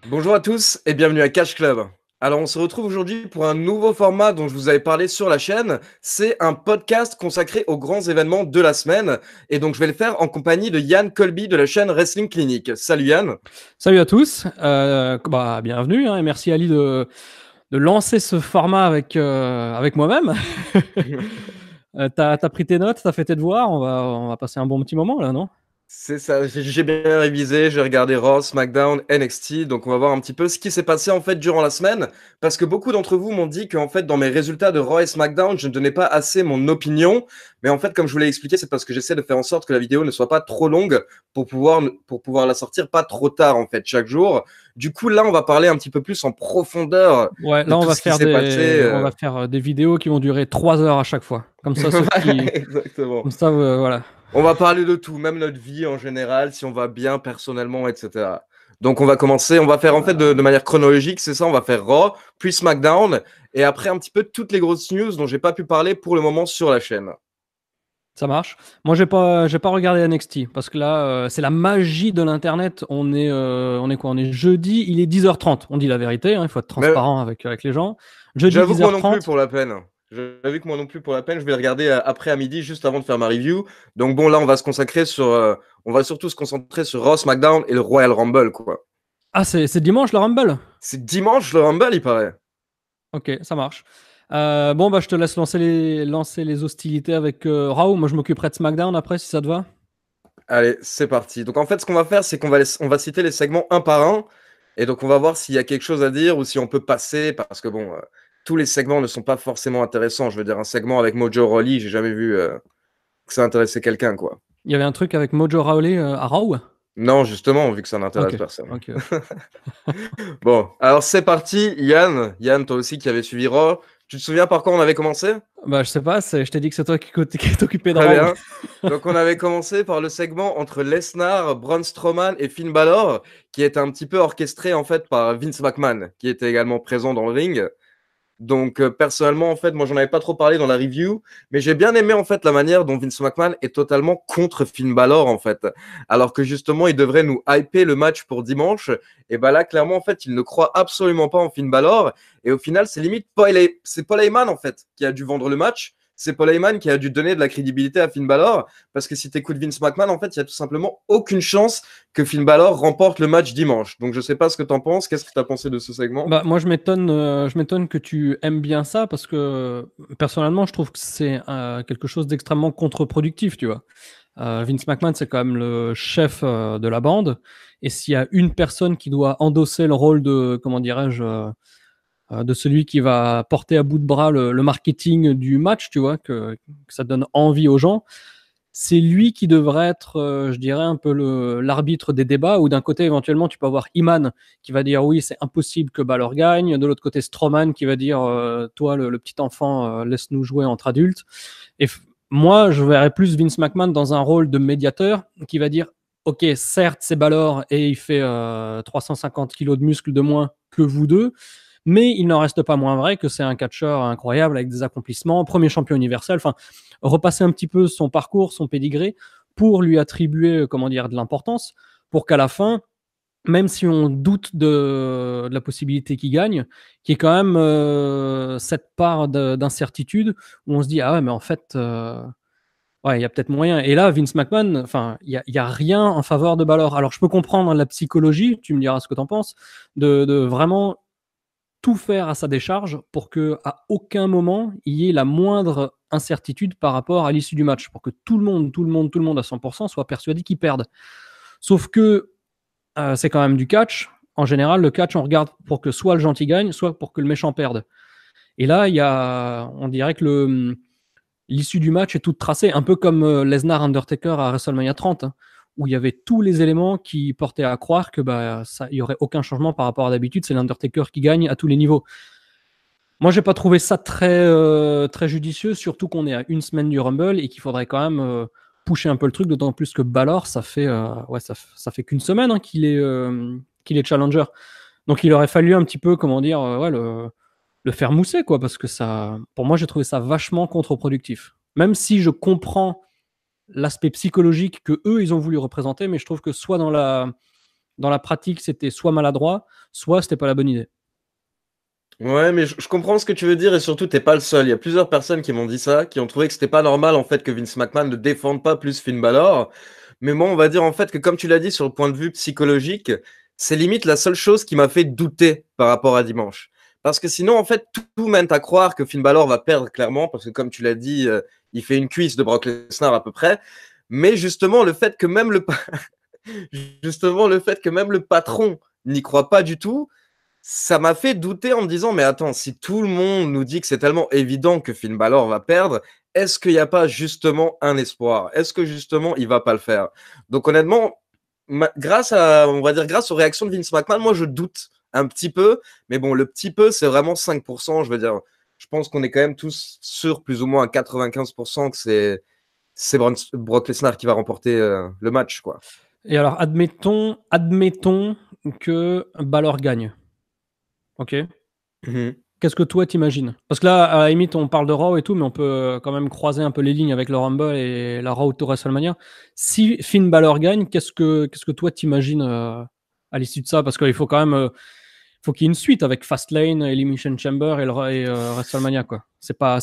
Bonjour à tous et bienvenue à Cash Club. Alors on se retrouve aujourd'hui pour un nouveau format dont je vous avais parlé sur la chaîne. C'est un podcast consacré aux grands événements de la semaine. Et donc je vais le faire en compagnie de Yann Colby de la chaîne Wrestling Clinic. Salut Yann. Salut à tous, bienvenue et merci Ali de lancer ce format avec moi-même. T'as pris tes notes, t'as fait tes devoirs, on va passer un bon petit moment là, non? C'est ça, j'ai bien révisé, j'ai regardé Raw, SmackDown, NXT, donc on va voir un petit peu ce qui s'est passé en fait durant la semaine, parce que beaucoup d'entre vous m'ont dit qu'en fait dans mes résultats de Raw et SmackDown, je ne donnais pas assez mon opinion, mais en fait comme je vous l'ai expliqué, c'est parce que j'essaie de faire en sorte que la vidéo ne soit pas trop longue pour pouvoir la sortir pas trop tard en fait chaque jour. Du coup là, on va parler un petit peu plus en profondeur Ouais, de là tout ce qui s'est passé. on va faire des vidéos qui vont durer 3 heures à chaque fois. Comme ça, ceux Voilà, qui, exactement. comme ça, voilà. On va parler de tout, même notre vie en général, si on va bien personnellement, etc. Donc on va commencer, on va faire en fait de manière chronologique, c'est ça, on va faire Raw, puis SmackDown, et après un petit peu toutes les grosses news dont j'ai pas pu parler pour le moment sur la chaîne. Ça marche. Moi, j'ai pas regardé NXT parce que là, c'est la magie de l'internet. On est quoi? On est jeudi, il est 10h30. On dit la vérité, hein, il faut être Mais transparent avec les gens. Jeudi j'avoue que moi non plus 10h30. pour la peine. J'avoue que moi non plus pour la peine, je vais le regarder après à midi, juste avant de faire ma review. Donc bon, là on va se consacrer sur, on va surtout se concentrer sur Raw, SmackDown et le Royal Rumble, quoi. Ah, c'est dimanche le Rumble? C'est dimanche le Rumble, il paraît. Ok, ça marche. Bon, bah, je te laisse lancer les hostilités avec Raw. Moi, je m'occuperai de SmackDown après, si ça te va. Allez, c'est parti. Donc en fait, ce qu'on va faire, c'est on va citer les segments un par un. Et donc on va voir s'il y a quelque chose à dire ou si on peut passer, parce que bon, tous les segments ne sont pas forcément intéressants. Je veux dire, un segment avec Mojo Rawley, j'ai jamais vu que ça intéressait quelqu'un, quoi. Il y avait un truc avec Mojo Rawley à Raw. Non, justement, vu que ça Ok, n'intéresse personne. ok. Bon, alors c'est parti. Yann, Yann, toi aussi qui avais suivi Raw, tu te souviens par quoi on avait commencé? Bah, je sais pas, je t'ai dit que c'est toi qui t'occupais de Très Raw. bien. Donc on avait commencé par le segment entre Lesnar, Braun Strowman et Finn Balor, qui était un petit peu orchestré en fait par Vince McMahon, qui était également présent dans le ring. Donc personnellement en fait, moi j'en avais pas trop parlé dans la review, mais j'ai bien aimé en fait la manière dont Vince McMahon est totalement contre Finn Balor en fait, alors que justement il devrait nous hyper le match pour dimanche. Et bah là clairement en fait il ne croit absolument pas en Finn Balor, et au final c'est limite c'est Paul Heyman en fait qui a dû vendre le match. C'est Paul Heyman qui a dû donner de la crédibilité à Finn Balor, parce que si tu écoutes Vince McMahon, en fait, il y a tout simplement aucune chance que Finn Balor remporte le match dimanche. Donc je sais pas ce que tu en penses, qu'est-ce que tu as pensé de ce segment? Bah, moi, je m'étonne que tu aimes bien ça parce que personnellement, je trouve que c'est quelque chose d'extrêmement contre-productif, tu vois. Vince McMahon, c'est quand même le chef de la bande. Et s'il y a une personne qui doit endosser le rôle de, comment dirais-je, de celui qui va porter à bout de bras le marketing du match, tu vois, que ça donne envie aux gens, c'est lui qui devrait être, je dirais, un peu l'arbitre des débats, où d'un côté, éventuellement, tu peux avoir Iman qui va dire oui, c'est impossible que Balor gagne, de l'autre côté, Strowman qui va dire toi, le petit enfant, laisse-nous jouer entre adultes. Et moi, je verrais plus Vince McMahon dans un rôle de médiateur qui va dire ok, certes, c'est Balor et il fait 350 kilos de muscles de moins que vous deux, mais il n'en reste pas moins vrai que c'est un catcheur incroyable avec des accomplissements, premier champion universel. Enfin, repasser un petit peu son parcours, son pédigré, pour lui attribuer, comment dire, de l'importance, pour qu'à la fin, même si on doute de la possibilité qu'il gagne, qu'il y ait quand même cette part d'incertitude où on se dit ah ouais mais en fait ouais il y a peut-être moyen. Et là Vince McMahon, enfin il y a rien en faveur de Balor. Alors je peux comprendre la psychologie, tu me diras ce que tu en penses, de vraiment tout faire à sa décharge pour que à aucun moment il y ait la moindre incertitude par rapport à l'issue du match, pour que tout le monde à 100% soit persuadé qu'ils perdent. Sauf que c'est quand même du catch. En général, le catch, on regarde pour que soit le gentil gagne, soit pour que le méchant perde. Et là, on dirait que l'issue du match est toute tracée, un peu comme Lesnar Undertaker à WrestleMania 30, hein, où il y avait tous les éléments qui portaient à croire que bah, il y aurait aucun changement par rapport à d'habitude. C'est l'Undertaker qui gagne à tous les niveaux. Moi, j'ai pas trouvé ça très judicieux, surtout qu'on est à une semaine du Rumble et qu'il faudrait quand même pusher un peu le truc, d'autant plus que Balor, ça fait qu'une semaine hein, qu'il est challenger. Donc, il aurait fallu un petit peu, comment dire, ouais, le faire mousser, quoi, parce que ça, pour moi, j'ai trouvé ça vachement contre-productif. Même si je comprends l'aspect psychologique que eux, ils ont voulu représenter, mais je trouve que soit dans la pratique, c'était soit maladroit, soit c'était pas la bonne idée. Ouais, mais je comprends ce que tu veux dire et surtout, t'es pas le seul. Il y a plusieurs personnes qui m'ont dit ça, qui ont trouvé que c'était pas normal en fait que Vince McMahon ne défende pas plus Finn Balor. Mais moi, on va dire en fait que comme tu l'as dit sur le point de vue psychologique, c'est limite la seule chose qui m'a fait douter par rapport à dimanche. Parce que sinon, en fait, tout mène à croire que Finn Balor va perdre clairement, parce que comme tu l'as dit, il fait une cuisse de Brock Lesnar à peu près. Mais justement, le fait que même justement, le fait que même le patron n'y croit pas du tout, ça m'a fait douter en me disant, mais attends, si tout le monde nous dit que c'est tellement évident que Finn Balor va perdre, est-ce qu'il n'y a pas justement un espoir? Est-ce que justement il va pas le faire? Donc honnêtement, grâce à, on va dire, grâce aux réactions de Vince McMahon, moi je doute un petit peu, mais bon, le petit peu, c'est vraiment 5%. Je veux dire, je pense qu'on est quand même tous sûrs, plus ou moins à 95%, que c'est Brock Lesnar qui va remporter le match, quoi. Et alors, admettons que Balor gagne. Ok. Mhm. Qu'est-ce que toi t'imagines? Parce que là, à la limite, on parle de Raw et tout, mais on peut quand même croiser un peu les lignes avec le Rumble et la Raw to WrestleMania. Si Finn Balor gagne, qu'est-ce que toi t'imagines à l'issue de ça? Parce qu'il faut quand même, faut qu'il y ait une suite avec Fastlane, Elimination Chamber et WrestleMania, quoi. C'est pas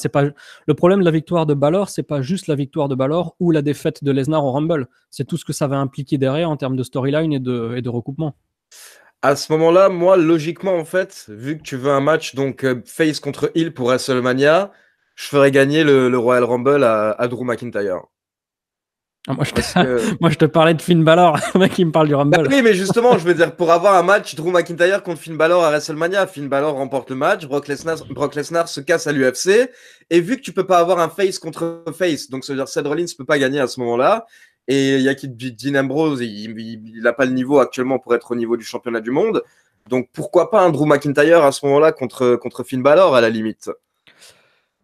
le problème de la victoire de Balor, c'est pas juste la victoire de Balor ou la défaite de Lesnar au Rumble. C'est tout ce que ça va impliquer derrière en termes de storyline et de recoupement. À ce moment-là, moi, logiquement, en fait, vu que tu veux un match donc face contre heel pour WrestleMania, je ferais gagner le Royal Rumble à Drew McIntyre. Ah, moi, je te... Parce que. moi, je te parlais de Finn Balor, le mec, il me parle du Bah Rumble. oui, mais justement, je veux dire, pour avoir un match Drew McIntyre contre Finn Balor à WrestleMania, Finn Balor remporte le match, Brock Lesnar se casse à l'UFC, et vu que tu peux pas avoir un face contre face, donc ça veut dire Seth Rollins peut pas gagner à ce moment-là, et il y a qui Dean Ambrose, il a pas le niveau actuellement pour être au niveau du championnat du monde, donc pourquoi pas un Drew McIntyre à ce moment-là contre Finn Balor à la limite.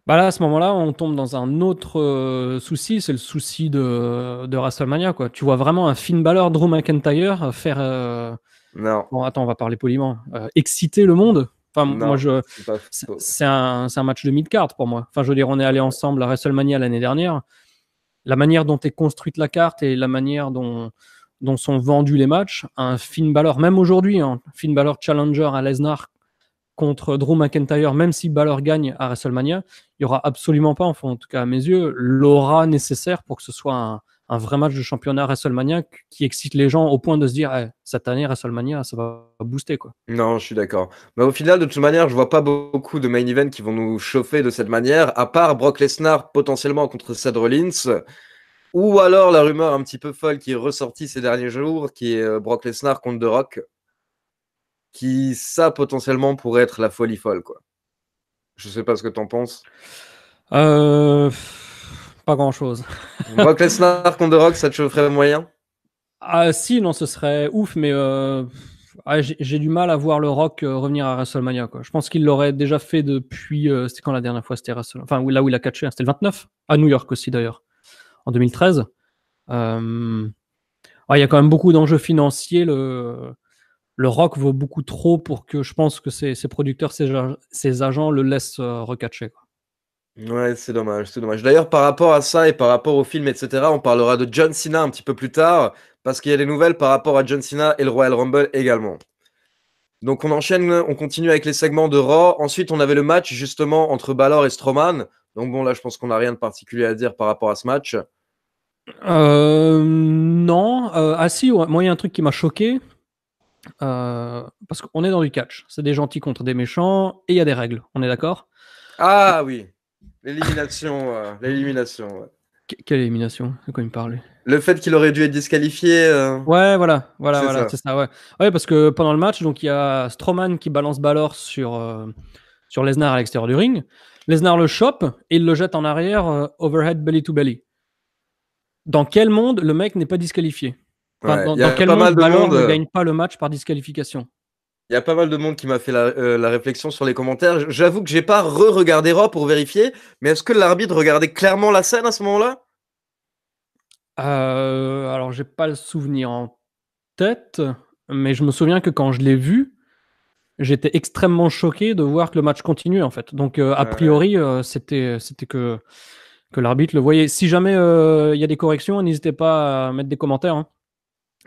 Bah là, à ce moment-là, on tombe dans un autre souci, c'est le souci de WrestleMania, quoi. Tu vois vraiment un Finn Balor, Drew McIntyre faire. Non, Bon, attends, on va parler poliment. Exciter le monde. Enfin, moi, non, c'est pas faux. c'est un match de mid-card pour moi. Enfin, je veux dire, on est allé ensemble à WrestleMania l'année dernière. La manière dont est construite la carte et la manière dont sont vendus les matchs, un Finn Balor, même aujourd'hui, hein, Finn Balor Challenger à Lesnar contre Drew McIntyre, même si Balor gagne à WrestleMania, il n'y aura absolument pas, enfin, en tout cas à mes yeux, l'aura nécessaire pour que ce soit un vrai match de championnat WrestleMania qui excite les gens au point de se dire eh, cette année WrestleMania ça va booster quoi. Non, je suis d'accord. Mais au final, de toute manière, je vois pas beaucoup de main events qui vont nous chauffer de cette manière, à part Brock Lesnar potentiellement contre Seth Rollins, ou alors la rumeur un petit peu folle qui est ressortie ces derniers jours, qui est Brock Lesnar contre The Rock, qui ça potentiellement pourrait être la folie folle, quoi. Je sais pas ce que t'en penses. Euh, Pas grand chose. Brock Lesnar contre The Rock, ça te chaufferait moyen? Ah si, non, ce serait ouf, mais j'ai du mal à voir le Rock revenir à WrestleMania quoi. Je pense qu'il l'aurait déjà fait depuis c'était quand la dernière fois c'était WrestleMania, enfin là où il a catché, hein, c'était le 29 à New York aussi d'ailleurs en 2013. Ouais, il y a quand même beaucoup d'enjeux financiers. Le Rock vaut beaucoup trop pour que je pense que ses producteurs, ses agents le laissent recatcher, quoi. Ouais, c'est dommage, c'est dommage. D'ailleurs, par rapport à ça et par rapport au film, etc., on parlera de John Cena un petit peu plus tard, parce qu'il y a des nouvelles par rapport à John Cena et le Royal Rumble également. Donc on enchaîne, on continue avec les segments de Raw. Ensuite, on avait le match justement entre Balor et Strowman. Donc bon, là, je pense qu'on n'a rien de particulier à dire par rapport à ce match. Non, ah si, ouais, moi il y a un truc qui m'a choqué, parce qu'on est dans du catch. C'est des gentils contre des méchants, et il y a des règles, on est d'accord? Ah oui, l'élimination, l'élimination. Ouais. Quelle élimination? De quoi il me parlait? Le fait qu'il aurait dû être disqualifié, Ouais, voilà, c'est ça. c'est ça, ouais. Ouais, parce que pendant le match, donc il y a Strowman qui balance Balor sur Lesnar à l'extérieur du ring. Lesnar le chope et il le jette en arrière, overhead belly to belly. Dans quel monde le mec n'est pas disqualifié? Enfin, Ouais, il y dans a quel pas monde mal de Balor monde. ne gagne pas le match par disqualification? Il y a pas mal de monde qui m'a fait la réflexion sur les commentaires. J'avoue que j'ai pas re-regardé Raw pour vérifier, mais est-ce que l'arbitre regardait clairement la scène à ce moment-là? Alors, j'ai pas le souvenir en tête, mais je me souviens que quand je l'ai vu, j'étais extrêmement choqué de voir que le match continuait en fait. Donc, a Ouais. priori, c'était que l'arbitre le voyait. Si jamais il y a des corrections, n'hésitez pas à mettre des commentaires, hein.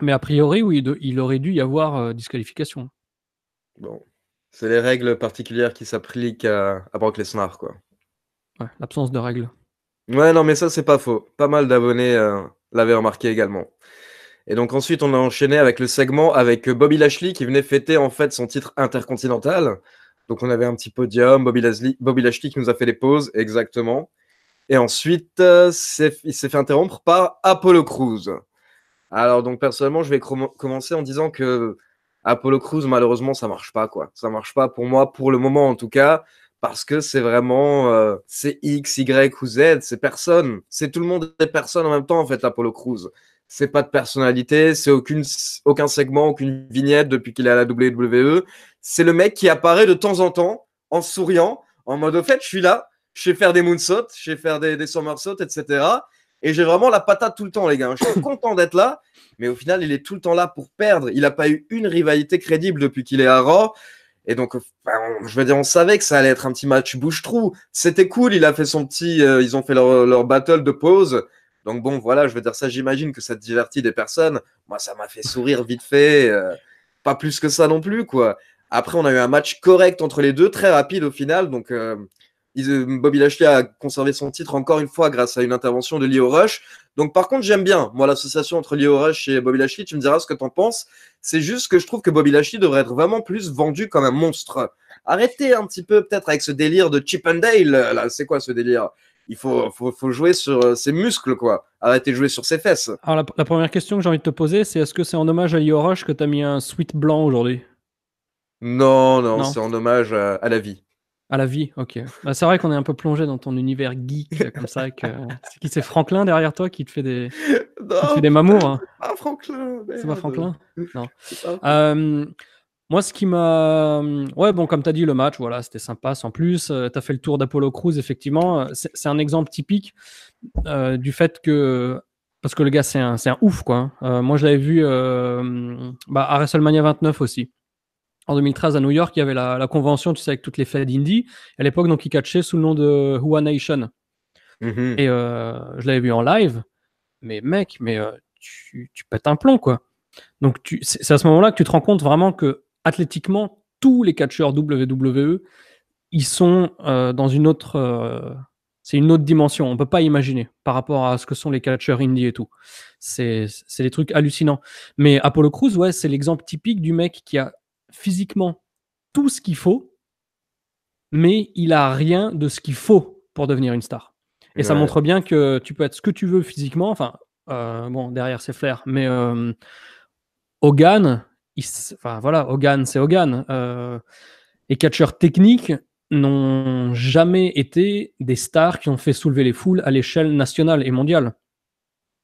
Mais a priori, oui, il aurait dû y avoir disqualification. Bon, c'est les règles particulières qui s'appliquent à Brock Lesnar, quoi. Ouais, l'absence de règles. Ouais, non, mais ça, c'est pas faux. Pas mal d'abonnés l'avaient remarqué également. Et donc ensuite, on a enchaîné avec le segment avec Bobby Lashley qui venait fêter en fait son titre intercontinental. Donc on avait un petit podium, Bobby Lashley qui nous a fait des pauses, exactement. Et ensuite, il s'est fait interrompre par Apollo Crews. Alors donc personnellement, je vais commencer en disant que Apollo Crews, malheureusement, ça marche pas, quoi. Ça marche pas pour moi, pour le moment en tout cas, parce que c'est vraiment c'est X, Y ou Z, c'est personne. C'est tout le monde est personne en même temps en fait, Apollo Crews. C'est pas de personnalité, c'est aucun segment, aucune vignette depuis qu'il est à la WWE. C'est le mec qui apparaît de temps en temps en souriant, en mode au fait, je suis là, je sais faire des moonsaults, je sais faire des somersaults, etc. Et j'ai vraiment la patate tout le temps, les gars. Je suis content d'être là, mais au final, il est tout le temps là pour perdre. Il n'a pas eu une rivalité crédible depuis qu'il est à Raw. Et donc, enfin, je veux dire, on savait que ça allait être un petit match bouche-trou. C'était cool, il a fait son petit. Ils ont fait leur battle de pause. Donc, bon, voilà, je veux dire, ça, j'imagine que ça divertit des personnes. Moi, ça m'a fait sourire vite fait. Pas plus que ça non plus, quoi. Après, on a eu un match correct entre les deux, très rapide au final. Donc, Bobby Lashley a conservé son titre encore une fois grâce à une intervention de Lio Rush. Donc par contre, j'aime bien, moi, l'association entre Lio Rush et Bobby Lashley. Tu me diras ce que t'en penses. C'est juste que je trouve que Bobby Lashley devrait être vraiment plus vendu comme un monstre. Arrêtez un petit peu peut-être avec ce délire de Chip and Dale. Là, c'est quoi ce délire? Il faut jouer sur ses muscles, quoi. Arrêtez de jouer sur ses fesses. Alors la première question que j'ai envie de te poser, c'est est-ce que c'est en hommage à Lio Rush que tu as mis un sweat blanc aujourd'hui? Non, non, Non? c'est en hommage à la vie. À la vie, ok. Bah, c'est vrai qu'on est un peu plongé dans ton univers geek, comme ça, que c'est qui, c'est Franklin derrière toi qui te fait Non, des mamours, hein. c'est pas Franklin, C'est pas merde. Franklin? Non. C'est pas Franklin. Moi, ce qui m'a... Ouais, bon, comme tu as dit, le match, voilà, c'était sympa, sans plus. Tu as fait le tour d'Apollo Crews, effectivement. C'est un exemple typique du fait que... Parce que le gars, c'est un ouf, quoi. Moi, je l'avais vu à WrestleMania 29 aussi. En 2013, à New York, il y avait la convention, tu sais, avec toutes les fêtes indie. À l'époque, donc, il catchait sous le nom de Who Nation. Mhm. Et je l'avais vu en live. Mais mec, tu pètes un plomb, quoi. Donc, c'est à ce moment-là que tu te rends compte vraiment que, athlétiquement, tous les catcheurs WWE, ils sont dans une autre... c'est une autre dimension. On ne peut pas imaginer par rapport à ce que sont les catcheurs indie et tout. C'est des trucs hallucinants. Mais Apollo Crews, ouais, c'est l'exemple typique du mec qui a physiquement tout ce qu'il faut, mais il a rien de ce qu'il faut pour devenir une star. Et ça Ouais. montre bien que tu peux être ce que tu veux physiquement. Enfin, bon, derrière c'est Flair, mais Hogan, enfin voilà, Hogan, c'est Hogan. Les catcheurs techniques n'ont jamais été des stars qui ont fait soulever les foules à l'échelle nationale et mondiale.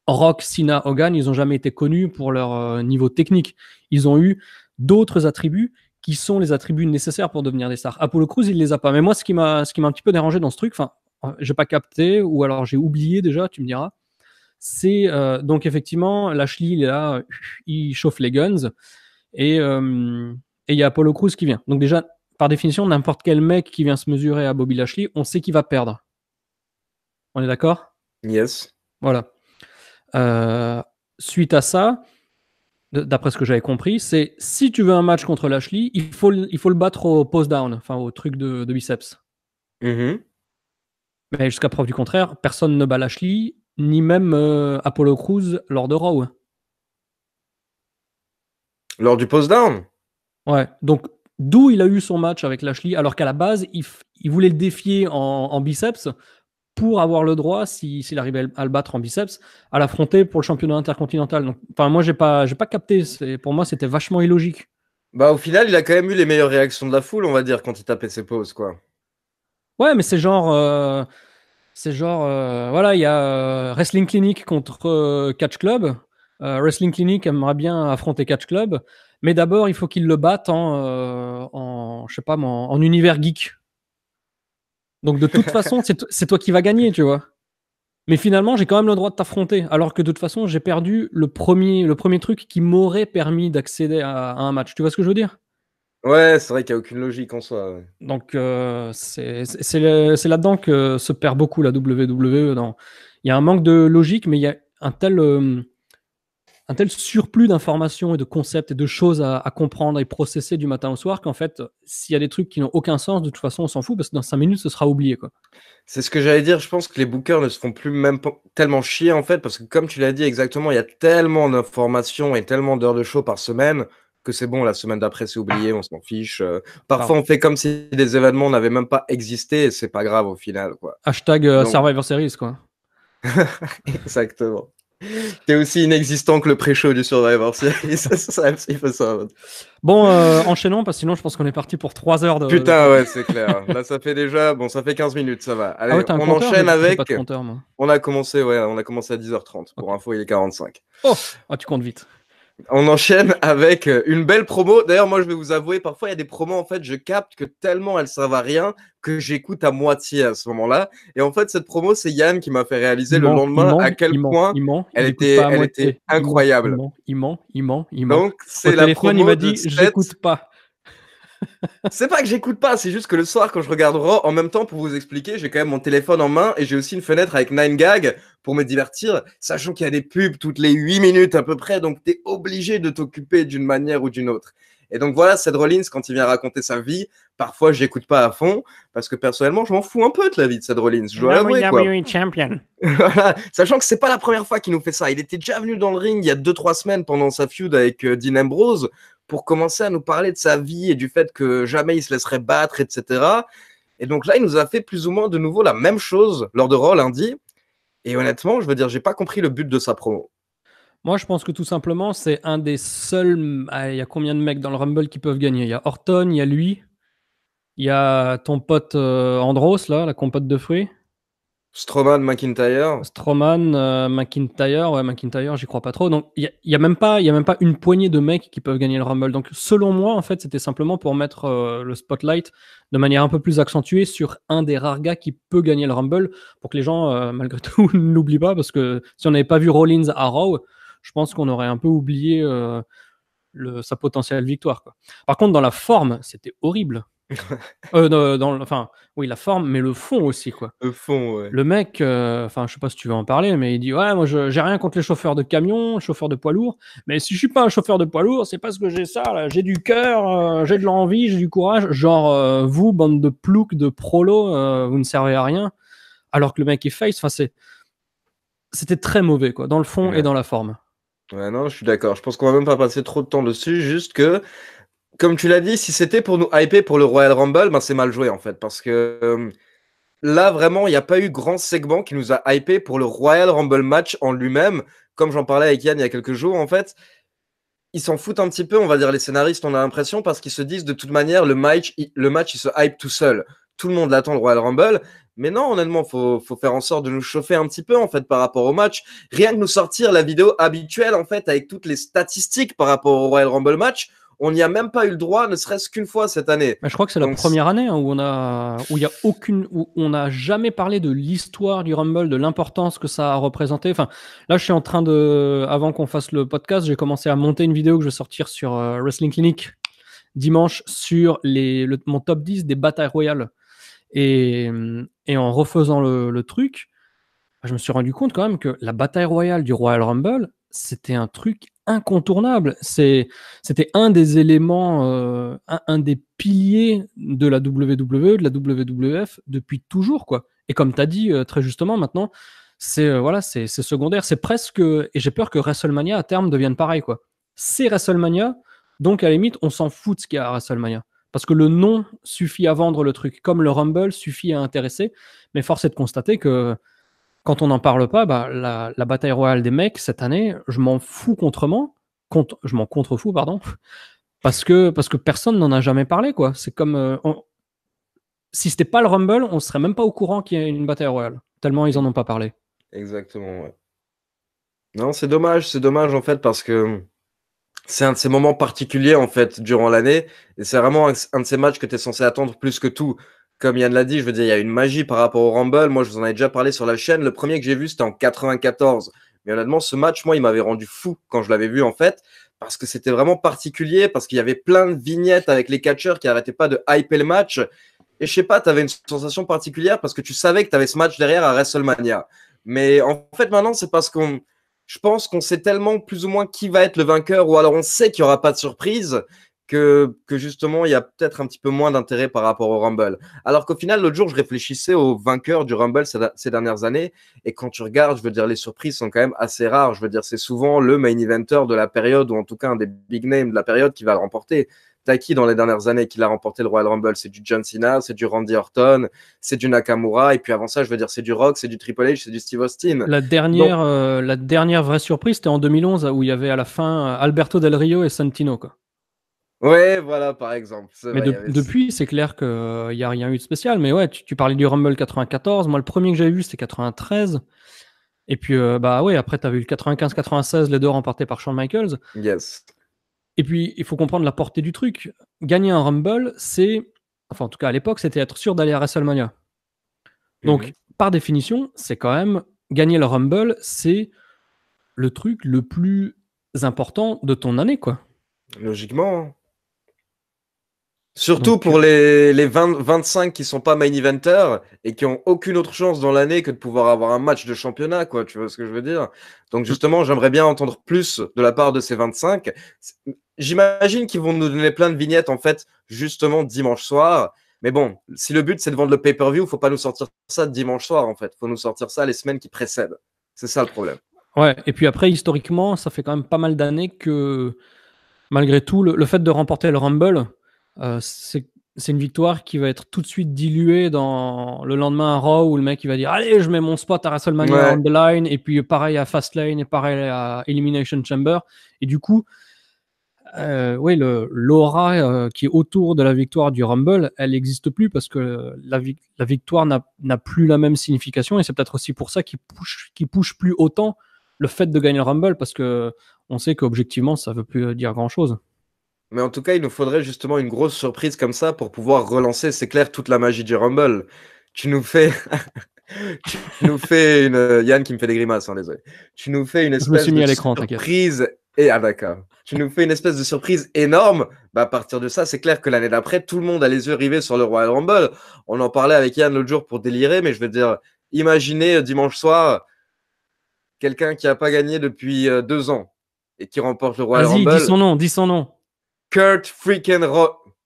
Rock, Cena, Hogan, ils n'ont jamais été connus pour leur niveau technique. Ils ont eu d'autres attributs qui sont les attributs nécessaires pour devenir des stars. Apollo Crews, il les a pas. Mais moi, ce qui m'a un petit peu dérangé dans ce truc, enfin, j'ai pas capté, ou alors j'ai oublié déjà, tu me diras, c'est donc effectivement, Lashley, il est là, il chauffe les guns, et il y a Apollo Crews qui vient. Donc déjà, par définition, n'importe quel mec qui vient se mesurer à Bobby Lashley, on sait qu'il va perdre. On est d'accord? Yes. Voilà. Suite à ça, d'après ce que j'avais compris, c'est si tu veux un match contre Lashley, il faut le battre au post down, enfin au truc de biceps. Mhm. Mais jusqu'à preuve du contraire, personne ne bat Lashley, ni même Apollo Crews lors de Raw. Lors du post-down? Ouais, donc d'où il a eu son match avec Lashley, alors qu'à la base, il voulait le défier en biceps pour avoir le droit, s'il arrivait à le battre en biceps, à l'affronter pour le championnat intercontinental. Donc, enfin, moi, j'ai pas capté. Pour moi, c'était vachement illogique. Bah, au final, il a quand même eu les meilleures réactions de la foule, on va dire, quand il tapait ses pauses, quoi. Ouais, mais voilà, il y a Wrestling Clinic contre Catch Club. Wrestling Clinic aimerait bien affronter Catch Club, mais d'abord, il faut qu'il le batte je sais pas, en univers geek. Donc, de toute façon, c'est toi qui vas gagner, tu vois. Mais finalement, j'ai quand même le droit de t'affronter, alors que de toute façon, j'ai perdu le premier truc qui m'aurait permis d'accéder à un match. Tu vois ce que je veux dire? Ouais, c'est vrai qu'il n'y a aucune logique en soi. Ouais. Donc, c'est là-dedans que se perd beaucoup la WWE. Il y a un manque de logique, mais il y a un tel un tel surplus d'informations et de concepts et de choses à comprendre et processer du matin au soir qu'en fait, s'il y a des trucs qui n'ont aucun sens, de toute façon, on s'en fout parce que dans 5 minutes, ce sera oublié, quoi. C'est ce que j'allais dire, je pense que les bookers ne se font plus même pas tellement chier en fait, parce que comme tu l'as dit exactement, il y a tellement d'informations et tellement d'heures de show par semaine que c'est bon, la semaine d'après c'est oublié, on s'en fiche. Parfois Pardon. on fait comme si des événements n'avaient même pas existé et c'est pas grave au final, quoi. Hashtag Donc, Survivor Series, quoi. exactement. T'es aussi inexistant que le pré-show du Survivor Series, c'est un petit peu ça. Bon, enchaînons, parce que sinon, je pense qu'on est parti pour 3 heures de. Putain, ouais, c'est clair. Là, ça fait déjà, bon, ça fait 15 minutes, ça va. Ah Allez, ouais, t'as un on compteur? enchaîne J'ai avec. pas de compteur, moi. On a commencé, ouais, on a commencé à 10h30. Pour Ok. info, il est 45. Oh, tu comptes vite. On enchaîne avec une belle promo. D'ailleurs, moi, je vais vous avouer, parfois, il y a des promos, en fait, je capte que tellement elles servent à rien que j'écoute à moitié à ce moment-là. Et en fait, cette promo, c'est Yann qui m'a fait réaliser le lendemain à quel point il écoute pas à elle moitié. était incroyable. Il ment. Donc, Au c'est la téléphone, il promo m'a de dit, Seth. j'écoute pas. C'est pas que j'écoute pas, c'est juste que le soir, quand je regarde Raw, en même temps, pour vous expliquer, j'ai quand même mon téléphone en main et j'ai aussi une fenêtre avec 9gag pour me divertir, sachant qu'il y a des pubs toutes les 8 minutes à peu près, donc t'es obligé de t'occuper d'une manière ou d'une autre. Et donc voilà, Seth Rollins, quand il vient raconter sa vie, parfois j'écoute pas à fond, parce que personnellement, je m'en fous un peu de la vie de Seth Rollins, je dois l'avouer, quoi. WWE Champion. Voilà. Sachant que c'est pas la première fois qu'il nous fait ça. Il était déjà venu dans le ring il y a 2-3 semaines pendant sa feud avec Dean Ambrose pour commencer à nous parler de sa vie et du fait que jamais il se laisserait battre, etc. Et donc là, il nous a fait plus ou moins de nouveau la même chose lors de Raw lundi. Et honnêtement, je veux dire, j'ai pas compris le but de sa promo. Moi, je pense que tout simplement, c'est un des seuls. Il y a combien de mecs dans le Rumble qui peuvent gagner? Il y a Orton, il y a lui, il y a ton pote Andros, là, la compote de fruits. Strowman, McIntyre. Strowman, McIntyre, ouais, McIntyre, j'y crois pas trop. Donc, il y a même pas une poignée de mecs qui peuvent gagner le Rumble. Donc, selon moi, en fait, c'était simplement pour mettre le spotlight de manière un peu plus accentuée sur un des rares gars qui peut gagner le Rumble, pour que les gens, malgré tout, ne l'oublient pas, parce que si on n'avait pas vu Rollins à Raw, je pense qu'on aurait un peu oublié sa potentielle victoire, quoi. Par contre, dans la forme, c'était horrible. Enfin, oui, la forme, mais le fond aussi, quoi. Le fond, ouais. Le mec, enfin, je sais pas si tu veux en parler, mais il dit ouais, moi, j'ai rien contre les chauffeurs de camions, chauffeurs de poids lourds, mais si je suis pas un chauffeur de poids lourd, c'est parce que j'ai ça, là, j'ai du cœur, j'ai de l'envie, j'ai du courage. Genre, vous, bande de ploucs, de prolos, vous ne servez à rien. Alors que le mec est face, enfin, c'était très mauvais, quoi, dans le fond et dans la forme. Ouais, non, je suis d'accord. Je pense qu'on va même pas passer trop de temps dessus, juste que, comme tu l'as dit, si c'était pour nous hyper pour le Royal Rumble, ben c'est mal joué en fait, parce que là, vraiment, il n'y a pas eu grand segment qui nous a hypé pour le Royal Rumble match en lui-même. Comme j'en parlais avec Yann il y a quelques jours, en fait, ils s'en foutent un petit peu, on va dire, les scénaristes, on a l'impression, parce qu'ils se disent de toute manière, le match, il se hype tout seul. Tout le monde l'attend, le Royal Rumble. Mais non, honnêtement, faut faire en sorte de nous chauffer un petit peu, en fait, par rapport au match. Rien que nous sortir la vidéo habituelle, en fait, avec toutes les statistiques par rapport au Royal Rumble match, on n'y a même pas eu le droit, ne serait-ce qu'une fois cette année. Mais je crois que c'est la première année hein, où on n'a jamais parlé de l'histoire du Rumble, de l'importance que ça a représenté. Enfin, là, je suis en train de, avant qu'on fasse le podcast, j'ai commencé à monter une vidéo que je vais sortir sur Wrestling Clinic dimanche sur mon top 10 des batailles royales. Et en refaisant le truc, je me suis rendu compte quand même que la bataille royale du Royal Rumble, c'était un truc incontournable. C'était un des éléments, un des piliers de la WWE, de la WWF depuis toujours, quoi. Et comme tu as dit très justement, maintenant, c'est secondaire. C'est presque. Et j'ai peur que WrestleMania à terme devienne pareil, quoi. C'est WrestleMania, donc à la limite, on s'en fout de ce qu'il y a à WrestleMania. Parce que le nom suffit à vendre le truc, comme le Rumble suffit à intéresser. Mais force est de constater que quand on n'en parle pas, bah, la bataille royale des mecs cette année, je m'en contrefous, pardon, parce que personne n'en a jamais parlé, quoi. C'est comme si c'était pas le Rumble, on serait même pas au courant qu'il y a une bataille royale, tellement ils en ont pas parlé. Exactement, ouais. Non, c'est dommage en fait, parce que c'est un de ces moments particuliers en fait durant l'année, et c'est vraiment un de ces matchs que tu es censé attendre plus que tout. Comme Yann l'a dit, je veux dire, il y a une magie par rapport au Rumble. Moi, je vous en avais déjà parlé sur la chaîne. Le premier que j'ai vu, c'était en 94. Mais honnêtement, ce match, moi, il m'avait rendu fou quand je l'avais vu en fait, parce que c'était vraiment particulier, parce qu'il y avait plein de vignettes avec les catcheurs qui n'arrêtaient pas de hyper le match. Et je sais pas, tu avais une sensation particulière parce que tu savais que tu avais ce match derrière à WrestleMania. Mais en fait, maintenant, c'est parce qu'on. je pense qu'on sait tellement plus ou moins qui va être le vainqueur, ou alors on sait qu'il n'y aura pas de surprise, que justement, il y a peut-être un petit peu moins d'intérêt par rapport au Rumble. Alors qu'au final, l'autre jour, je réfléchissais aux vainqueurs du Rumble ces dernières années, et quand tu regardes, je veux dire, les surprises sont quand même assez rares. Je veux dire, c'est souvent le main eventer de la période, ou en tout cas un des big names de la période qui va le remporter. T'as qui dans les dernières années qui l'a remporté le Royal Rumble? C'est du John Cena, c'est du Randy Orton, c'est du Nakamura, et puis avant ça, je veux dire, c'est du Rock, c'est du Triple H, c'est du Steve Austin. Donc, La dernière vraie surprise, c'était en 2011, où il y avait à la fin Alberto Del Rio et Santino, quoi. ouais, voilà, par exemple. C'est Mais vrai, il y avait... depuis, c'est clair qu'il n'y a rien eu de spécial. Mais ouais, tu parlais du Rumble 94. Moi, le premier que j'avais vu, c'était 93. Et puis, bah ouais, après, tu as vu le 95-96, les deux remportés par Shawn Michaels. Yes. Et puis, il faut comprendre la portée du truc. Gagner un Rumble, c'est, enfin, en tout cas à l'époque, c'était être sûr d'aller à WrestleMania. Donc, par définition, c'est quand même gagner le Rumble, c'est le truc le plus important de ton année, quoi. Logiquement, hein. Surtout Donc, pour les 25 qui sont pas main eventers et qui ont aucune autre chance dans l'année que de pouvoir avoir un match de championnat, quoi. Tu vois ce que je veux dire? Donc, justement, j'aimerais bien entendre plus de la part de ces 25. J'imagine qu'ils vont nous donner plein de vignettes, en fait, justement, dimanche soir. Mais bon, si le but, c'est de vendre le pay-per-view, faut pas nous sortir ça dimanche soir, en fait. Faut nous sortir ça les semaines qui précèdent. C'est ça le problème. ouais, et puis après, historiquement, ça fait quand même pas mal d'années que, malgré tout, le fait de remporter le Rumble, c'est une victoire qui va être tout de suite diluée dans le lendemain à Raw, où le mec il va dire allez, je mets mon spot à WrestleMania Ouais. on the line, et puis pareil à Fastlane et pareil à Elimination Chamber. Et du coup, oui, l'aura qui est autour de la victoire du Rumble, elle n'existe plus parce que la victoire n'a plus la même signification, et c'est peut-être aussi pour ça qu'il push plus autant le fait de gagner le Rumble, parce que on sait qu'objectivement ça veut plus dire grand-chose. Mais en tout cas, il nous faudrait justement une grosse surprise comme ça pour pouvoir relancer, c'est clair, toute la magie du Rumble. Tu nous fais, tu nous fais une, Yann qui me fait des grimaces, hein, désolé. Tu nous fais une Je me suis espèce mis de à l'écran, t'inquiète. surprise et ah d'accord. Tu nous fais une espèce de surprise énorme. Bah à partir de ça, c'est clair que l'année d'après, tout le monde a les yeux rivés sur le Royal Rumble. On en parlait avec Yann l'autre jour pour délirer, mais je veux dire, imaginez dimanche soir quelqu'un qui n'a pas gagné depuis 2 ans et qui remporte le Royal Vas-y, Rumble. dis son nom. Kurt freaking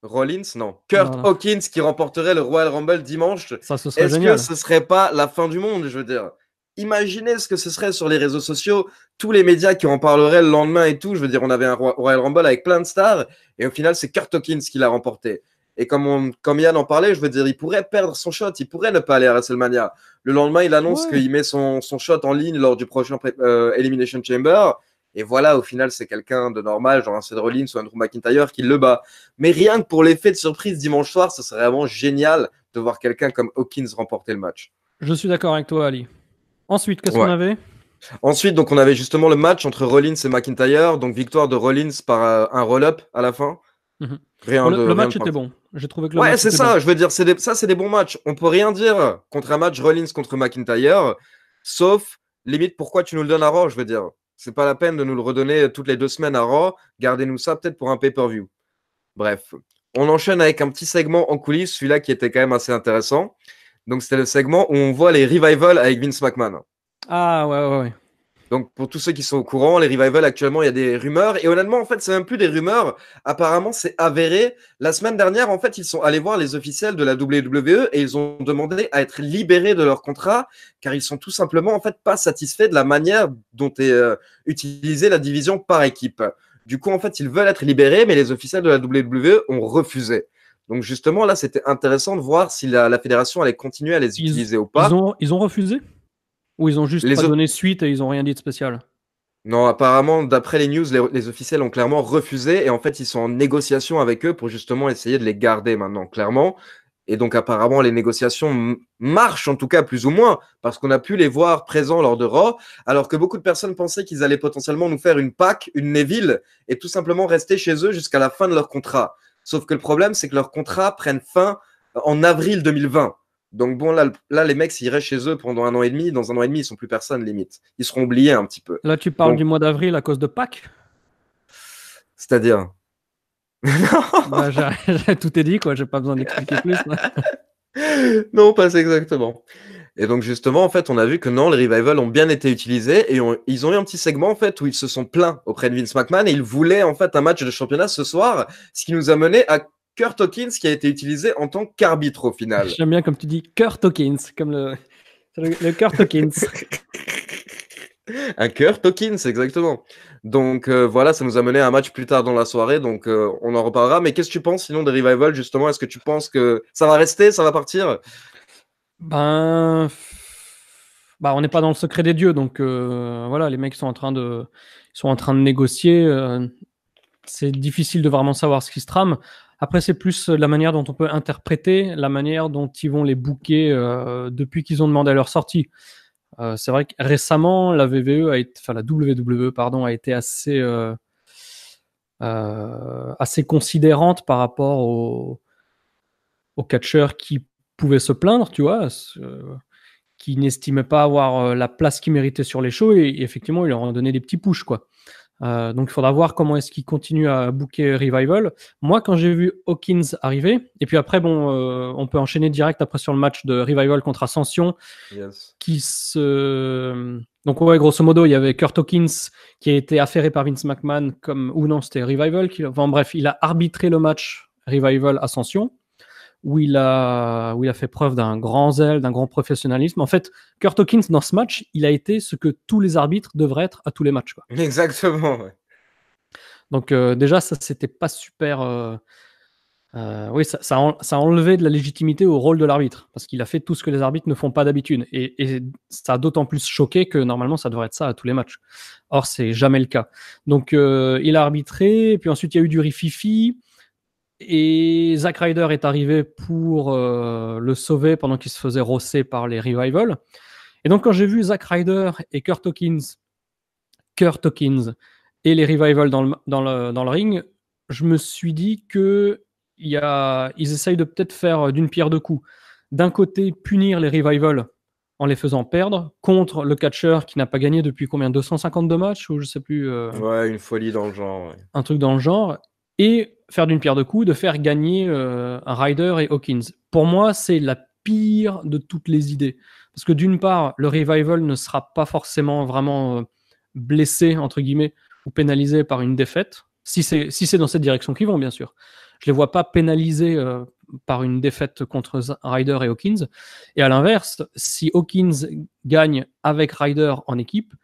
Rollins, non, Kurt Non, non. Hawkins qui remporterait le Royal Rumble dimanche. Ça, ce serait Est-ce que génial. ce serait pas la fin du monde, je veux dire? Imaginez ce que ce serait sur les réseaux sociaux, tous les médias qui en parleraient le lendemain et tout. Je veux dire, on avait un Royal Rumble avec plein de stars et au final, c'est Kurt Hawkins qui l'a remporté. Et comme Yann en parlait, je veux dire, il pourrait perdre son shot, il pourrait ne pas aller à WrestleMania. Le lendemain, il annonce Ouais. qu'il met son shot en ligne lors du prochain Elimination Chamber. Et voilà, au final, c'est quelqu'un de normal, genre un Seth Rollins ou un Drew McIntyre qui le bat. Mais rien que pour l'effet de surprise dimanche soir, ce serait vraiment génial de voir quelqu'un comme Hawkins remporter le match. Je suis d'accord avec toi, Ali. Ensuite, qu'est-ce qu'on Ouais. avait? Ensuite, donc, on avait justement le match entre Rollins et McIntyre. Donc, victoire de Rollins par un roll-up à la fin. Mhm. Bon, Rien de, le rien de match était particulier. bon. J'ai trouvé que le Ouais, match c'est était bon. ça. Je veux dire, ça, c'est des bons matchs. On peut rien dire contre un match Rollins contre McIntyre, sauf limite pourquoi tu nous le donnes à Raw. Je veux dire, c'est pas la peine de nous le redonner toutes les 2 semaines à Raw. Gardez-nous ça peut-être pour un pay-per-view. Bref, on enchaîne avec un petit segment en coulisses, celui-là qui était quand même assez intéressant. Donc, c'était le segment où on voit les revivals avec Vince McMahon. Ah ouais. Donc, pour tous ceux qui sont au courant, les revivals actuellement, il y a des rumeurs. Et honnêtement, en fait, c'est même plus des rumeurs. Apparemment, c'est avéré. La semaine dernière, en fait, ils sont allés voir les officiels de la WWE et ils ont demandé à être libérés de leur contrat car ils sont tout simplement, en fait, pas satisfaits de la manière dont est utilisée la division par équipe. Du coup, en fait, ils veulent être libérés, mais les officiels de la WWE ont refusé. Donc, justement, là, c'était intéressant de voir si la fédération allait continuer à les utiliser ou pas. Ils ont refusé? Ou ils ont juste Les, pas donné suite et ils ont rien dit de spécial? Non, apparemment, d'après les news, les officiels ont clairement refusé et en fait, ils sont en négociation avec eux pour justement essayer de les garder maintenant, clairement. Et donc, apparemment, les négociations marchent en tout cas plus ou moins parce qu'on a pu les voir présents lors de Raw, alors que beaucoup de personnes pensaient qu'ils allaient potentiellement nous faire une Pac, une Neville et tout simplement rester chez eux jusqu'à la fin de leur contrat. Sauf que le problème, c'est que leurs contrats prennent fin en avril 2020. Donc bon, là, les mecs, s'ils restent chez eux pendant 1 an et demi, dans 1 an et demi, ils sont plus personne, limite. Ils seront oubliés un petit peu. Là, tu parles Donc, du mois d'avril à cause de Pâques? c'est-à-dire. Bah, tout est dit, quoi. J'ai pas besoin d'expliquer plus. Non, pas exactement. Et donc justement, en fait, on a vu que non, les revivals ont bien été utilisés et ils ont eu un petit segment en fait où ils se sont plaints auprès de Vince McMahon et ils voulaient en fait un match de championnat ce soir, ce qui nous a mené à Kurt Hawkins qui a été utilisé en tant qu'arbitre au final. J'aime bien comme tu dis Kurt Hawkins, comme le Kurt Hawkins. Un Kurt Hawkins, exactement. Donc voilà, ça nous a mené à un match plus tard dans la soirée, donc on en reparlera. Mais qu'est-ce que tu penses sinon des revivals justement? Est-ce que tu penses que ça va rester, ça va partir? Ben, on n'est pas dans le secret des dieux, donc voilà, les mecs sont en train de négocier. C'est difficile de vraiment savoir ce qui se trame. Après, c'est plus la manière dont on peut interpréter, la manière dont ils vont les booker depuis qu'ils ont demandé à leur sortie. C'est vrai que récemment, la WWE, pardon, a été assez considérante par rapport aux catcheurs qui pouvaient se plaindre, tu vois, qui n'estimaient pas avoir la place qu'ils méritaient sur les shows, et effectivement, ils leur ont donné des petits pushs, quoi. Donc il faudra voir comment est-ce qu'ils continuent à booker Revival. Moi, quand j'ai vu Hawkins arriver, et puis après, bon, on peut enchaîner direct après sur le match de Revival contre Ascension, Yes. Donc ouais, grosso modo, il y avait Kurt Hawkins qui a été affairé par Vince McMahon ou non, c'était Revival. Enfin bref, il a arbitré le match Revival Ascension, où il a fait preuve d'un grand zèle, d'un grand professionnalisme. En fait, Kurt Hawkins, dans ce match, il a été ce que tous les arbitres devraient être à tous les matchs, quoi. Exactement, ouais. Donc déjà, ça, c'était pas super... oui, ça a enlevé de la légitimité au rôle de l'arbitre, parce qu'il a fait tout ce que les arbitres ne font pas d'habitude. Et ça a d'autant plus choqué que normalement, ça devrait être ça à tous les matchs. Or, c'est jamais le cas. Donc, il a arbitré, et puis ensuite, il y a eu du rififi, et Zack Ryder est arrivé pour le sauver pendant qu'il se faisait rosser par les Revival. Et donc, quand j'ai vu Zack Ryder et Kurt Hawkins et les Revival dans le ring, je me suis dit que ils essayent de peut-être faire d'une pierre deux coups. D'un côté, punir les Revival en les faisant perdre contre le catcheur qui n'a pas gagné depuis combien, 252 matchs ou je sais plus. Ouais, une folie dans le genre. Ouais. Un truc dans le genre, et faire d'une pierre deux coups, de faire gagner un Ryder et Hawkins. Pour moi, c'est la pire de toutes les idées. Parce que d'une part, le Revival ne sera pas forcément vraiment blessé, entre guillemets, ou pénalisé par une défaite, si c'est dans cette direction qu'ils vont, bien sûr. Je les vois pas pénalisés par une défaite contre Ryder et Hawkins. Et à l'inverse, si Hawkins gagne avec Ryder en équipe,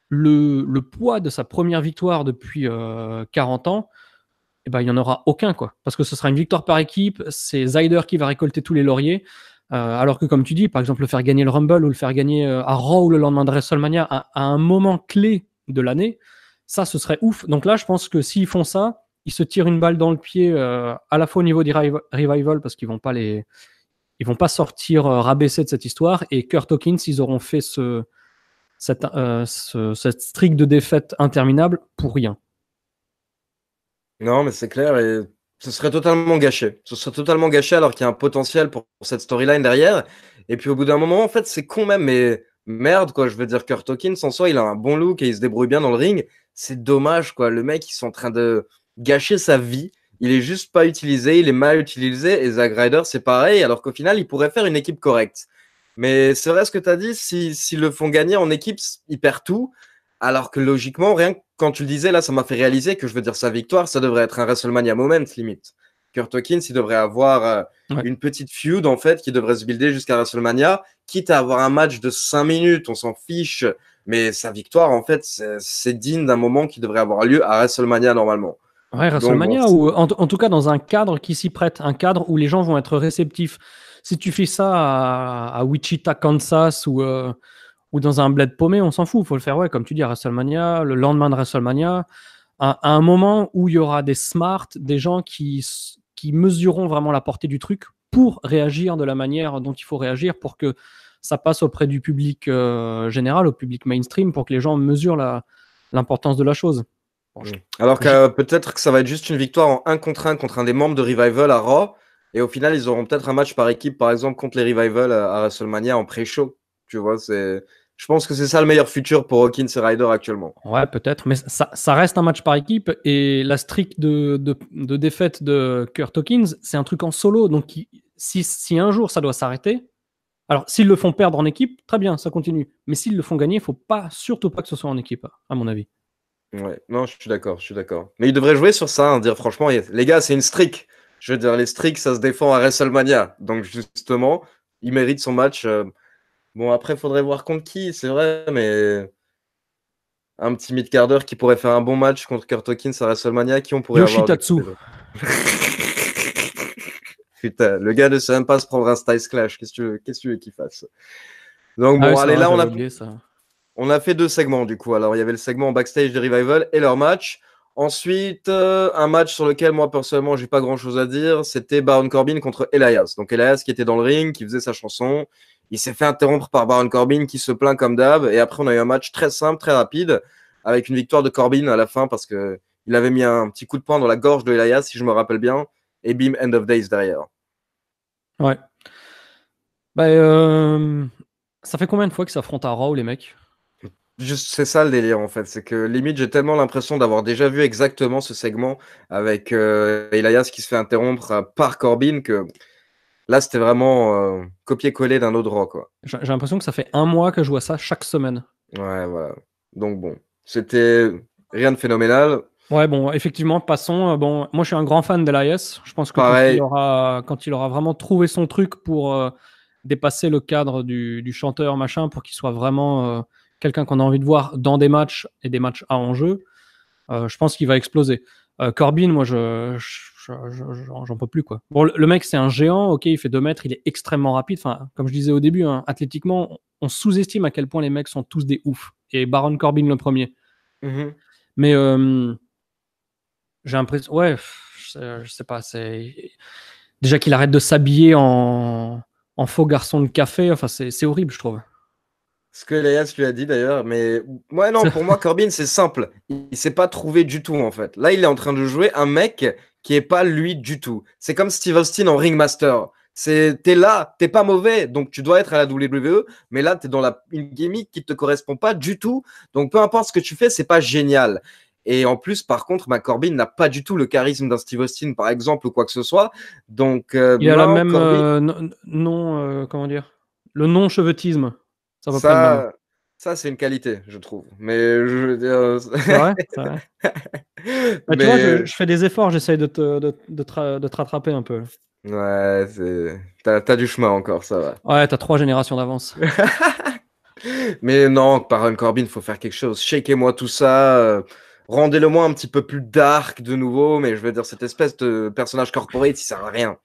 le poids de sa première victoire depuis 40 ans, eh ben, il n'y en aura aucun, quoi. Parce que ce sera une victoire par équipe, c'est Zyder qui va récolter tous les lauriers, alors que, comme tu dis, par exemple, le faire gagner le Rumble ou le faire gagner à Raw ou le lendemain de WrestleMania à un moment clé de l'année, ça, ce serait ouf. Donc là, je pense que s'ils font ça, ils se tirent une balle dans le pied à la fois au niveau des Revival, parce qu'ils vont pas sortir rabaissés de cette histoire, et Kurt Hawkins, ils auront fait cette streak de défaite interminable pour rien. Non, mais c'est clair, et ce serait totalement gâché. Ce serait totalement gâché alors qu'il y a un potentiel pour cette storyline derrière. Et puis au bout d'un moment, en fait, c'est con même, mais merde, quoi. Je veux dire, Kurt Hawkins, en soi, il a un bon look et il se débrouille bien dans le ring. C'est dommage, quoi. Le mec, ils sont en train de gâcher sa vie. Il est juste pas utilisé, il est mal utilisé. Et Zack Ryder, c'est pareil, alors qu'au final, il pourrait faire une équipe correcte. Mais c'est vrai ce que tu as dit, s'ils le font gagner en équipe, il perd tout. Alors que logiquement, rien que quand tu le disais, là, ça m'a fait réaliser que je veux dire sa victoire, ça devrait être un WrestleMania moment, limite. Kurt Hawkins, il devrait avoir Ouais. une petite feud, en fait, qui devrait se builder jusqu'à WrestleMania, quitte à avoir un match de 5 minutes, on s'en fiche. Mais sa victoire, en fait, c'est digne d'un moment qui devrait avoir lieu à WrestleMania normalement. Ouais, Donc, bon, WrestleMania, ou en tout cas dans un cadre qui s'y prête, un cadre où les gens vont être réceptifs. Si tu fais ça à Wichita, Kansas, ou dans un bled paumé, on s'en fout. Il faut le faire, ouais, comme tu dis, à WrestleMania, le lendemain de WrestleMania, à un moment où il y aura des smarts, des gens qui mesureront vraiment la portée du truc pour réagir de la manière dont il faut réagir pour que ça passe auprès du public général, au public mainstream, pour que les gens mesurent l'importance de la chose. Bon, alors que peut-être que ça va être juste une victoire en 1 contre 1 contre un des membres de Revival à Raw, et au final, ils auront peut-être un match par équipe, par exemple, contre les Revival à WrestleMania en pré-show. Tu vois, je pense que c'est ça le meilleur futur pour Hawkins et Ryder actuellement. Ouais, peut-être, mais ça reste un match par équipe, et la streak de défaite de Kurt Hawkins, c'est un truc en solo, donc si un jour ça doit s'arrêter, Alors, s'ils le font perdre en équipe, très bien, ça continue. Mais s'ils le font gagner, il faut pas, surtout pas que ce soit en équipe, à mon avis. Ouais, non, je suis d'accord, je suis d'accord. Mais ils devraient jouer sur ça, hein, dire franchement, les gars, c'est une streak. Je veux dire, les streaks, ça se défend à WrestleMania. Donc, justement, il mérite son match. Bon, après, il faudrait voir contre qui, c'est vrai, mais un petit mid-quart d'heure qui pourrait faire un bon match contre Kurt Hawkins à WrestleMania, qui on pourrait avoir du Yoshitatsu. coup. Putain, le gars ne sait même pas se prendre un Styles Clash. Qu'est-ce que tu veux qu'il fasse? Donc, Ah ouais, bon, c'est allez, vrai, là, j'avais oublié ça. on a fait 2 segments du coup. Alors, il y avait le segment backstage de Revival et leur match. Ensuite, un match sur lequel moi personnellement j'ai pas grand chose à dire, c'était Baron Corbin contre Elias. Donc Elias qui était dans le ring, qui faisait sa chanson. Il s'est fait interrompre par Baron Corbin qui se plaint comme d'hab. Et après, on a eu un match très simple, très rapide, avec une victoire de Corbin à la fin parce que il avait mis un petit coup de poing dans la gorge de Elias, si je me rappelle bien. Et bim, end of days derrière. Ouais. Bah, ça fait combien de fois qu'ils s'affrontent à Raw, les mecs? Juste, c'est ça le délire en fait, c'est que limite j'ai tellement l'impression d'avoir déjà vu exactement ce segment avec Elias qui se fait interrompre par Corbin que là c'était vraiment copier-coller d'un autre draw quoi. J'ai l'impression que ça fait 1 mois que je vois ça chaque semaine. Ouais, voilà. Donc bon, c'était rien de phénoménal. Ouais, bon, effectivement, passons. Bon, moi, je suis un grand fan d'Elias. Je pense que Pareil. quand il aura vraiment trouvé son truc pour dépasser le cadre du chanteur, machin, pour qu'il soit vraiment quelqu'un qu'on a envie de voir dans des matchs et des matchs à enjeu, je pense qu'il va exploser. Corbin, moi, j'en peux plus, quoi. Bon, le mec, c'est un géant, ok, il fait 2 mètres, il est extrêmement rapide. Enfin, comme je disais au début, hein, athlétiquement, on sous-estime à quel point les mecs sont tous des oufs. Et Baron Corbin le premier. Mhm. Mais j'ai l'impression, ouais, je sais pas, c'est déjà qu'il arrête de s'habiller en faux garçon de café. Enfin, c'est horrible, je trouve. Ce que Elias lui a dit d'ailleurs, mais ouais non, pour moi Corbin c'est simple. Il s'est pas trouvé du tout en fait. Là il est en train de jouer un mec qui est pas lui du tout. C'est comme Steve Austin en Ringmaster. T'es là, t'es pas mauvais, donc tu dois être à la WWE, mais là t'es dans une gimmick qui te correspond pas du tout. Donc peu importe ce que tu fais, c'est pas génial. Et en plus, par contre, Corbin n'a pas du tout le charisme d'un Steve Austin, par exemple, ou quoi que ce soit. Donc, Il a la non, même Corbin, comment dire, le non cheveutisme. C'est à peu près le même. ça c'est une qualité, je trouve. Mais je veux dire. C'est vrai, c'est vrai. Bah, tu vois, Mais je fais des efforts, j'essaye de te rattraper un peu. ouais, t'as du chemin encore, ça va. Ouais, t'as 3 générations d'avance. Mais non, Baron Corbin, faut faire quelque chose. Shakez-moi tout ça. Rendez-le-moi un petit peu plus dark de nouveau. Mais je veux dire, cette espèce de personnage corporate, il sert à rien.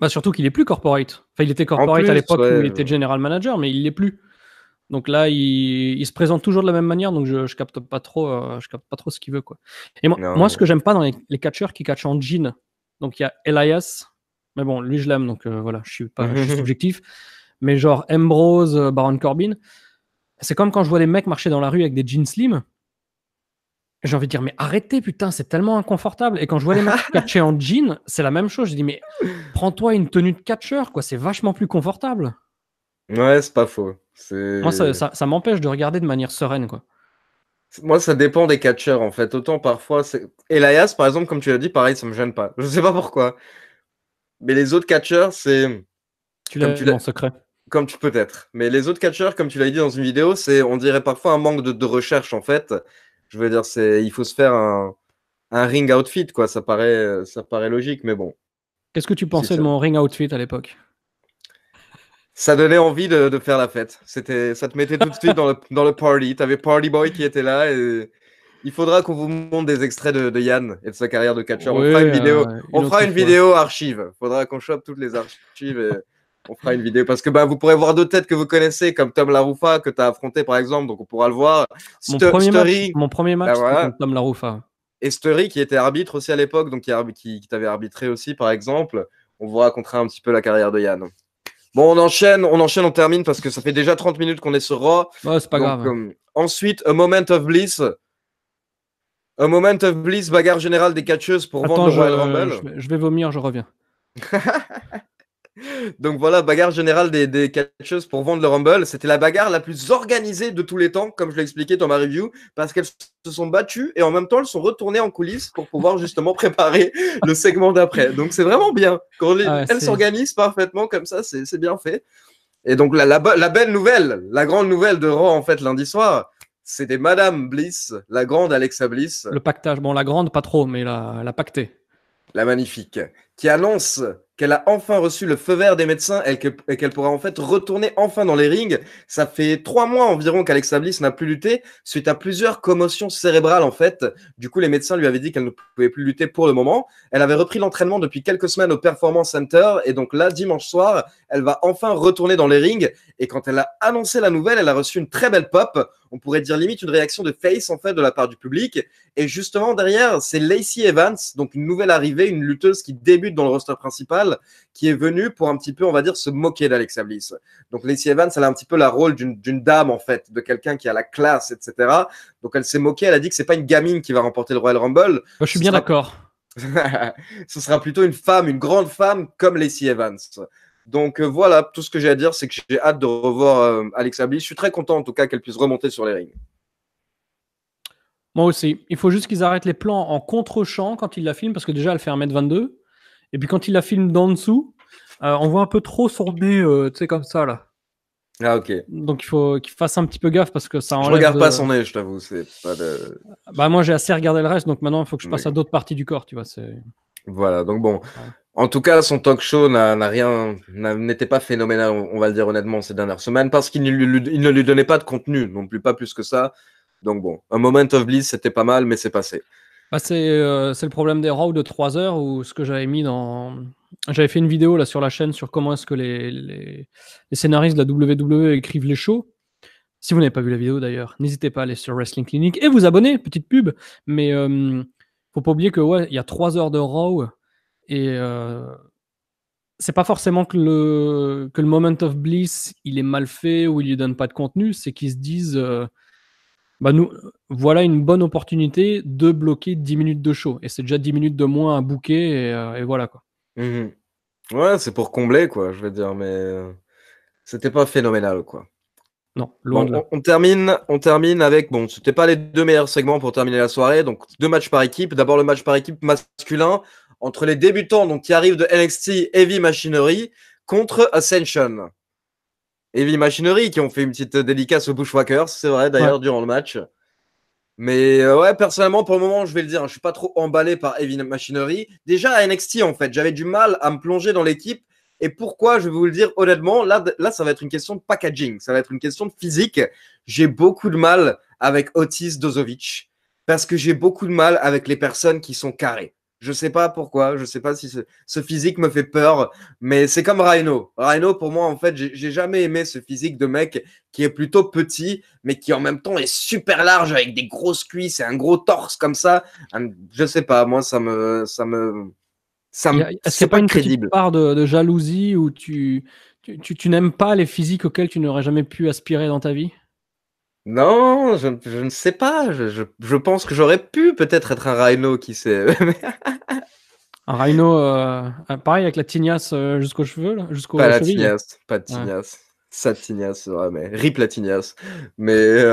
Bah, surtout qu'il est plus corporate. Enfin, il était En corporate à plus, l'époque où il ouais. était general manager, mais il l'est plus. Donc là, il se présente toujours de la même manière, donc je capte pas trop, ce qu'il veut, quoi. Et moi, ce Non. que j'aime pas dans les catcheurs qui catchent en jean, donc il y a Elias, mais bon, lui je l'aime, donc voilà, je suis subjectif. Mais genre Ambrose, Baron Corbin, c'est comme quand je vois des mecs marcher dans la rue avec des jeans slim. J'ai envie de dire, mais arrêtez, putain, c'est tellement inconfortable. Et quand je vois les mecs catcher en jean, c'est la même chose. Je dis, mais prends-toi une tenue de catcheur, quoi, c'est vachement plus confortable. Ouais, c'est pas faux. Moi, ça m'empêche de regarder de manière sereine, quoi. Moi, ça dépend des catcheurs, en fait. Autant parfois, Elias, par exemple, comme tu l'as dit, pareil, ça me gêne pas. Je sais pas pourquoi. Mais les autres catcheurs, c'est Tu comme l'as tu l'as. mon secret. Comme tu peux être. Mais les autres catcheurs, comme tu l'as dit dans une vidéo, on dirait parfois un manque de recherche en fait. Je veux dire, il faut se faire un ring outfit, quoi. Ça paraît logique, mais bon. Qu'est-ce que tu Si pensais de ça, mon ring outfit à l'époque? ça donnait envie de faire la fête. Ça te mettait tout de suite dans le party. T'avais Party Boy qui était là et il faudra qu'on vous montre des extraits de Yann et de sa carrière de catcheur. On Oui, fera une vidéo. On une fera autre une fois. vidéo archive. Faudra qu'on chope toutes les archives et on fera une vidéo parce que vous pourrez voir d'autres têtes que vous connaissez comme Tom Laroufa que tu as affronté par exemple, donc on pourra le voir. Story, Mon premier match, c'était voilà. contre Tom Laroufa. Et Story qui était arbitre aussi à l'époque, donc qui t'avait arbitré aussi par exemple. On vous racontera un petit peu la carrière de Yann. Bon, on termine parce que ça fait déjà 30 minutes qu'on est sur Raw. Ouais, c'est pas Donc, grave. ensuite, A Moment of Bliss. A Moment of Bliss, bagarre générale des catcheuses pour vendre Attends, le Royal Rumble. je vais vomir, je reviens. Donc voilà, bagarre générale des catcheuses pour vendre le Rumble. C'était la bagarre la plus organisée de tous les temps, comme je l'ai expliqué dans ma review, parce qu'elles se sont battues et en même temps elles sont retournées en coulisses pour pouvoir justement préparer le segment d'après. Donc c'est vraiment bien. Quand Ah ouais, elles s'organisent parfaitement comme ça, c'est bien fait. Et donc, la belle nouvelle, la grande nouvelle de Raw, en fait, lundi soir, c'était Madame Bliss, la grande Alexa Bliss, Le pactage, bon, la grande, pas trop, mais la pactée. la magnifique, qui annonce qu'elle a enfin reçu le feu vert des médecins et qu'elle pourra en fait retourner enfin dans les rings. Ça fait 3 mois environ qu'Alexa Bliss n'a plus lutté suite à plusieurs commotions cérébrales en fait. Du coup, les médecins lui avaient dit qu'elle ne pouvait plus lutter pour le moment. Elle avait repris l'entraînement depuis quelques semaines au Performance Center et donc là, dimanche soir, elle va enfin retourner dans les rings. Et quand elle a annoncé la nouvelle, elle a reçu une très belle pop. On pourrait dire limite une réaction de face en fait de la part du public. Et justement derrière, c'est Lacey Evans, donc une nouvelle arrivée, une lutteuse qui débute dans le roster principal, qui est venue pour un petit peu, on va dire, se moquer d'Alexa Bliss. Donc Lacey Evans, elle a un petit peu la rôle d'une dame en fait, de quelqu'un qui a la classe, etc. Donc elle s'est moquée, elle a dit que c'est pas une gamine qui va remporter le Royal Rumble. Je suis bien d'accord. Ce sera plutôt une femme, une grande femme comme Lacey Evans. Donc voilà, tout ce que j'ai à dire, c'est que j'ai hâte de revoir Alexa Bliss. Je suis très content en tout cas qu'elle puisse remonter sur les rings. Moi aussi. Il faut juste qu'ils arrêtent les plans en contre-champ quand ils la filment, parce que déjà, elle fait 1m22. Et puis quand il la filme d'en dessous, on voit un peu trop son nez, tu sais, comme ça, là. Ah ok. Donc il faut qu'il fasse un petit peu gaffe, parce que ça Je enlève regarde pas de... son nez, je t'avoue. C'est pas de... Bah moi, j'ai assez regardé le reste, donc maintenant, il faut que je passe à D'accord. d'autres parties du corps, tu vois. C'est... Voilà, donc bon. Ouais. En tout cas, son talk show n'était pas phénoménal, on va le dire honnêtement, ces dernières semaines, parce qu'il ne lui donnait pas de contenu, non plus, pas plus que ça. Donc bon, un moment of bliss, c'était pas mal, mais c'est passé. Bah, c'est le problème des Raw de 3 heures, où ce que j'avais mis dans... J'avais fait une vidéo là sur la chaîne sur comment est-ce que les scénaristes de la WWE écrivent les shows. Si vous n'avez pas vu la vidéo d'ailleurs, n'hésitez pas à aller sur Wrestling Clinic et vous abonner, petite pub. Mais faut pas oublier que ouais, il y a 3 heures de Raw et c'est pas forcément que le Moment of Bliss il est mal fait ou il lui donne pas de contenu, c'est qu'ils se disent bah nous voilà une bonne opportunité de bloquer 10 minutes de show et c'est déjà 10 minutes de moins à booker et voilà quoi. Mhm. Ouais, c'est pour combler, quoi, je veux dire, mais c'était pas phénoménal, quoi. Non, loin Bon, de là. on termine avec, bon, c'était pas les deux meilleurs segments pour terminer la soirée, donc 2 matchs par équipe. D'abord le match par équipe masculin entre les débutants donc, qui arrivent de NXT Heavy Machinery contre Ascension. Heavy Machinery qui ont fait une petite dédicace aux Bushwhackers, c'est vrai Ouais. d'ailleurs durant le match. Mais ouais, personnellement, pour le moment, je vais le dire, je suis pas trop emballé par Heavy Machinery. Déjà à NXT, en fait, j'avais du mal à me plonger dans l'équipe. Et pourquoi, je vais vous le dire honnêtement, là, ça va être une question de packaging, ça va être une question de physique. J'ai beaucoup de mal avec Otis Dozovic parce que j'ai beaucoup de mal avec les personnes qui sont carrées. Je sais pas pourquoi, je sais pas si ce physique me fait peur, mais c'est comme Rhino. Rhino, pour moi, en fait, j'ai jamais aimé ce physique de mec qui est plutôt petit, mais qui en même temps est super large avec des grosses cuisses et un gros torse comme ça. Je sais pas, moi, Est-ce qu'il n'y c'est a pas pas une petite crédible. part de jalousie où tu n'aimes pas les physiques auxquels tu n'aurais jamais pu aspirer dans ta vie? Non, je ne sais pas. Je pense que j'aurais pu peut-être être un rhino, qui sait. Un rhino, pareil avec la tignasse jusqu'aux cheveux, là, Pas jusqu'aux la chevilles. tignasse, pas de Ouais. tignasse. Ça de tignasse, ouais, mais rip la tignasse. Mais,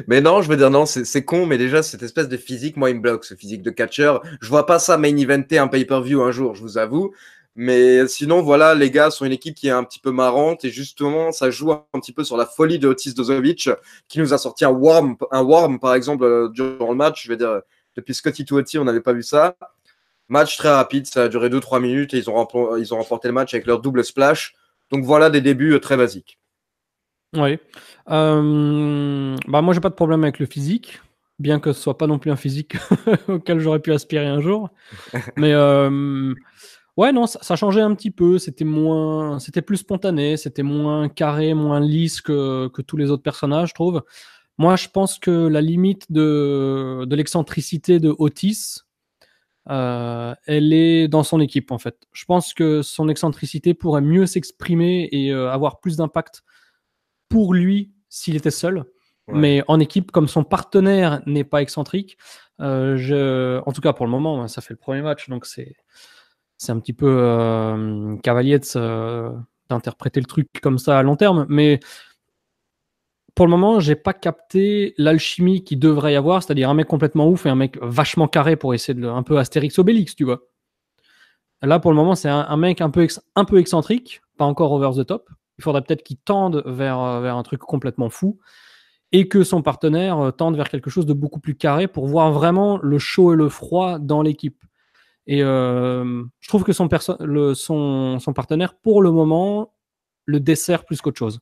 mais non, je veux dire, non, c'est con, mais déjà, cette espèce de physique, moi, il me bloque, ce physique de catcheur. Je vois pas ça main eventer un pay-per-view un jour, je vous avoue. Mais sinon, voilà, les gars sont une équipe qui est un petit peu marrante et justement, ça joue un petit peu sur la folie de Otis Dozovic qui nous a sorti un worm par exemple, durant le match. Je veux dire, depuis Scotty Tuati, on n'avait pas vu ça. Match très rapide, ça a duré 2-3 minutes et ils ont remporté le match avec leur double splash. Donc voilà des débuts très basiques. Oui. Bah moi, j'ai pas de problème avec le physique, bien que ce soit pas non plus un physique auquel j'aurais pu aspirer un jour. Mais ouais, non, ça changeait un petit peu. C'était plus spontané, c'était moins carré, moins lisse que tous les autres personnages, je trouve. Moi, je pense que la limite de l'excentricité de Otis, elle est dans son équipe en fait. Je pense que son excentricité pourrait mieux s'exprimer et avoir plus d'impact pour lui s'il était seul. Ouais. Mais en équipe, comme son partenaire n'est pas excentrique, en tout cas pour le moment, ça fait le premier match, donc c'est un petit peu cavalier d'interpréter le truc comme ça à long terme. Mais pour le moment, j'ai pas capté l'alchimie qu'il devrait y avoir, c'est-à-dire un mec complètement ouf et un mec vachement carré pour essayer de un peu Astérix Obélix, tu vois. Là, pour le moment, c'est un mec un peu excentrique, pas encore over the top, il faudrait peut-être qu'il tende vers un truc complètement fou et que son partenaire tende vers quelque chose de beaucoup plus carré pour voir vraiment le chaud et le froid dans l'équipe. Et je trouve que son partenaire, pour le moment, le dessert plus qu'autre chose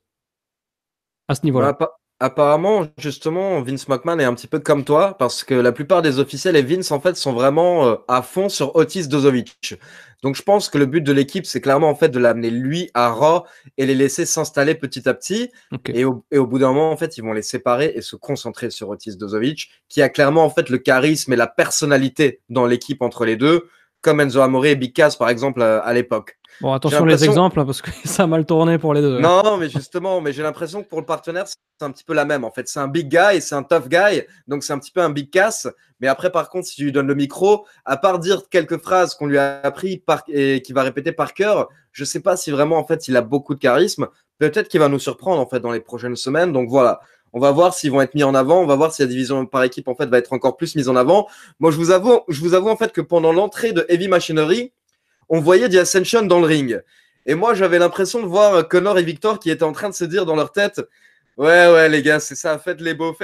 à ce niveau-là. Apparemment, justement, Vince McMahon est un petit peu comme toi, parce que la plupart des officiels et Vince, en fait, sont vraiment à fond sur Otis Dozovic. Donc, je pense que le but de l'équipe, c'est clairement, en fait, de l'amener lui à Raw et les laisser s'installer petit à petit. Okay. Et au bout d'un moment, en fait, ils vont les séparer et se concentrer sur Otis Dozovic, qui a clairement, en fait, le charisme et la personnalité dans l'équipe entre les deux, comme Enzo Amore et Big Cass, par exemple, à l'époque. Bon, attention les exemples, hein, parce que ça a mal tourné pour les deux. Non, mais justement, j'ai l'impression que pour le partenaire, c'est un petit peu la même. En fait, c'est un big guy et c'est un tough guy, donc c'est un petit peu un big cass. Mais après, par contre, si tu lui donnes le micro, à part dire quelques phrases qu'on lui a appris et qu'il va répéter par cœur, je sais pas si vraiment, en fait, il a beaucoup de charisme. Peut-être qu'il va nous surprendre, en fait, dans les prochaines semaines. Donc voilà, on va voir s'ils vont être mis en avant. On va voir si la division par équipe, en fait, va être encore plus mise en avant. Moi, je vous avoue, en fait, que pendant l'entrée de Heavy Machinery, on voyait The Ascension dans le ring. Et moi, j'avais l'impression de voir Connor et Victor qui étaient en train de se dire dans leur tête, ouais, les gars, c'est ça, faites les beaux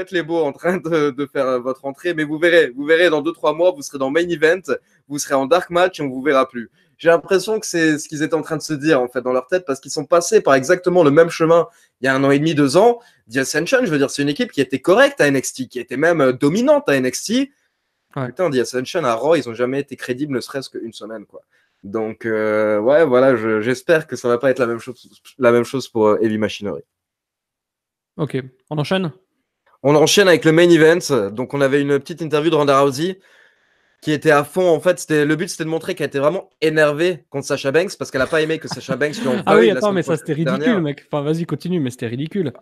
en train de faire votre entrée. Mais vous verrez, dans 2-3 mois, vous serez dans Main Event, vous serez en Dark Match et on vous verra plus. J'ai l'impression que c'est ce qu'ils étaient en train de se dire, en fait, dans leur tête, parce qu'ils sont passés par exactement le même chemin il y a 1 an et demi, 2 ans. The Ascension, je veux dire, c'est une équipe qui était correcte à NXT, qui était même dominante à NXT. Ouais. Putain, The Ascension à Raw, ils n'ont jamais été crédibles, ne serait-ce qu'une semaine, quoi. Donc, ouais, voilà, j'espère que ça va pas être la même chose pour Heavy Machinery. Ok, on enchaîne. On enchaîne avec le main event. Donc, on avait une petite interview de Ronda Rousey qui était à fond. En fait, le but, c'était de montrer qu'elle était vraiment énervée contre Sasha Banks parce qu'elle a pas aimé que Sasha Banks lui en veuille. Ah oui, attends, mais ça, c'était ridicule, dernière. Mec. Enfin, vas-y, continue, mais c'était ridicule.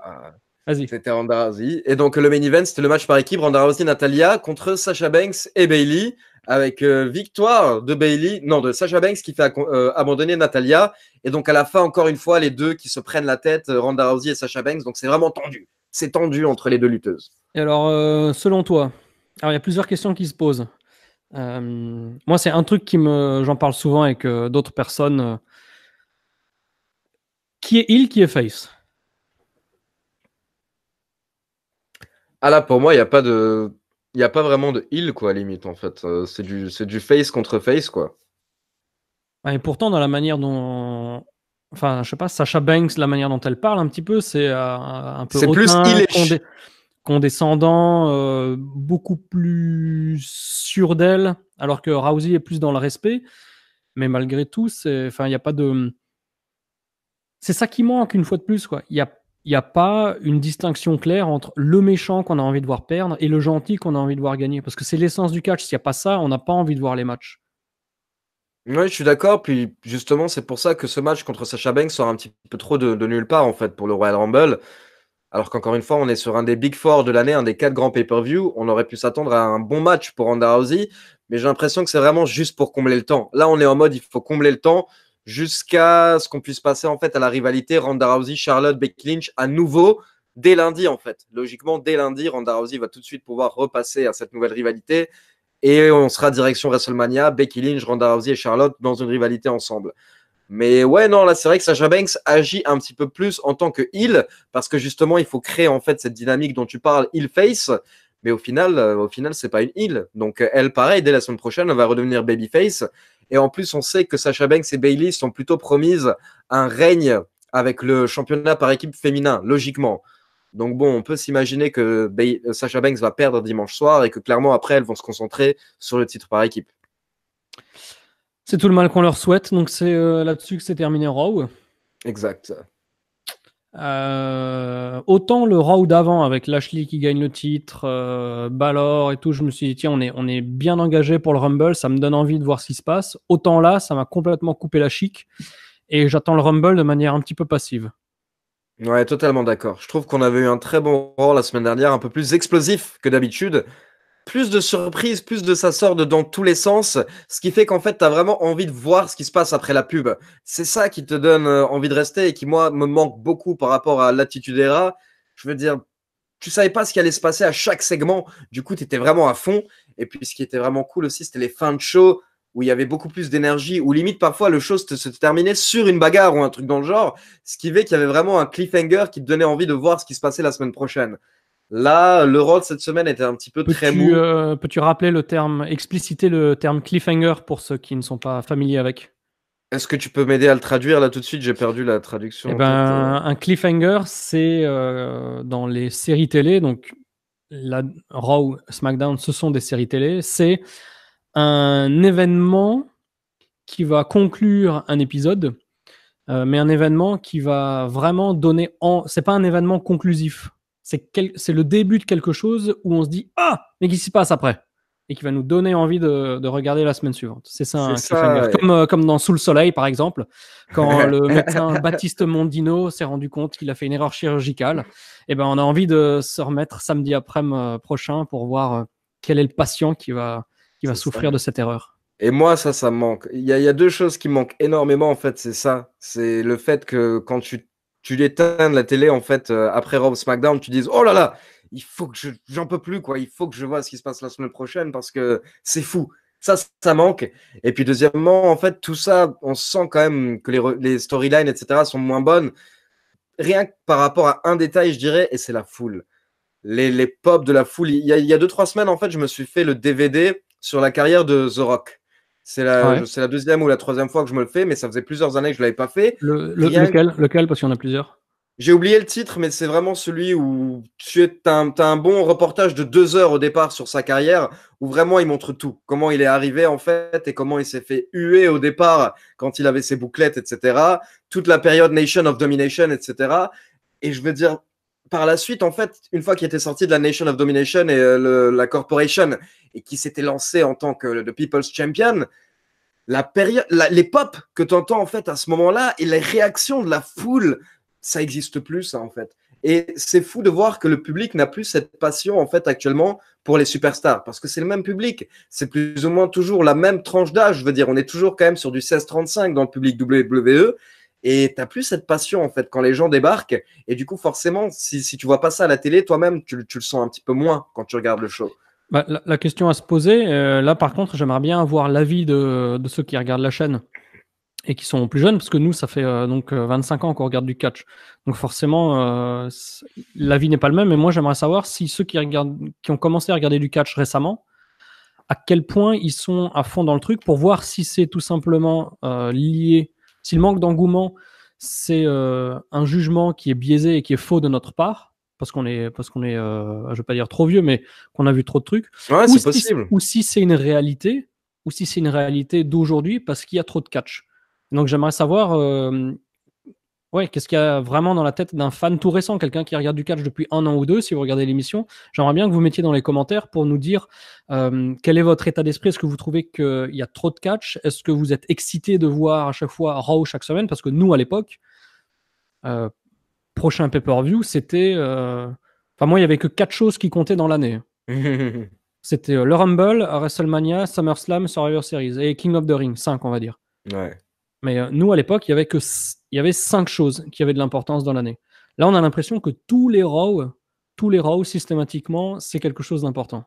Vas-y. C'était Ronda Rousey. Et donc, le main event, c'était le match par équipe Ronda Rousey, Natalia contre Sasha Banks et Bayley. Avec victoire de Sasha Banks qui fait abandonner Natalia. Et donc, à la fin, encore une fois, les deux qui se prennent la tête, Ronda Rousey et Sasha Banks. Donc, c'est vraiment tendu. C'est tendu entre les deux lutteuses. Et alors, selon toi, il y a plusieurs questions qui se posent. Moi, c'est un truc j'en parle souvent avec d'autres personnes. Qui est heel, qui est face? Ah là, pour moi, il n'y a pas vraiment de heel, quoi, limite, en fait. C'est du face contre face, quoi. Et pourtant, dans la manière dont... Enfin, je sais pas, Sasha Banks, la manière dont elle parle un petit peu, c'est un peu hautain, condescendant, beaucoup plus sûr d'elle, alors que Rousey est plus dans le respect. Mais malgré tout, il n'y a pas de... C'est ça qui manque, une fois de plus, quoi. Il n'y a pas une distinction claire entre le méchant qu'on a envie de voir perdre et le gentil qu'on a envie de voir gagner. Parce que c'est l'essence du catch. S'il n'y a pas ça, on n'a pas envie de voir les matchs. Oui, je suis d'accord. Puis justement, c'est pour ça que ce match contre Sasha Banks sort un petit peu trop de nulle part, en fait, pour le Royal Rumble. Alors qu'encore une fois, on est sur un des Big Four de l'année, un des 4 grands pay-per-view. On aurait pu s'attendre à un bon match pour Ronda Rousey, mais j'ai l'impression que c'est vraiment juste pour combler le temps. Là, on est en mode, il faut combler le temps jusqu'à ce qu'on puisse passer en fait à la rivalité Ronda Rousey, Charlotte, Becky Lynch à nouveau dès lundi en fait. Logiquement, dès lundi, Ronda Rousey va tout de suite pouvoir repasser à cette nouvelle rivalité et on sera direction WrestleMania, Becky Lynch, Ronda Rousey et Charlotte dans une rivalité ensemble. Mais ouais, non, là, c'est vrai que Sasha Banks agit un petit peu plus en tant que heel, parce que justement, il faut créer en fait cette dynamique dont tu parles, heel-face. Mais au final, c'est pas une heel. Donc, elle, pareil, dès la semaine prochaine, elle va redevenir babyface. Et en plus, on sait que Sasha Banks et Bayley sont plutôt promises un règne avec le championnat par équipe féminin, logiquement. Donc bon, on peut s'imaginer que Sasha Banks va perdre dimanche soir et que clairement, après, elles vont se concentrer sur le titre par équipe. C'est tout le mal qu'on leur souhaite, donc c'est là-dessus que c'est terminé Raw. Exact. Autant le Raw d'avant avec Lashley qui gagne le titre, Balor et tout, je me suis dit tiens, on est bien engagé pour le Rumble, ça me donne envie de voir ce qui se passe. Autant là, ça m'a complètement coupé la chic et j'attends le Rumble de manière un petit peu passive. Ouais, totalement d'accord. Je trouve qu'on avait eu un très bon Raw la semaine dernière, un peu plus explosif que d'habitude. Plus de surprises, plus de ça sort dans tous les sens, ce qui fait qu'en fait, tu as vraiment envie de voir ce qui se passe après la pub. C'est ça qui te donne envie de rester et qui, moi, me manque beaucoup par rapport à l'Attitude Era. Je veux dire, tu savais pas ce qui allait se passer à chaque segment. Du coup, tu étais vraiment à fond. Et puis, ce qui était vraiment cool aussi, c'était les fins de show où il y avait beaucoup plus d'énergie, où limite parfois le show se terminait sur une bagarre ou un truc dans le genre, ce qui fait qu'il y avait vraiment un cliffhanger qui te donnait envie de voir ce qui se passait la semaine prochaine. Là, le Raw de cette semaine était un petit peu très mou. Peux-tu rappeler le terme, expliciter le terme cliffhanger pour ceux qui ne sont pas familiers avec? Est-ce que tu peux m'aider à le traduire là tout de suite? J'ai perdu la traduction Eh en tête. ben, un cliffhanger, c'est dans les séries télé, donc la Raw, SmackDown, ce sont des séries télé, c'est un événement qui va conclure un épisode, mais un événement qui va vraiment donner c'est pas un événement conclusif, c'est le début de quelque chose où on se dit ah, mais qu'est-ce qui se passe après, et qui va nous donner envie de regarder la semaine suivante. C'est ça un cliffhanger, comme dans Sous le soleil par exemple, quand le médecin Baptiste Mondino s'est rendu compte qu'il a fait une erreur chirurgicale, et ben on a envie de se remettre samedi après-midi prochain pour voir quel est le patient qui va souffrir de cette erreur. Et moi, ça me manque. Il y a deux choses qui me manquent énormément, en fait, c'est ça. C'est le fait que quand tu l'éteins de la télé, en fait, après Raw SmackDown, tu dises, oh là là, il faut que j'en peux plus, quoi. Il faut que je vois ce qui se passe la semaine prochaine parce que c'est fou. Ça manque. Et puis, deuxièmement, en fait, tout ça, on sent quand même que les storylines, etc., sont moins bonnes. Rien que par rapport à un détail, je dirais, et c'est la foule. Les pop de la foule. Il y a 2-3 semaines, en fait, je me suis fait le DVD sur la carrière de The Rock. C'est la deuxième ou la troisième fois que je me le fais, mais ça faisait plusieurs années que je ne l'avais pas fait. Lequel? Parce qu'il y en a plusieurs. J'ai oublié le titre, mais c'est vraiment celui où tu as un bon reportage de 2 heures au départ sur sa carrière, où vraiment il montre tout. Comment il est arrivé, en fait, et comment il s'est fait huer au départ quand il avait ses bouclettes, etc. Toute la période Nation of Domination, etc. Et je veux dire, par la suite, en fait, une fois qu'il était sorti de la Nation of Domination et la Corporation, et qui s'était lancé en tant que le People's Champion, les pop que tu entends en fait à ce moment-là et les réactions de la foule, ça n'existe plus, ça, en fait. Et c'est fou de voir que le public n'a plus cette passion, en fait, actuellement, pour les superstars, parce que c'est le même public. C'est plus ou moins toujours la même tranche d'âge. Je veux dire, on est toujours quand même sur du 16-35 dans le public WWE. Et tu n'as plus cette passion, en fait, quand les gens débarquent. Et du coup, forcément, si tu vois pas ça à la télé, toi-même, tu le sens un petit peu moins quand tu regardes le show. Bah, la question à se poser, là, par contre, j'aimerais bien avoir l'avis de ceux qui regardent la chaîne et qui sont plus jeunes, parce que nous, ça fait 25 ans qu'on regarde du catch. Donc forcément, l'avis n'est pas le même. Mais moi, j'aimerais savoir si ceux qui ont commencé à regarder du catch récemment, à quel point ils sont à fond dans le truc, pour voir si c'est tout simplement lié, si le manque d'engouement, c'est un jugement qui est biaisé et qui est faux de notre part, parce qu'on est, je vais pas dire trop vieux, mais qu'on a vu trop de trucs. Ouais, c'est possible. Ou si c'est une réalité, d'aujourd'hui, parce qu'il y a trop de catch. Donc j'aimerais savoir, qu'est-ce qu'il y a vraiment dans la tête d'un fan tout récent, quelqu'un qui regarde du catch depuis 1 an ou 2, si vous regardez l'émission. J'aimerais bien que vous mettiez dans les commentaires pour nous dire quel est votre état d'esprit. Est-ce que vous trouvez qu'il y a trop de catch? Est-ce que vous êtes excité de voir à chaque fois Raw chaque semaine? Parce que nous, à l'époque, prochain pay-per-view, c'était... Enfin, moi, il n'y avait que 4 choses qui comptaient dans l'année. C'était le Rumble, WrestleMania, SummerSlam, Survivor Series et King of the Ring, 5, on va dire. Ouais. Mais nous, à l'époque, il y avait 5 choses qui avaient de l'importance dans l'année. Là, on a l'impression que tous les Raw, systématiquement, c'est quelque chose d'important.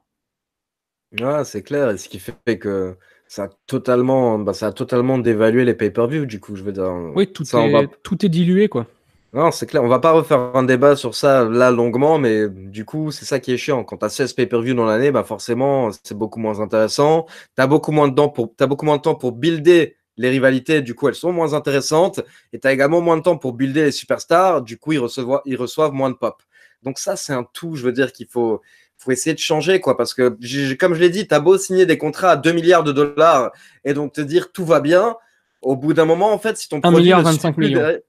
Ouais, c'est clair. Et ce qui fait que ça a totalement dévalué les pay-per-view, du coup, je veux dire. Oui, tout est dilué, quoi. Non, c'est clair. On va pas refaire un débat sur ça là longuement, mais du coup, c'est ça qui est chiant. Quand tu as 16 pay-per-view dans l'année, bah forcément, c'est beaucoup moins intéressant. Tu as beaucoup moins de temps pour builder les rivalités, du coup, elles sont moins intéressantes. Et tu as également moins de temps pour builder les superstars, du coup, ils reçoivent moins de pop. Donc ça, c'est un tout, je veux dire, qu'il faut essayer de changer, quoi, parce que, comme je l'ai dit, tu as beau signer des contrats à 2 milliards de dollars et donc te dire tout va bien, au bout d'un moment, en fait, si ton produit ne suit plus derrière,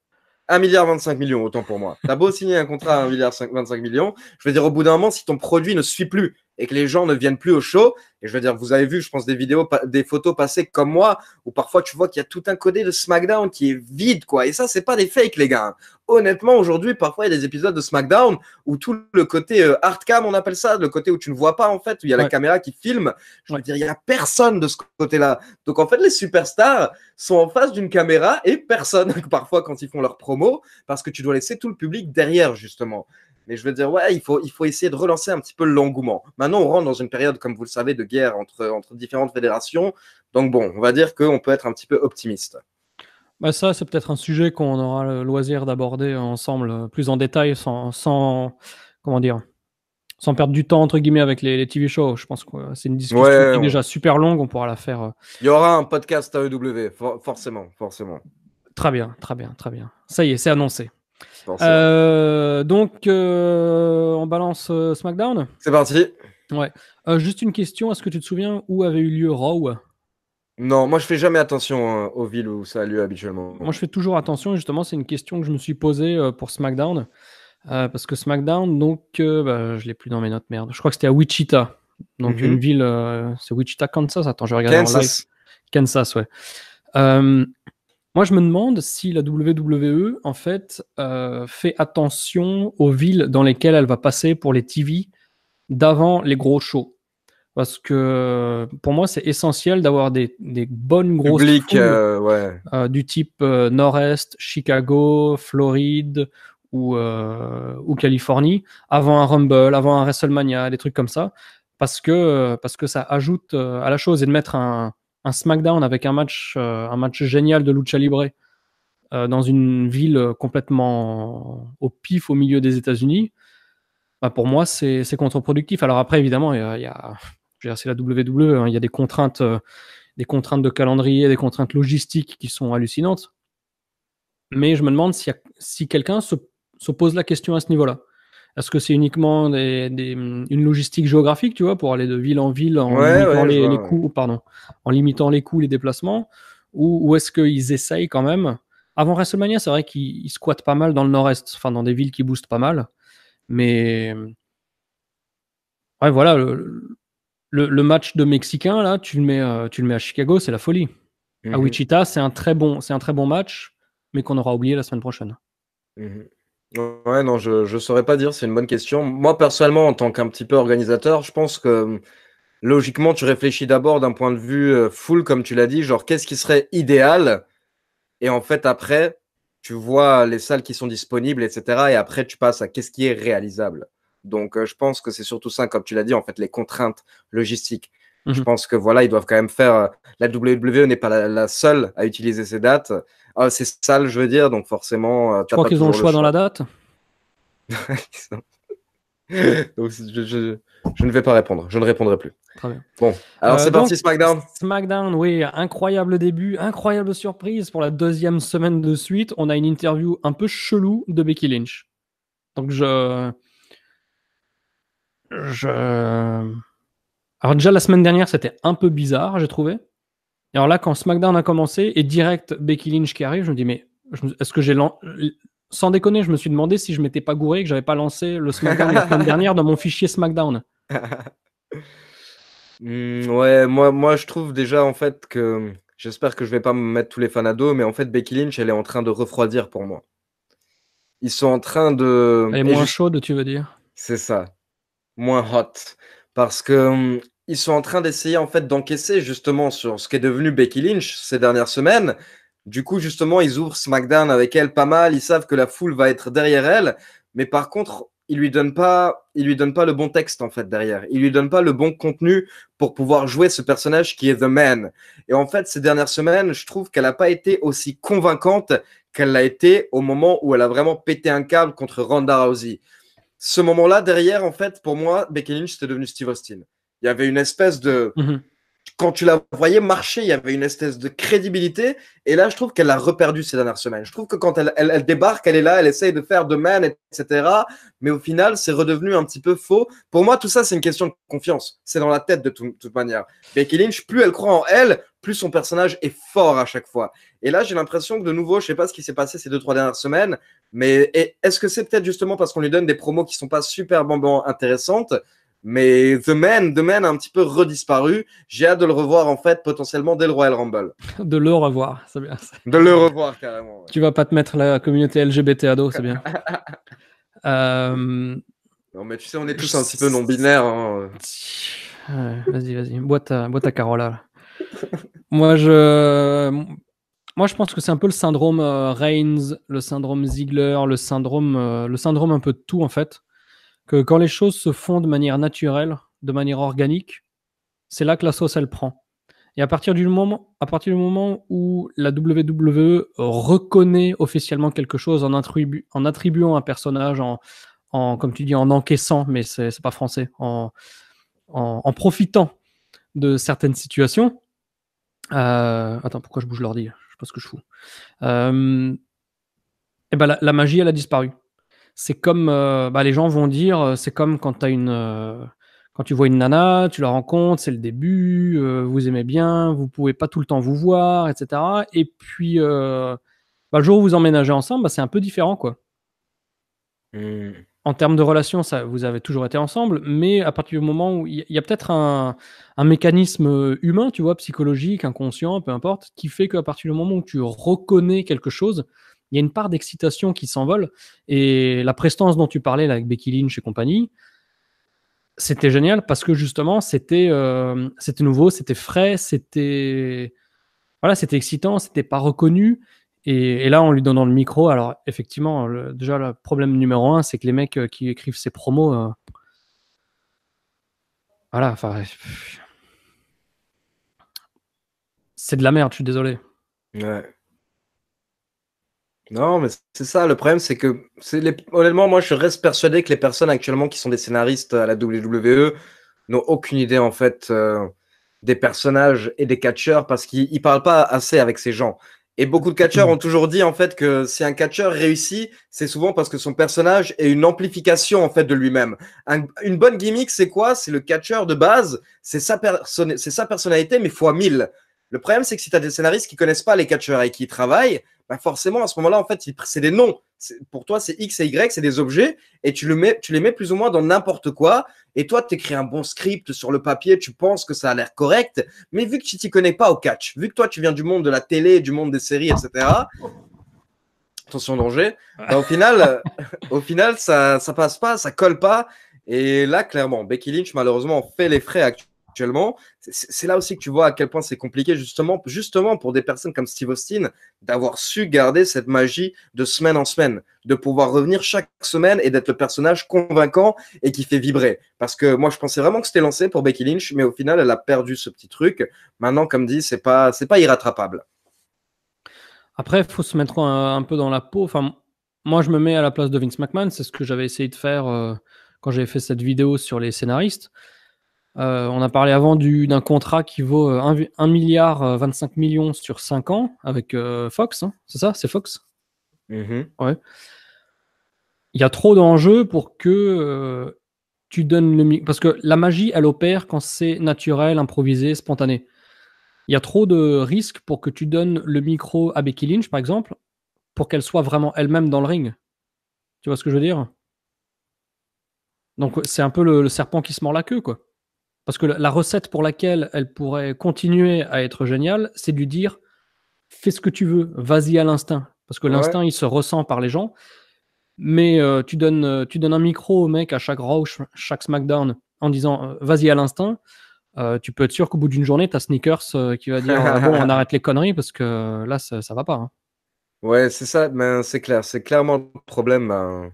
1,25 milliard, autant pour moi. T'as beau signer un contrat à 1,25 milliard, je veux dire, au bout d'un moment, si ton produit ne suit plus et que les gens ne viennent plus au show, et je veux dire, vous avez vu, je pense, des photos passées comme moi, où parfois tu vois qu'il y a tout un codé de SmackDown qui est vide, quoi. Et ça, c'est pas des fakes, les gars. Honnêtement, aujourd'hui, parfois, il y a des épisodes de SmackDown où tout le côté hardcam, on appelle ça, le côté où tu ne vois pas, en fait, où il y a la caméra qui filme. Je veux dire, il n'y a personne de ce côté-là. Donc, en fait, les superstars sont en face d'une caméra et personne, parfois, quand ils font leur promo, parce que tu dois laisser tout le public derrière, justement. Mais je veux dire, ouais, il faut essayer de relancer un petit peu l'engouement. Maintenant, on rentre dans une période, comme vous le savez, de guerre entre différentes fédérations. Donc bon, on va dire qu'on peut être un petit peu optimiste. Bah ça, c'est peut-être un sujet qu'on aura le loisir d'aborder ensemble plus en détail, comment dire, sans perdre du temps entre guillemets avec les TV shows. Je pense que c'est une discussion Ouais, qui est déjà super longue. On pourra la faire il y aura un podcast AEW, forcément, forcément, très bien, très bien, très bien. Ça y est, c'est annoncé. forcément. Donc, on balance SmackDown. C'est parti. Ouais. Juste une question. Est-ce que tu te souviens où avait eu lieu Raw? Non, moi je fais jamais attention hein, aux villes où ça a lieu habituellement. Moi, je fais toujours attention. Et justement, c'est une question que je me suis posée pour SmackDown. Parce que SmackDown, donc, je l'ai plus dans mes notes, merde. Je crois que c'était à Wichita. Donc, une ville, c'est Wichita, Kansas. Attends, je vais regarder en live. Kansas. Kansas, ouais. Moi, je me demande si la WWE, en fait, fait attention aux villes dans lesquelles elle va passer pour les TV d'avant les gros shows. Parce que pour moi, c'est essentiel d'avoir des bonnes grosses Public, foules ouais. du type Nord-Est, Chicago, Floride ou Californie, avant un Rumble, avant un WrestleMania, des trucs comme ça, parce que ça ajoute à la chose. Et de mettre un SmackDown avec un match génial de lucha libre dans une ville complètement au pif au milieu des États-Unis, bah pour moi, c'est contre-productif. Alors après, évidemment, je veux dire, c'est la WWE, hein, il y a des contraintes de calendrier, des contraintes logistiques qui sont hallucinantes. Mais je me demande si quelqu'un se pose la question à ce niveau-là. Est-ce que c'est uniquement une logistique géographique, tu vois, pour aller de ville en ville en Ouais, limitant ouais, je les vois. coûts, pardon, en limitant les coûts, les déplacements, ou est-ce qu'ils essayent quand même? Avant WrestleMania, c'est vrai qu'ils squattent pas mal dans le Nord-Est, enfin dans des villes qui boostent pas mal. Mais ouais, voilà, le match de Mexicain, là, tu le mets à Chicago, c'est la folie. À Mhm, Wichita, c'est un très bon match, mais qu'on aura oublié la semaine prochaine. mhm. Ouais, non, je saurais pas dire, c'est une bonne question. Moi, personnellement, en tant qu'un petit peu organisateur, je pense que logiquement, tu réfléchis d'abord d'un point de vue full, comme tu l'as dit, genre qu'est-ce qui serait idéal? Et en fait, après, tu vois les salles qui sont disponibles, etc. Et après, tu passes à qu'est-ce qui est réalisable. Donc, je pense que c'est surtout ça, comme tu l'as dit, en fait, les contraintes logistiques. Je Mhm. pense que voilà, ils doivent quand même faire. La WWE n'est pas la seule à utiliser ces dates, ces salles, je veux dire. Donc, forcément, Tu t'as crois pas qu'ils ont le toujours le choix dans la choix. date? Donc, je ne vais pas répondre. Je ne répondrai plus. Très bien. Bon, alors c'est Donc, parti, SmackDown. SmackDown, oui, incroyable début, incroyable surprise pour la deuxième semaine de suite. On a une interview un peu chelou de Becky Lynch. Donc, alors déjà la semaine dernière, c'était un peu bizarre, j'ai trouvé. Et alors là, quand SmackDown a commencé et direct Becky Lynch qui arrive, je me dis mais est-ce que sans déconner, je me suis demandé si je m'étais pas gouré, que j'avais pas lancé le SmackDown la semaine dernière dans mon fichier SmackDown. Ouais, moi, je trouve déjà en fait que j'espère que je vais pas me mettre tous les fans à dos, mais en fait, Becky Lynch, elle est en train de refroidir pour moi. Ils sont en train de. Elle est Et moins chaude, tu veux dire? c'est ça, moins hot. Parce que ils sont en train d'essayer en fait d'encaisser justement sur ce qui est devenu Becky Lynch ces dernières semaines. Du coup, justement, ils ouvrent SmackDown avec elle pas mal. Ils savent que la foule va être derrière elle. Mais par contre, ils lui donnent pas le bon texte en fait derrière. Ils lui donnent pas le bon contenu pour pouvoir jouer ce personnage qui est The Man. Et en fait, ces dernières semaines, je trouve qu'elle n'a pas été aussi convaincante qu'elle l'a été au moment où elle a vraiment pété un câble contre Ronda Rousey. Ce moment-là, derrière, en fait, pour moi, Becky Lynch, c'était devenu Steve Austin. Il y avait une espèce de, Mhm. quand tu la voyais marcher, il y avait une espèce de crédibilité. Et là, je trouve qu'elle a reperdu ces dernières semaines. Je trouve que quand elle débarque, elle est là, elle essaye de faire de man, etc. Mais au final, c'est redevenu un petit peu faux. Pour moi, tout ça, c'est une question de confiance. C'est dans la tête de toute manière. Becky Lynch, plus elle croit en elle, plus son personnage est fort à chaque fois. Et là, j'ai l'impression que de nouveau, je sais pas ce qui s'est passé ces 2-3 dernières semaines, mais est-ce que c'est peut-être justement parce qu'on lui donne des promos qui sont pas super intéressantes, mais The Man a un petit peu redisparu. J'ai hâte de le revoir en fait potentiellement dès le Royal Rumble. De le revoir, c'est bien. De le revoir carrément. Ouais. Tu vas pas te mettre la communauté LGBT à dos, c'est bien. Euh, Non mais tu sais, on est tous un petit peu je- non-binaires. Hein. Vas-y, bois ta Carola. Là. Moi, je pense que c'est un peu le syndrome Reigns, le syndrome Ziggler, le syndrome un peu de tout en fait. que quand les choses se font de manière naturelle, de manière organique, c'est là que la sauce, elle prend. Et à partir du moment où la WWE reconnaît officiellement quelque chose en attribuant un personnage, comme tu dis, en encaissant, mais c'est pas français, en profitant de certaines situations. Attends, pourquoi je bouge l'ordi? Je sais pas ce que je fous. Et ben la magie, elle a disparu. C'est comme, les gens vont dire, c'est comme quand quand tu vois une nana, tu la rencontres, c'est le début, vous aimez bien, vous pouvez pas tout le temps vous voir, et cetera. Et puis, le jour où vous emménagez ensemble, c'est un peu différent, quoi. Mmh. En termes de relation, ça, vous avez toujours été ensemble, mais à partir du moment où il y a peut-être un mécanisme humain, tu vois, psychologique, inconscient, peu importe, qui fait qu'à partir du moment où tu reconnais quelque chose, il y a une part d'excitation qui s'envole. Et la prestance dont tu parlais là, avec Becky Lynch et compagnie, c'était génial parce que justement, c'était nouveau, c'était frais, c'était excitant, c'était pas reconnu. Et là, en lui donnant le micro, alors effectivement, déjà, le problème numéro 1, c'est que les mecs qui écrivent ces promos, voilà, enfin, c'est de la merde, je suis désolé. Ouais. Non, mais c'est ça, le problème, c'est que honnêtement, moi, je reste persuadé que les personnes actuellement qui sont des scénaristes à la WWE n'ont aucune idée, en fait, des personnages et des catcheurs parce qu'ils parlent pas assez avec ces gens. Et beaucoup de catcheurs ont toujours dit, en fait, que si un catcheur réussit, c'est souvent parce que son personnage est une amplification, en fait, de lui-même. Une bonne gimmick, c'est quoi? C'est le catcheur de base, c'est sa personnalité, mais fois 1000. Le problème, c'est que si tu as des scénaristes qui connaissent pas les catcheurs et qui y travaillent, bah forcément, à ce moment-là, en fait, c'est des noms. Pour toi, c'est X et Y, c'est des objets, et tu les mets plus ou moins dans n'importe quoi. Et toi, tu écris un bon script sur le papier, tu penses que ça a l'air correct, mais vu que tu t'y connais pas au catch, vu que toi, tu viens du monde de la télé, du monde des séries, etc., attention danger, bah, au final ça passe pas, ça colle pas. Et là, clairement, Becky Lynch, malheureusement, fait les frais actuellement. C'est là aussi que tu vois à quel point c'est compliqué, justement pour des personnes comme Steve Austin, d'avoir su garder cette magie de semaine en semaine, de pouvoir revenir chaque semaine et d'être le personnage convaincant et qui fait vibrer. Parce que moi, je pensais vraiment que c'était lancé pour Becky Lynch, mais au final, elle a perdu ce petit truc. Maintenant, comme dit, c'est pas irrattrapable. Après, il faut se mettre un peu dans la peau. Enfin, moi, je me mets à la place de Vince McMahon. C'est ce que j'avais essayé de faire quand j'avais fait cette vidéo sur les scénaristes. On a parlé avant d'un contrat qui vaut 1 milliard 25 millions sur 5 ans avec Fox. Hein, c'est ça? C'est Fox? Ouais. Il y a trop d'enjeux pour que tu donnes parce que la magie, elle opère quand c'est naturel, improvisé, spontané. Il y a trop de risques pour que tu donnes le micro à Becky Lynch, par exemple, pour qu'elle soit vraiment elle-même dans le ring. Tu vois ce que je veux dire? Donc c'est un peu le serpent qui se mord la queue, quoi. Parce que la recette pour laquelle elle pourrait continuer à être géniale, c'est de lui dire fais ce que tu veux, vas-y à l'instinct. Parce que l'instinct, il se ressent par les gens. Mais tu donnes un micro au mec à chaque Raw, chaque SmackDown, en disant vas-y à l'instinct. Tu peux être sûr qu'au bout d'une journée, t'as Sneakers qui va dire bon, on arrête les conneries parce que là, ça va pas. Hein. Ouais, c'est ça, ben, c'est clair. C'est clairement le problème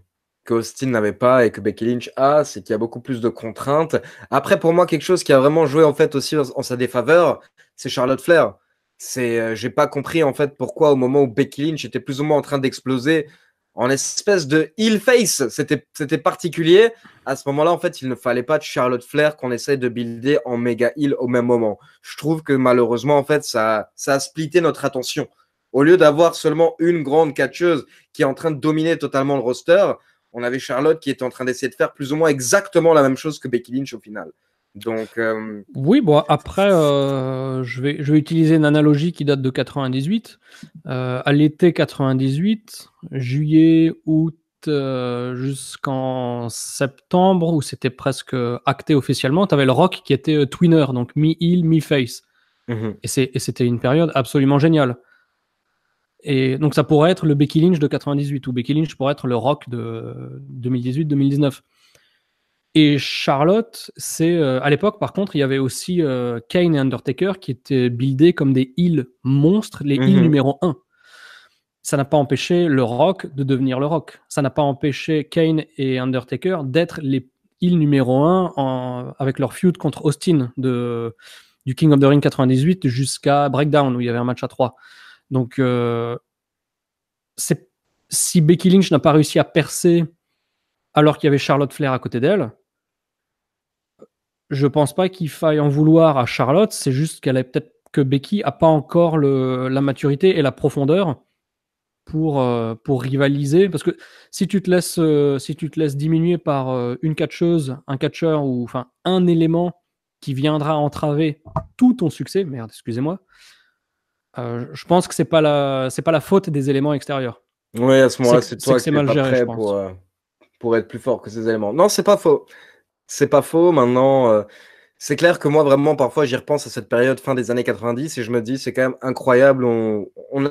qu'Austin n'avait pas et que Becky Lynch a, c'est qu'il y a beaucoup plus de contraintes. Après, pour moi, quelque chose qui a vraiment joué en fait aussi en sa défaveur, c'est Charlotte Flair. J'ai pas compris en fait pourquoi au moment où Becky Lynch était plus ou moins en train d'exploser en espèce de heel face, c'était particulier. À ce moment-là, en fait, il ne fallait pas de Charlotte Flair qu'on essaye de builder en méga heel au même moment. Je trouve que malheureusement, en fait, ça a splitté notre attention. Au lieu d'avoir seulement une grande catcheuse qui est en train de dominer totalement le roster, on avait Charlotte qui était en train d'essayer de faire plus ou moins exactement la même chose que Becky Lynch au final. Donc, oui, bon, après, je vais utiliser une analogie qui date de 98. À l'été 98, juillet, août, jusqu'en septembre, où c'était presque acté officiellement, tu avais le Rock qui était twinner, donc mi-heel, mi-face. Et c'était une période absolument géniale. Et donc ça pourrait être le Becky Lynch de 98 ou Becky Lynch pourrait être le Rock de 2018-2019. Et Charlotte, c'est à l'époque, par contre, il y avait aussi Kane et Undertaker qui étaient buildés comme des heels monstres, les heels numéro 1. ça n'a pas empêché le Rock de devenir le Rock. Ça n'a pas empêché Kane et Undertaker d'être les heels numéro 1 avec leur feud contre Austin du King of the Ring 98 jusqu'à Breakdown où il y avait un match à 3. Donc, si Becky Lynch n'a pas réussi à percer alors qu'il y avait Charlotte Flair à côté d'elle, je pense pas qu'il faille en vouloir à Charlotte. C'est juste qu'elle est peut-être que Becky a pas encore la maturité et la profondeur pour rivaliser. Parce que si tu te laisses diminuer par une catcheuse, un catcheur ou enfin un élément qui viendra entraver tout ton succès, merde, excusez-moi, je pense que c'est pas la faute des éléments extérieurs. Oui, à ce moment-là, c'est C'est toi que qui c'est n'es mal pas géré, je prêt pense. pour être plus fort que ces éléments. Non, c'est pas faux. C'est pas faux. Maintenant, c'est clair que moi, vraiment, parfois, j'y repense à cette période fin des années 90 et je me dis, c'est quand même incroyable. On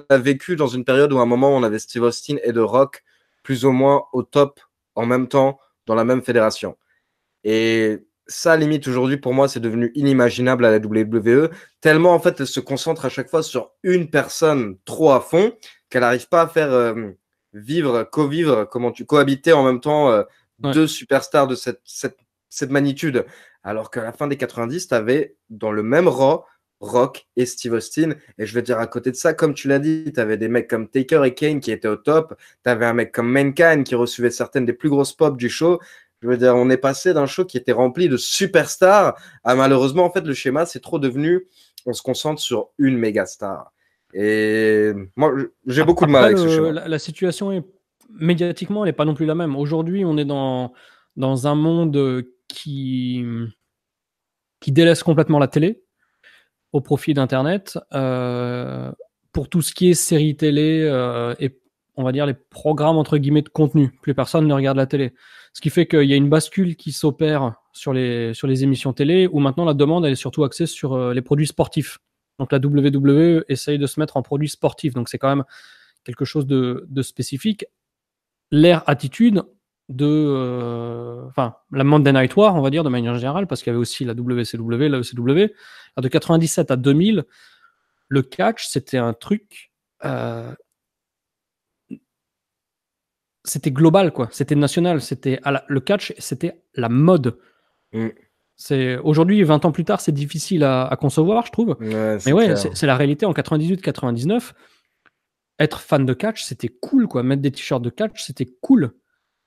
a vécu dans une période où à un moment, on avait Steve Austin et The Rock plus ou moins au top en même temps dans la même fédération. Et ça, limite, aujourd'hui, pour moi, c'est devenu inimaginable à la WWE, tellement, en fait, elle se concentre à chaque fois sur une personne trop à fond qu'elle n'arrive pas à faire co-vivre, cohabiter en même temps Ouais. deux superstars de cette magnitude. Alors qu'à la fin des 90, tu avais dans le même Raw, Rock et Steve Austin. Et je veux dire, à côté de ça, comme tu l'as dit, tu avais des mecs comme Taker et Kane qui étaient au top. Tu avais un mec comme Mankind qui recevait certaines des plus grosses pop du show. Je veux dire, on est passé d'un show qui était rempli de superstars à malheureusement, en fait, le schéma, c'est trop devenu, on se concentre sur une méga star. Et moi, j'ai beaucoup de mal Après, avec ce schéma. la situation est médiatiquement, elle n'est pas non plus la même. Aujourd'hui, on est dans un monde qui délaisse complètement la télé au profit d'Internet. Pour tout ce qui est séries télé et on va dire les programmes entre guillemets de contenu, plus personne ne regarde la télé. Ce qui fait qu'il y a une bascule qui s'opère sur les émissions télé où maintenant la demande elle est surtout axée sur les produits sportifs. Donc la WWE essaye de se mettre en produits sportifs. Donc c'est quand même quelque chose de spécifique. L'ère attitude la Monday Night War, on va dire de manière générale, parce qu'il y avait aussi la WCW, la ECW. De 97 à 2000, le catch, c'était un truc, c'était global, quoi. C'était national. Le catch, c'était la mode. Mm. Aujourd'hui, 20 ans plus tard, c'est difficile à concevoir, je trouve. Ouais, Mais c'est ouais, clair. c'est la réalité. En 98-99, être fan de catch, c'était cool, quoi. Mettre des t-shirts de catch, c'était cool.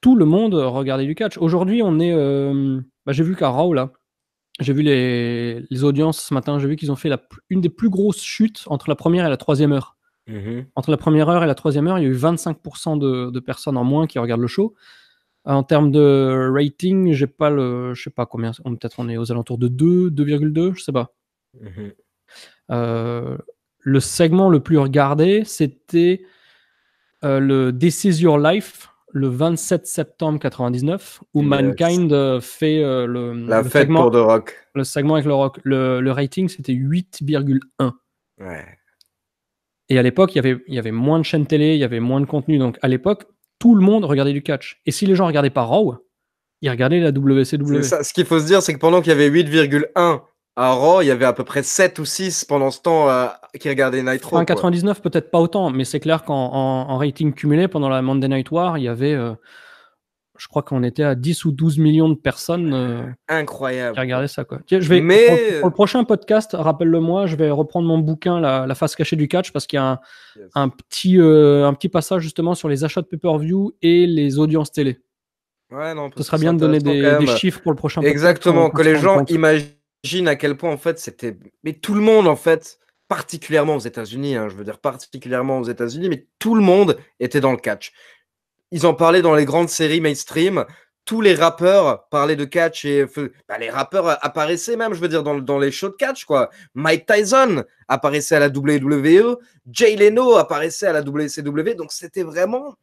Tout le monde regardait du catch. Aujourd'hui, on est. J'ai vu qu'à Raw, là, j'ai vu les audiences ce matin, j'ai vu qu'ils ont fait une des plus grosses chutes entre la première et la troisième heure. Mhm. Entre la première heure et la troisième heure, il y a eu 25% de personnes en moins qui regardent le show. En termes de rating, je sais pas combien, peut-être on est aux alentours de 2,2, je sais pas. Mhm. Le segment le plus regardé, c'était le This Is Your Life, le 27 septembre 99, où Yes. Mankind fait La fête pour The Rock. le segment avec le Rock. Le rating, c'était 8,1. Ouais. Et à l'époque, il y avait moins de chaînes télé, il y avait moins de contenu. Donc à l'époque, tout le monde regardait du catch. Et si les gens regardaient pas Raw, ils regardaient la C'est WCW. ça. Ce qu'il faut se dire, c'est que pendant qu'il y avait 8,1 à Raw, il y avait à peu près 7 ou 6 pendant ce temps qui regardaient Nitro, Fin quoi. 99, peut-être pas autant, mais c'est clair qu'en rating cumulé, pendant la Monday Night War, il y avait, je crois qu'on était à 10 ou 12 millions de personnes qui Incroyable, regardaient quoi. ça, quoi. Tiens, pour Mais le prochain podcast, rappelle-le-moi, je vais reprendre mon bouquin, la face cachée du catch, parce qu'il y a yes. un petit passage justement sur les achats de pay-per-view et les audiences télé. Ouais, non, Ce parce que serait c'est bien de donner intéressant quand des même. chiffres pour le prochain podcast Exactement, qu'on que se les rende gens compte. imaginent à quel point, en fait, c'était. Mais tout le monde, en fait, particulièrement aux États-Unis, hein, je veux dire particulièrement aux États-Unis, mais tout le monde était dans le catch. Ils en parlaient dans les grandes séries mainstream. Tous les rappeurs parlaient de catch et les rappeurs apparaissaient même, je veux dire, dans les shows de catch, quoi. Mike Tyson apparaissait à la WWE, Jay Leno apparaissait à la WCW, donc c'était vraiment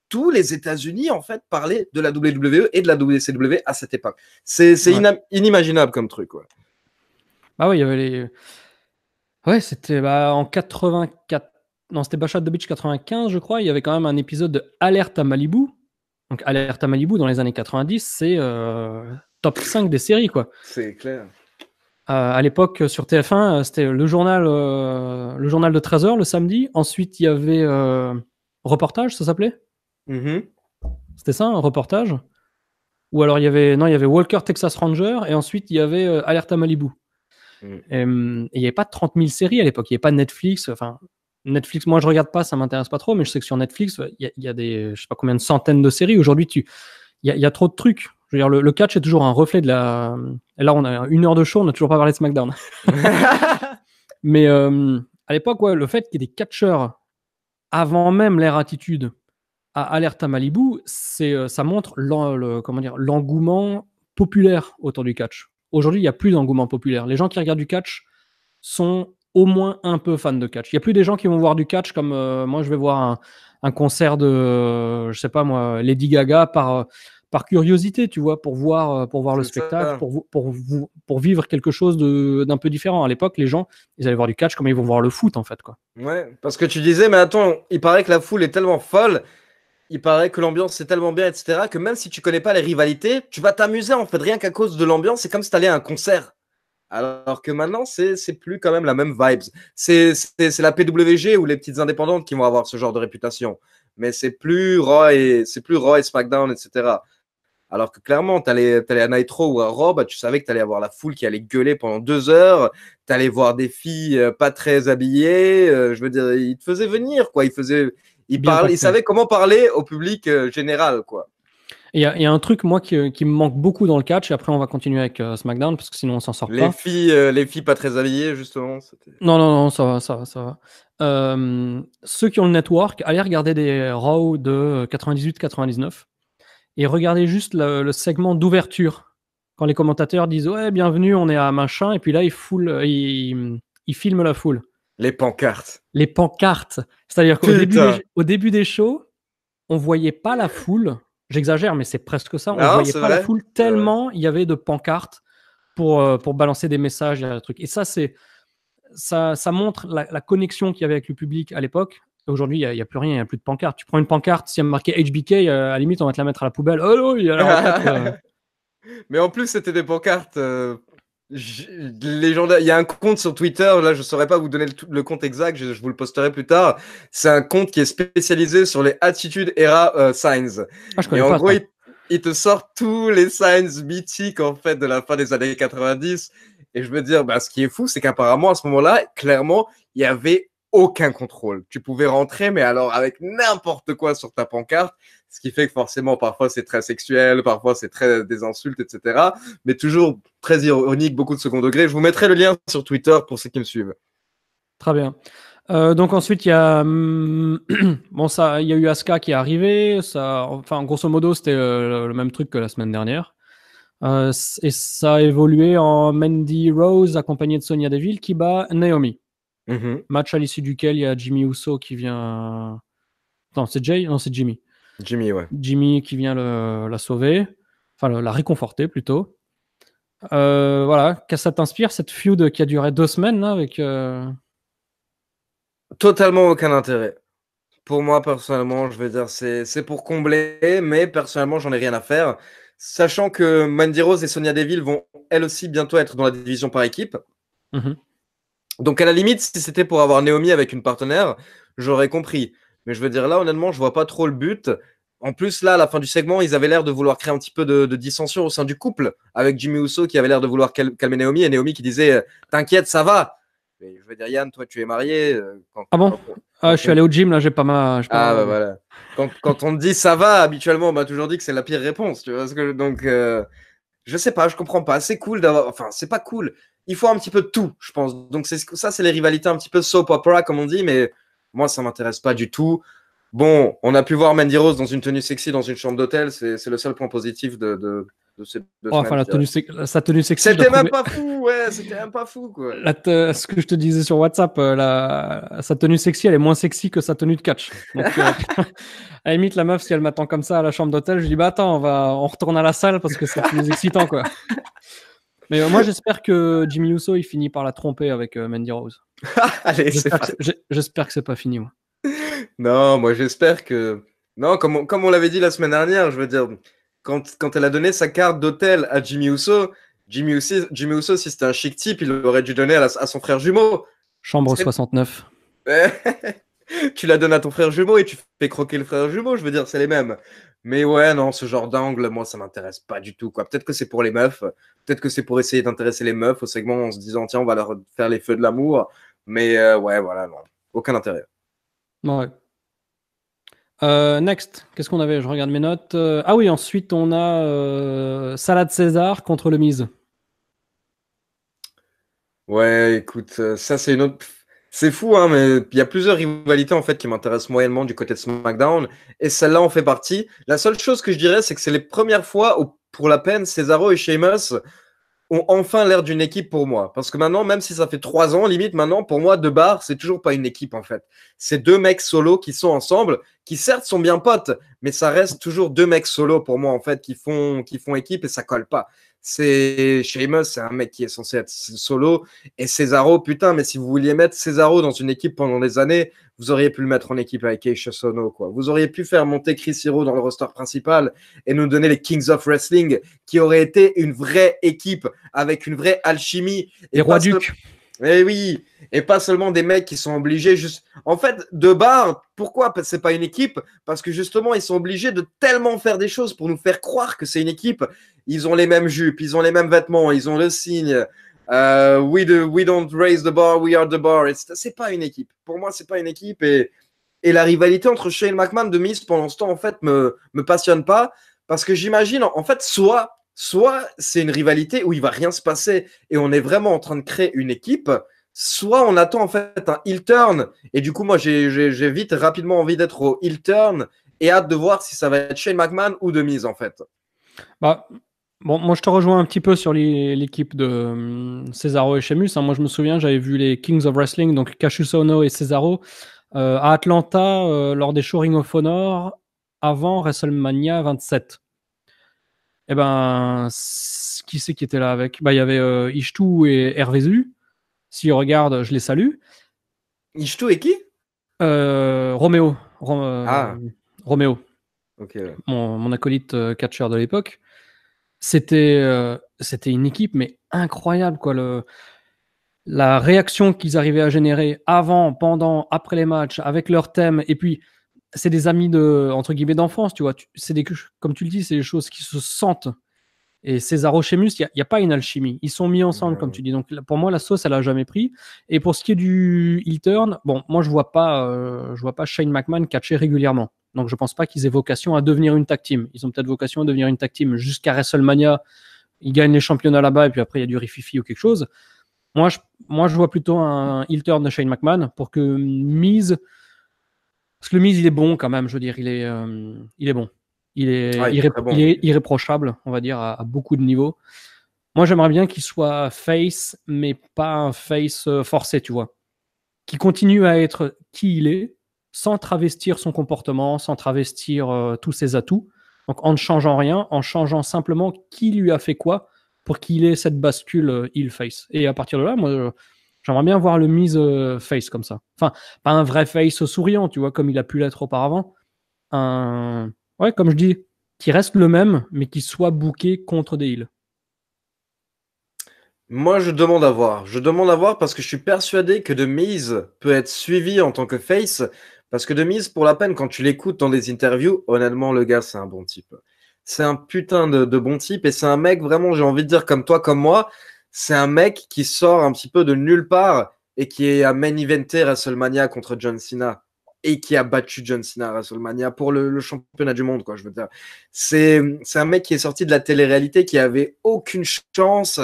tous les États-Unis, en fait, parlaient de la WWE et de la WCW à cette époque. C'est Ouais. inimaginable comme truc, quoi. Ah ouais, il y avait les. Ouais, c'était en 84. Non, c'était Bash at the Beach 95, je crois. Il y avait quand même un épisode de Alerte à Malibu. Donc, Alerte à Malibu dans les années 90, c'est top 5 des séries, quoi. C'est clair. À l'époque, sur TF1, c'était le journal de 13h le samedi. Ensuite, il y avait Reportage, ça s'appelait? Mhm. C'était ça, un reportage? Ou alors il y avait Walker Texas Ranger et ensuite il y avait Alerte à Malibu. Mm. Et il n'y avait pas 30 000 séries à l'époque. Il n'y avait pas Netflix. Enfin, Netflix, moi je regarde pas, ça m'intéresse pas trop, mais je sais que sur Netflix, il y a des, je sais pas combien de centaines de séries. Aujourd'hui, il y a trop de trucs. Je veux dire, le catch est toujours un reflet de la. Et là, on a 1 heure de show, on n'a toujours pas parlé de SmackDown. Mais à l'époque, ouais, le fait qu'il y ait des catcheurs avant même l'ère Attitude à Alerte à Malibu, ça montre l'engouement populaire autour du catch. Aujourd'hui, il n'y a plus d'engouement populaire. Les gens qui regardent du catch sont au moins un peu fans de catch. Il n'y a plus des gens qui vont voir du catch comme moi, je vais voir un concert de, je sais pas moi, Lady Gaga par curiosité, tu vois, pour voir le C'est spectacle, ça. pour vivre quelque chose d'un peu différent. À l'époque, les gens, ils allaient voir du catch comme ils vont voir le foot, en fait, quoi. Ouais, parce que tu disais, mais attends, il paraît que la foule est tellement folle, il paraît que l'ambiance est tellement bien, etc., que même si tu connais pas les rivalités, tu vas t'amuser en fait, rien qu'à cause de l'ambiance, c'est comme si tu allais à un concert. Alors que maintenant, c'est plus quand même la même vibes. C'est la PWG ou les petites indépendantes qui vont avoir ce genre de réputation. Mais c'est plus Raw et SmackDown, etc. Alors que clairement, t'allais à Nitro ou à Raw, bah, tu savais que t'allais avoir la foule qui allait gueuler pendant 2 heures. T'allais voir des filles pas très habillées. Je veux dire, ils te faisaient venir, quoi. Bien Ils taxé. savaient comment parler au public général, quoi. Et il y a un truc, moi, qui me manque beaucoup dans le catch, et après, on va continuer avec SmackDown, parce que sinon, on s'en sort pas. Les filles pas très habillées, justement. Non, non, non, ça va, ça va, ça va. Ceux qui ont le network, allez regarder des Raw de 98-99 et regardez juste le segment d'ouverture. Quand les commentateurs disent ouais, bienvenue, on est à machin, et puis là, ils filment la foule. Les pancartes. Les pancartes. C'est-à-dire Putain. au début des shows, on voyait pas la foule. J'exagère, mais c'est presque ça. On Non, voyait c'est pas la vrai. foule C'est vrai. tellement il y avait de pancartes pour balancer des messages, des trucs. Et ça, ça montre la connexion qu'il y avait avec le public à l'époque. Aujourd'hui, il n'y a plus rien, il n'y a plus de pancarte. Tu prends une pancarte, si elle me marqué HBK, à la limite, on va te la mettre à la poubelle. Oh non, il y a la retraite. Mais en plus, c'était des pancartes légendaires. Il y a un compte sur Twitter, là, je ne saurais pas vous donner le compte exact, je vous le posterai plus tard. C'est un compte qui est spécialisé sur les Attitude Era Signs. Ah, je Et connais en pas gros, ça. il te sort tous les signs mythiques en fait de la fin des années 90. Et je veux dire, bah, ce qui est fou, c'est qu'apparemment, à ce moment-là, clairement, il y avait aucun contrôle. Tu pouvais rentrer, mais alors avec n'importe quoi sur ta pancarte, ce qui fait que forcément, parfois c'est très sexuel, parfois c'est très des insultes, etc. Mais toujours très ironique, beaucoup de second degré. Je vous mettrai le lien sur Twitter pour ceux qui me suivent. Très bien. Donc ensuite, il y a bon ça, il y a eu Asuka qui est arrivé. Ça, enfin grosso modo, c'était le même truc que la semaine dernière. Et ça a évolué en Mandy Rose accompagnée de Sonya Deville qui bat Naomi. Mhm. Match à l'issue duquel il y a Jimmy Uso qui vient. Non, c'est Jay. Non, c'est Jimmy. Jimmy, ouais. Jimmy qui vient la sauver, enfin la réconforter plutôt. Voilà, qu'est-ce que ça t'inspire cette feud qui a duré 2 semaines là, avec Totalement aucun intérêt. Pour moi, personnellement, je veux dire, c'est pour combler, mais personnellement, j'en ai rien à faire. Sachant que Mandy Rose et Sonia Deville vont elles aussi bientôt être dans la division par équipe. Mhm. Donc, à la limite, si c'était pour avoir Naomi avec une partenaire, j'aurais compris. Mais je veux dire, là, honnêtement, je vois pas trop le but. En plus, là, à la fin du segment, ils avaient l'air de vouloir créer un petit peu de dissension au sein du couple, avec Jimmy Uso qui avait l'air de vouloir calmer Naomi et Naomi qui disait T'inquiète, ça va. Mais je veux dire, Yann, toi, tu es marié. Ah bon? Ah, je Quand suis on allé au gym là, j'ai pas Ah ma. bah voilà. Quand on te dit ça va, habituellement, on m'a toujours dit que c'est la pire réponse. Tu vois donc, je sais pas, je comprends pas. C'est cool d'avoir. Enfin, c'est pas cool. Il faut un petit peu de tout, je pense. Donc, ça, c'est les rivalités un petit peu soap opera, comme on dit, mais moi, ça m'intéresse pas du tout. Bon, on a pu voir Mandy Rose dans une tenue sexy dans une chambre d'hôtel. C'est le seul point positif de ces deux Oh, enfin, semaines, je dirais. sa tenue sexy, je la C'était même trouvais. pas fou, ouais, c'était même pas fou, quoi. Ce que je te disais sur WhatsApp, sa tenue sexy, elle est moins sexy que sa tenue de catch. Donc, à la limite, la meuf, si elle m'attend comme ça à la chambre d'hôtel, je dis bah attends, on retourne à la salle parce que c'est plus excitant, quoi. Mais moi, j'espère que Jimmy Uso, il finit par la tromper avec Mandy Rose. Allez, c'est pas. J'espère que c'est pas fini, moi. Non, moi j'espère que. Non, comme on l'avait dit la semaine dernière, je veux dire, quand elle a donné sa carte d'hôtel à Jimmy Uso, Jimmy Uso, si c'était un chic type, il aurait dû donner à son frère jumeau. Chambre C'est- 69. Tu la donnes à ton frère jumeau et tu fais croquer le frère jumeau, je veux dire, c'est les mêmes. Mais ouais, non, ce genre d'angle, moi, ça m'intéresse pas du tout, quoi. Peut-être que c'est pour les meufs, peut-être que c'est pour essayer d'intéresser les meufs au segment en se disant, tiens, on va leur faire les feux de l'amour. Mais ouais, voilà, non, aucun intérêt. Ouais. Next, qu'est-ce qu'on avait? Je regarde mes notes. Ah oui, ensuite on a Salade César contre le Miz. Ouais, écoute, ça c'est une autre. C'est fou, hein, mais il y a plusieurs rivalités en fait qui m'intéressent moyennement du côté de SmackDown, et celle-là en fait partie. La seule chose que je dirais, c'est que c'est les premières fois où, pour la peine, Cesaro et Sheamus ont enfin l'air d'une équipe pour moi. Parce que maintenant, même si ça fait 3 ans, limite, maintenant, pour moi, De Bar, c'est toujours pas une équipe, en fait. C'est deux mecs solo qui sont ensemble, qui certes sont bien potes, mais ça reste toujours deux mecs solo pour moi, en fait, qui font équipe et ça colle pas. C'est Sheamus, c'est un mec qui est censé être solo, et Cesaro, putain, mais si vous vouliez mettre Cesaro dans une équipe pendant des années, vous auriez pu le mettre en équipe avec Keisha Sono, quoi. Vous auriez pu faire monter Chris Hero dans le roster principal et nous donner les Kings of Wrestling, qui aurait été une vraie équipe avec une vraie alchimie. Les Rois Ducs. Eh oui, et pas seulement des mecs qui sont obligés juste. En fait, De Bar, pourquoi c'est pas une équipe? Parce que justement, ils sont obligés de tellement faire des choses pour nous faire croire que c'est une équipe. Ils ont les mêmes jupes, ils ont les mêmes vêtements, ils ont le signe. We don't raise the bar, we are the bar. C'est pas une équipe. Pour moi, c'est pas une équipe. Et la rivalité entre Shane McMahon de Miz pendant ce temps, en fait, me passionne pas. Parce que j'imagine, en fait, soit c'est une rivalité où il va rien se passer et on est vraiment en train de créer une équipe, soit on attend en fait un heel turn. Et du coup, moi, j'ai vite rapidement envie d'être au heel turn et hâte de voir si ça va être Shane McMahon ou de Miz, en fait. Bah, bon, moi je te rejoins un petit peu sur l'équipe de Cesaro et Sheamus. Hein. Moi je me souviens, j'avais vu les Kings of Wrestling, donc Cassius Ohno et Cesaro, à Atlanta lors des shows Ring of Honor avant WrestleMania 27. Et ben, qui c'est qui était là avec? Bah, il y avait Ishtu et Hervézu. S'ils regardent, je les salue. Ishtu et qui? Roméo. Ah, Roméo, ok. Ouais. mon acolyte catcheur de l'époque. C'était une équipe, mais incroyable, quoi. La réaction qu'ils arrivaient à générer avant, pendant, après les matchs, avec leur thème, et puis c'est des amis de, entre guillemets, d'enfance, tu vois. Comme tu le dis, c'est des choses qui se sentent. Et Cesaro Sheamus, il n'y a pas une alchimie. Ils sont mis ensemble, comme tu dis. Donc pour moi, la sauce, elle a jamais pris. Et pour ce qui est du heel turn, bon, moi, je vois pas Shane McMahon catcher régulièrement. Donc je pense pas qu'ils aient vocation à devenir une tag team. Ils ont peut-être vocation à devenir une tag team jusqu'à WrestleMania. Ils gagnent les championnats là-bas et puis après, il y a du rififi ou quelque chose. Moi, je vois plutôt un heel turn de Shane McMahon pour que Miz. Parce que le Miz, il est bon quand même, je veux dire, il est bon. Ah, il est très Il bon. est irréprochable, on va dire, à beaucoup de niveaux. Moi, j'aimerais bien qu'il soit face, mais pas un face forcé, tu vois. Qu'il continue à être qui il est, sans travestir son comportement, sans travestir tous ses atouts. Donc, en ne changeant rien, en changeant simplement qui lui a fait quoi pour qu'il ait cette bascule heel-face. Et à partir de là, moi, j'aimerais bien voir le mise face comme ça. Enfin, pas un vrai face souriant, tu vois, comme il a pu l'être auparavant. Ouais, comme je dis, qui reste le même, mais qui soit booké contre des heals. Moi, je demande à voir. Je demande à voir parce que je suis persuadé que The Miz peut être suivi en tant que face. Parce que The Miz, pour la peine, quand tu l'écoutes dans des interviews, honnêtement, le gars, c'est un bon type. C'est un putain de bon type et c'est un mec, vraiment, j'ai envie de dire, comme toi, comme moi, c'est un mec qui sort un petit peu de nulle part et qui a main eventé WrestleMania contre John Cena et qui a battu John Cena à WrestleMania pour le championnat du monde, quoi, je veux dire. C'est un mec qui est sorti de la télé-réalité, qui avait aucune chance.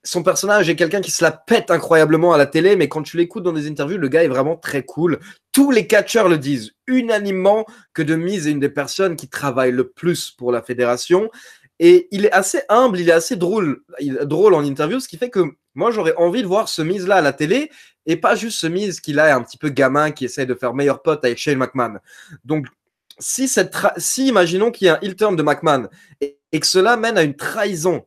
Son personnage est quelqu'un qui se la pète incroyablement à la télé, mais quand tu l'écoutes dans des interviews, le gars est vraiment très cool. Tous les catcheurs le disent unanimement que The Miz est une des personnes qui travaille le plus pour la fédération. Et il est assez humble, il est assez drôle en interview, ce qui fait que moi j'aurais envie de voir ce Miz là à la télé et pas juste ce Miz qui là est un petit peu gamin qui essaye de faire meilleur pote avec Shane McMahon. Donc si imaginons qu'il y a un heel turn de McMahon et que cela mène à une trahison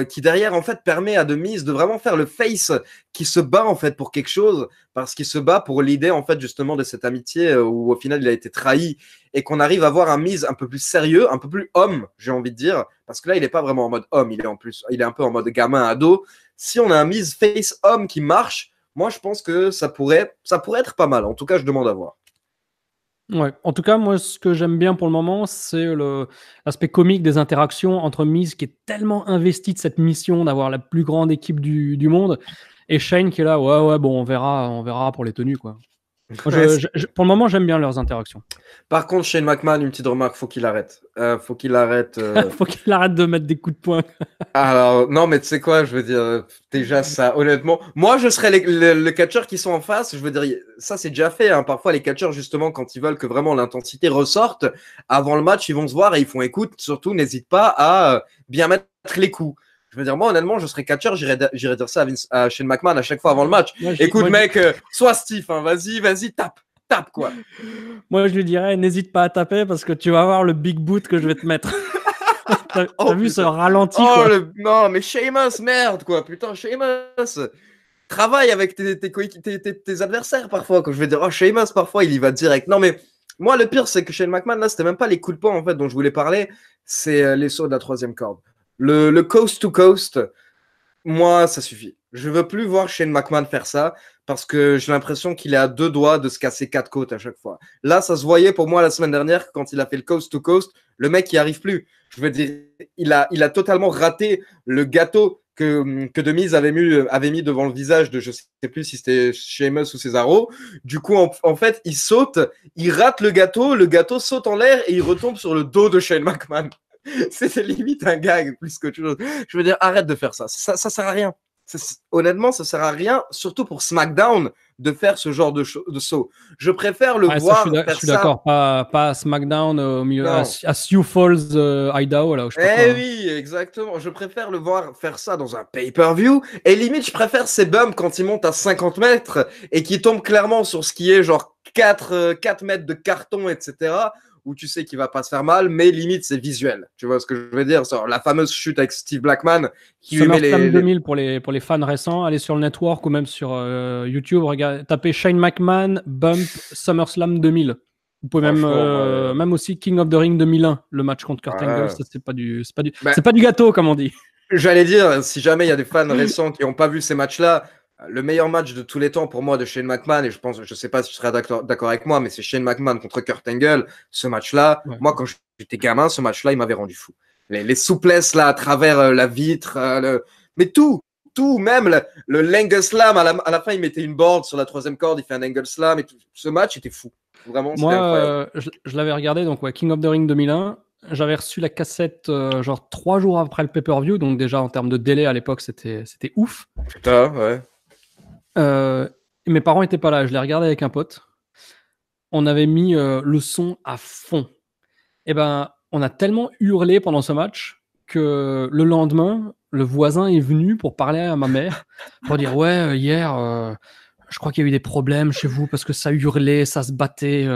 qui derrière en fait permet à The Miz de vraiment faire le face qui se bat en fait pour quelque chose parce qu'il se bat pour l'idée en fait justement de cette amitié où au final il a été trahi et qu'on arrive à voir un Miz un peu plus sérieux, un peu plus homme, j'ai envie de dire, parce que là il est pas vraiment en mode homme, il est un peu en mode gamin ado. Si on a un Miz face homme qui marche, Moi, je pense que ça pourrait être pas mal. En tout cas, je demande à voir. Ouais. En tout cas, moi, ce que j'aime bien pour le moment, c'est l'aspect comique des interactions entre Miz, qui est tellement investi de cette mission d'avoir la plus grande équipe du monde, et Shane qui est là, ouais, bon, on verra pour les tenues, quoi. Moi, pour le moment, j'aime bien leurs interactions. Par contre, Shane McMahon, une petite remarque, faut qu'il arrête. Faut qu'il arrête. Faut qu'il arrête de mettre des coups de poing. Alors, non, mais tu sais quoi, je veux dire, déjà, ça, honnêtement, moi, je serais le catcheur qui sont en face, je veux dire, ça, c'est déjà fait, hein. Parfois, les catcheurs, justement, quand ils veulent que vraiment l'intensité ressorte, avant le match, ils vont se voir et ils font, écoute, surtout, n'hésite pas à bien mettre les coups. Je veux dire, moi, honnêtement, je serais catcheur, j'irais dire ça à Shane McMahon à chaque fois avant le match. Écoute, mec, sois Steve, hein, vas-y, tape, quoi. Moi, je lui dirais, n'hésite pas à taper parce que tu vas voir le big boot que je vais te mettre. T'as vu ce ralenti, quoi. Non, mais Sheamus, merde, quoi. Putain, Sheamus. Travaille avec tes adversaires parfois. Quand je vais dire, oh, Sheamus, parfois, il y va direct. Non, mais moi, le pire, c'est que Shane McMahon, là, c'était même pas les coups de poing, en fait, dont je voulais parler. C'est les sauts de la troisième corde. Le coast to coast, moi, ça suffit. Je veux plus voir Shane McMahon faire ça parce que j'ai l'impression qu'il est à deux doigts de se casser quatre côtes à chaque fois. Là, ça se voyait pour moi la semaine dernière quand il a fait le coast to coast. Le mec, il arrive plus. Je veux dire, il a totalement raté le gâteau que De Miz avait mis devant le visage de je sais plus si c'était Sheamus ou Cesaro. Du coup, en fait, il saute, il rate le gâteau saute en l'air et il retombe sur le dos de Shane McMahon. C'était limite un gag plus qu'autre chose. Je veux dire, arrête de faire ça. Ça sert à rien. Honnêtement, ça sert à rien, surtout pour SmackDown, de faire ce genre de saut. Je préfère le voir faire ça. Je suis d'accord, pas SmackDown au milieu, à Sioux Falls, Idaho, là. Oui, exactement. Je préfère le voir faire ça dans un pay-per-view. Et limite, je préfère ces bumps quand il monte à 50 mètres et qui tombe clairement sur ce qui est genre 4 mètres de carton, etc. Où tu sais qu'il va pas se faire mal, mais limite c'est visuel. Tu vois ce que je veux dire? La fameuse chute avec Steve Blackman qui lui met les 2000 pour les fans récents, allez sur le network ou même sur YouTube, tapez Shane McMahon bump SummerSlam 2000. Vous pouvez même aussi King of the Ring 2001, le match contre Kurt Angle, ça c'est pas du gâteau comme on dit. J'allais dire, si jamais il y a des fans récents qui n'ont pas vu ces matchs-là, le meilleur match de tous les temps pour moi de Shane McMahon, et je sais pas si tu seras d'accord avec moi, mais c'est Shane McMahon contre Kurt Angle. Ce match-là, moi quand j'étais gamin, ce match-là, il m'avait rendu fou. Les souplesses là à travers la vitre, mais tout, même le l'angle slam à la fin, il mettait une board sur la troisième corde, il fait un angle slam et tout. Ce match était fou. Vraiment, c'était incroyable. Je l'avais regardé, donc King of the Ring 2001. J'avais reçu la cassette genre 3 jours après le pay-per-view, donc déjà en termes de délai à l'époque, c'était ouf. Putain, ouais. Mes parents n'étaient pas là, je l'ai regardé avec un pote. On avait mis le son à fond. Et ben, on a tellement hurlé pendant ce match que le lendemain, le voisin est venu pour parler à ma mère, pour dire ouais, hier, je crois qu'il y a eu des problèmes chez vous parce que ça hurlait, ça se battait,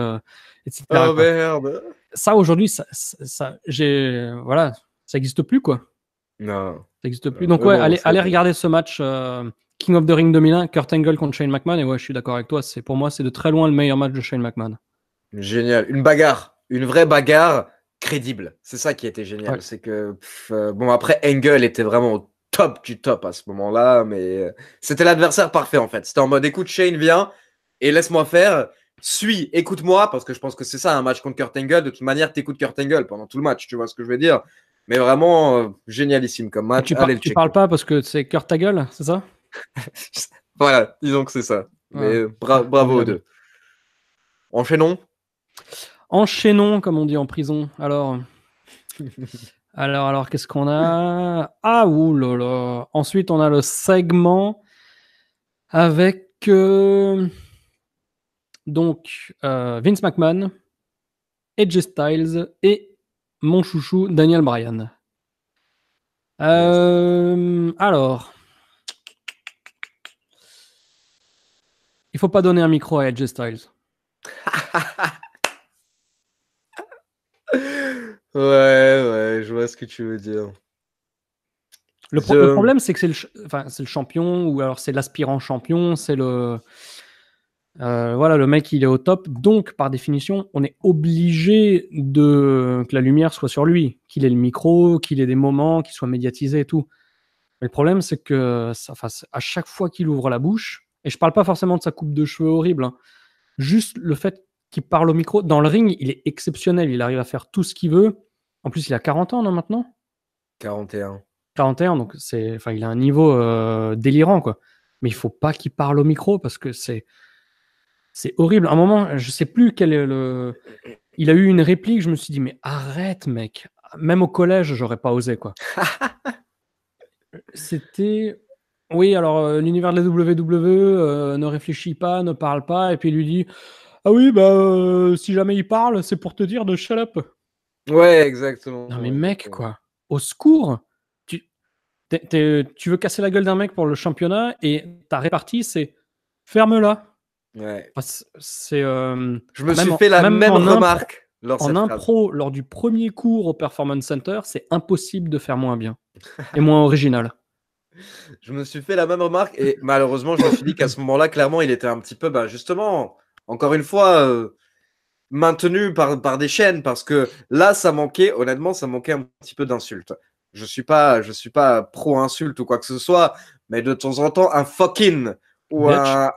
etc. Oh merde. Ça aujourd'hui, voilà, ça n'existe plus quoi. Non. Ça n'existe plus. Donc ouais, allez regarder ce match King of the Ring 2001, Kurt Angle contre Shane McMahon. Et ouais, je suis d'accord avec toi. Pour moi, c'est de très loin le meilleur match de Shane McMahon. Génial. Une bagarre. Une vraie bagarre crédible. C'est ça qui était génial. Ouais. C'est que, bon, après, Angle était vraiment au top du top à ce moment-là. Mais c'était l'adversaire parfait, en fait. C'était en mode, écoute, Shane, viens et laisse-moi faire. Suis, écoute-moi. Parce que je pense que c'est ça, un match contre Kurt Angle. De toute manière, t'écoutes Kurt Angle pendant tout le match. Tu vois ce que je veux dire? Mais vraiment, génialissime comme match. Tu parles pas parce que c'est Kurt Angle, c'est ça? Voilà, disons que c'est ça. Mais bravo aux deux. Enchaînons, comme on dit en prison. Alors, qu'est-ce qu'on a? Ah, oulala. Ensuite, on a le segment avec Vince McMahon, AJ Styles et mon chouchou Daniel Bryan. Alors, il faut pas donner un micro à AJ Styles. Ouais, je vois ce que tu veux dire. Le problème, c'est que c'est le champion, ou alors c'est l'aspirant champion, c'est le mec, il est au top. Donc, par définition, on est obligé que la lumière soit sur lui, qu'il ait le micro, qu'il ait des moments, qu'il soit médiatisé et tout. Mais le problème, c'est que à chaque fois qu'il ouvre la bouche, Et je parle pas forcément de sa coupe de cheveux horrible. Hein. Juste le fait qu'il parle au micro. Dans le ring, il est exceptionnel. Il arrive à faire tout ce qu'il veut. En plus, il a 40 ans, non, maintenant 41. 41, donc il a un niveau délirant, quoi. Mais il faut pas qu'il parle au micro parce que c'est horrible. À un moment, je sais plus quel est le... Il a eu une réplique, je me suis dit, mais arrête, mec. Même au collège, j'aurais pas osé, quoi. C'était... Oui, alors l'univers de la WWE ne réfléchit pas, ne parle pas, et puis il lui dit ah oui, bah si jamais il parle, c'est pour te dire de shut up. Ouais, exactement. Non mais mec, quoi. Au secours. Tu veux casser la gueule d'un mec pour le championnat et ta répartie, c'est ferme-la. Ouais. C'est, Je me suis fait la même remarque en impro, lors du premier cours au Performance Center, c'est impossible de faire moins bien et moins original. Je me suis fait la même remarque et malheureusement, je me suis dit qu'à ce moment-là, clairement, il était un petit peu, justement, encore une fois, maintenu par des chaînes parce que là, ça manquait, honnêtement, ça manquait un petit peu d'insultes. Je suis pas pro-insulte ou quoi que ce soit, mais de temps en temps, un fucking ou un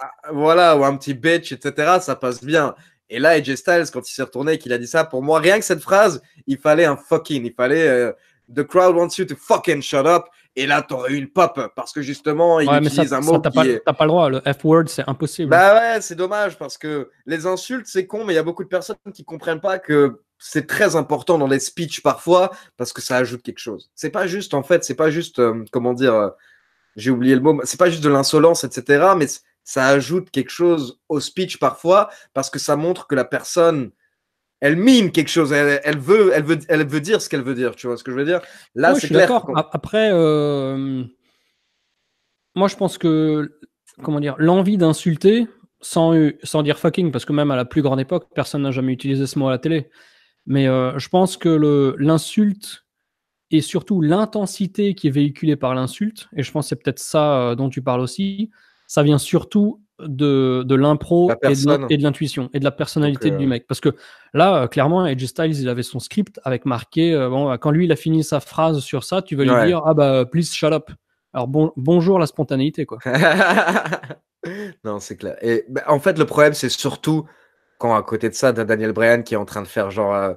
petit bitch, etc., ça passe bien. Et là, AJ Styles, quand il s'est retourné et qu'il a dit ça, pour moi, rien que cette phrase, il fallait un fucking. Il fallait The crowd wants you to fucking shut up. Et là, t'aurais eu le pop parce que justement, il utilise un mot qui est... T'as pas le droit, le F-word, c'est impossible. Bah ouais, c'est dommage parce que les insultes, c'est con, mais il y a beaucoup de personnes qui comprennent pas que c'est très important dans les speeches parfois parce que ça ajoute quelque chose. C'est pas juste, en fait, c'est pas juste, comment dire, j'ai oublié le mot, c'est pas juste de l'insolence, etc., mais ça ajoute quelque chose au speech parfois parce que ça montre que la personne, elle mime quelque chose, elle veut dire ce qu'elle veut dire, tu vois ce que je veux dire? Là, ouais, c'est clair. d'accord. Après, moi, je pense que, comment dire, l'envie d'insulter, sans dire fucking, parce que même à la plus grande époque, personne n'a jamais utilisé ce mot à la télé. Mais je pense que l'insulte et surtout l'intensité qui est véhiculée par l'insulte, et je pense que c'est peut-être ça dont tu parles aussi, ça vient surtout de l'impro et de l'intuition et de la personnalité du mec. Parce que là, clairement, AJ Styles, il avait son script avec marqué, quand lui, il a fini sa phrase sur ça, tu vas lui dire, ah bah, please shut up. Alors bonjour la spontanéité, quoi. Non, c'est clair. Et en fait, le problème, c'est surtout quand à côté de ça, t'as Daniel Bryan qui est en train de faire genre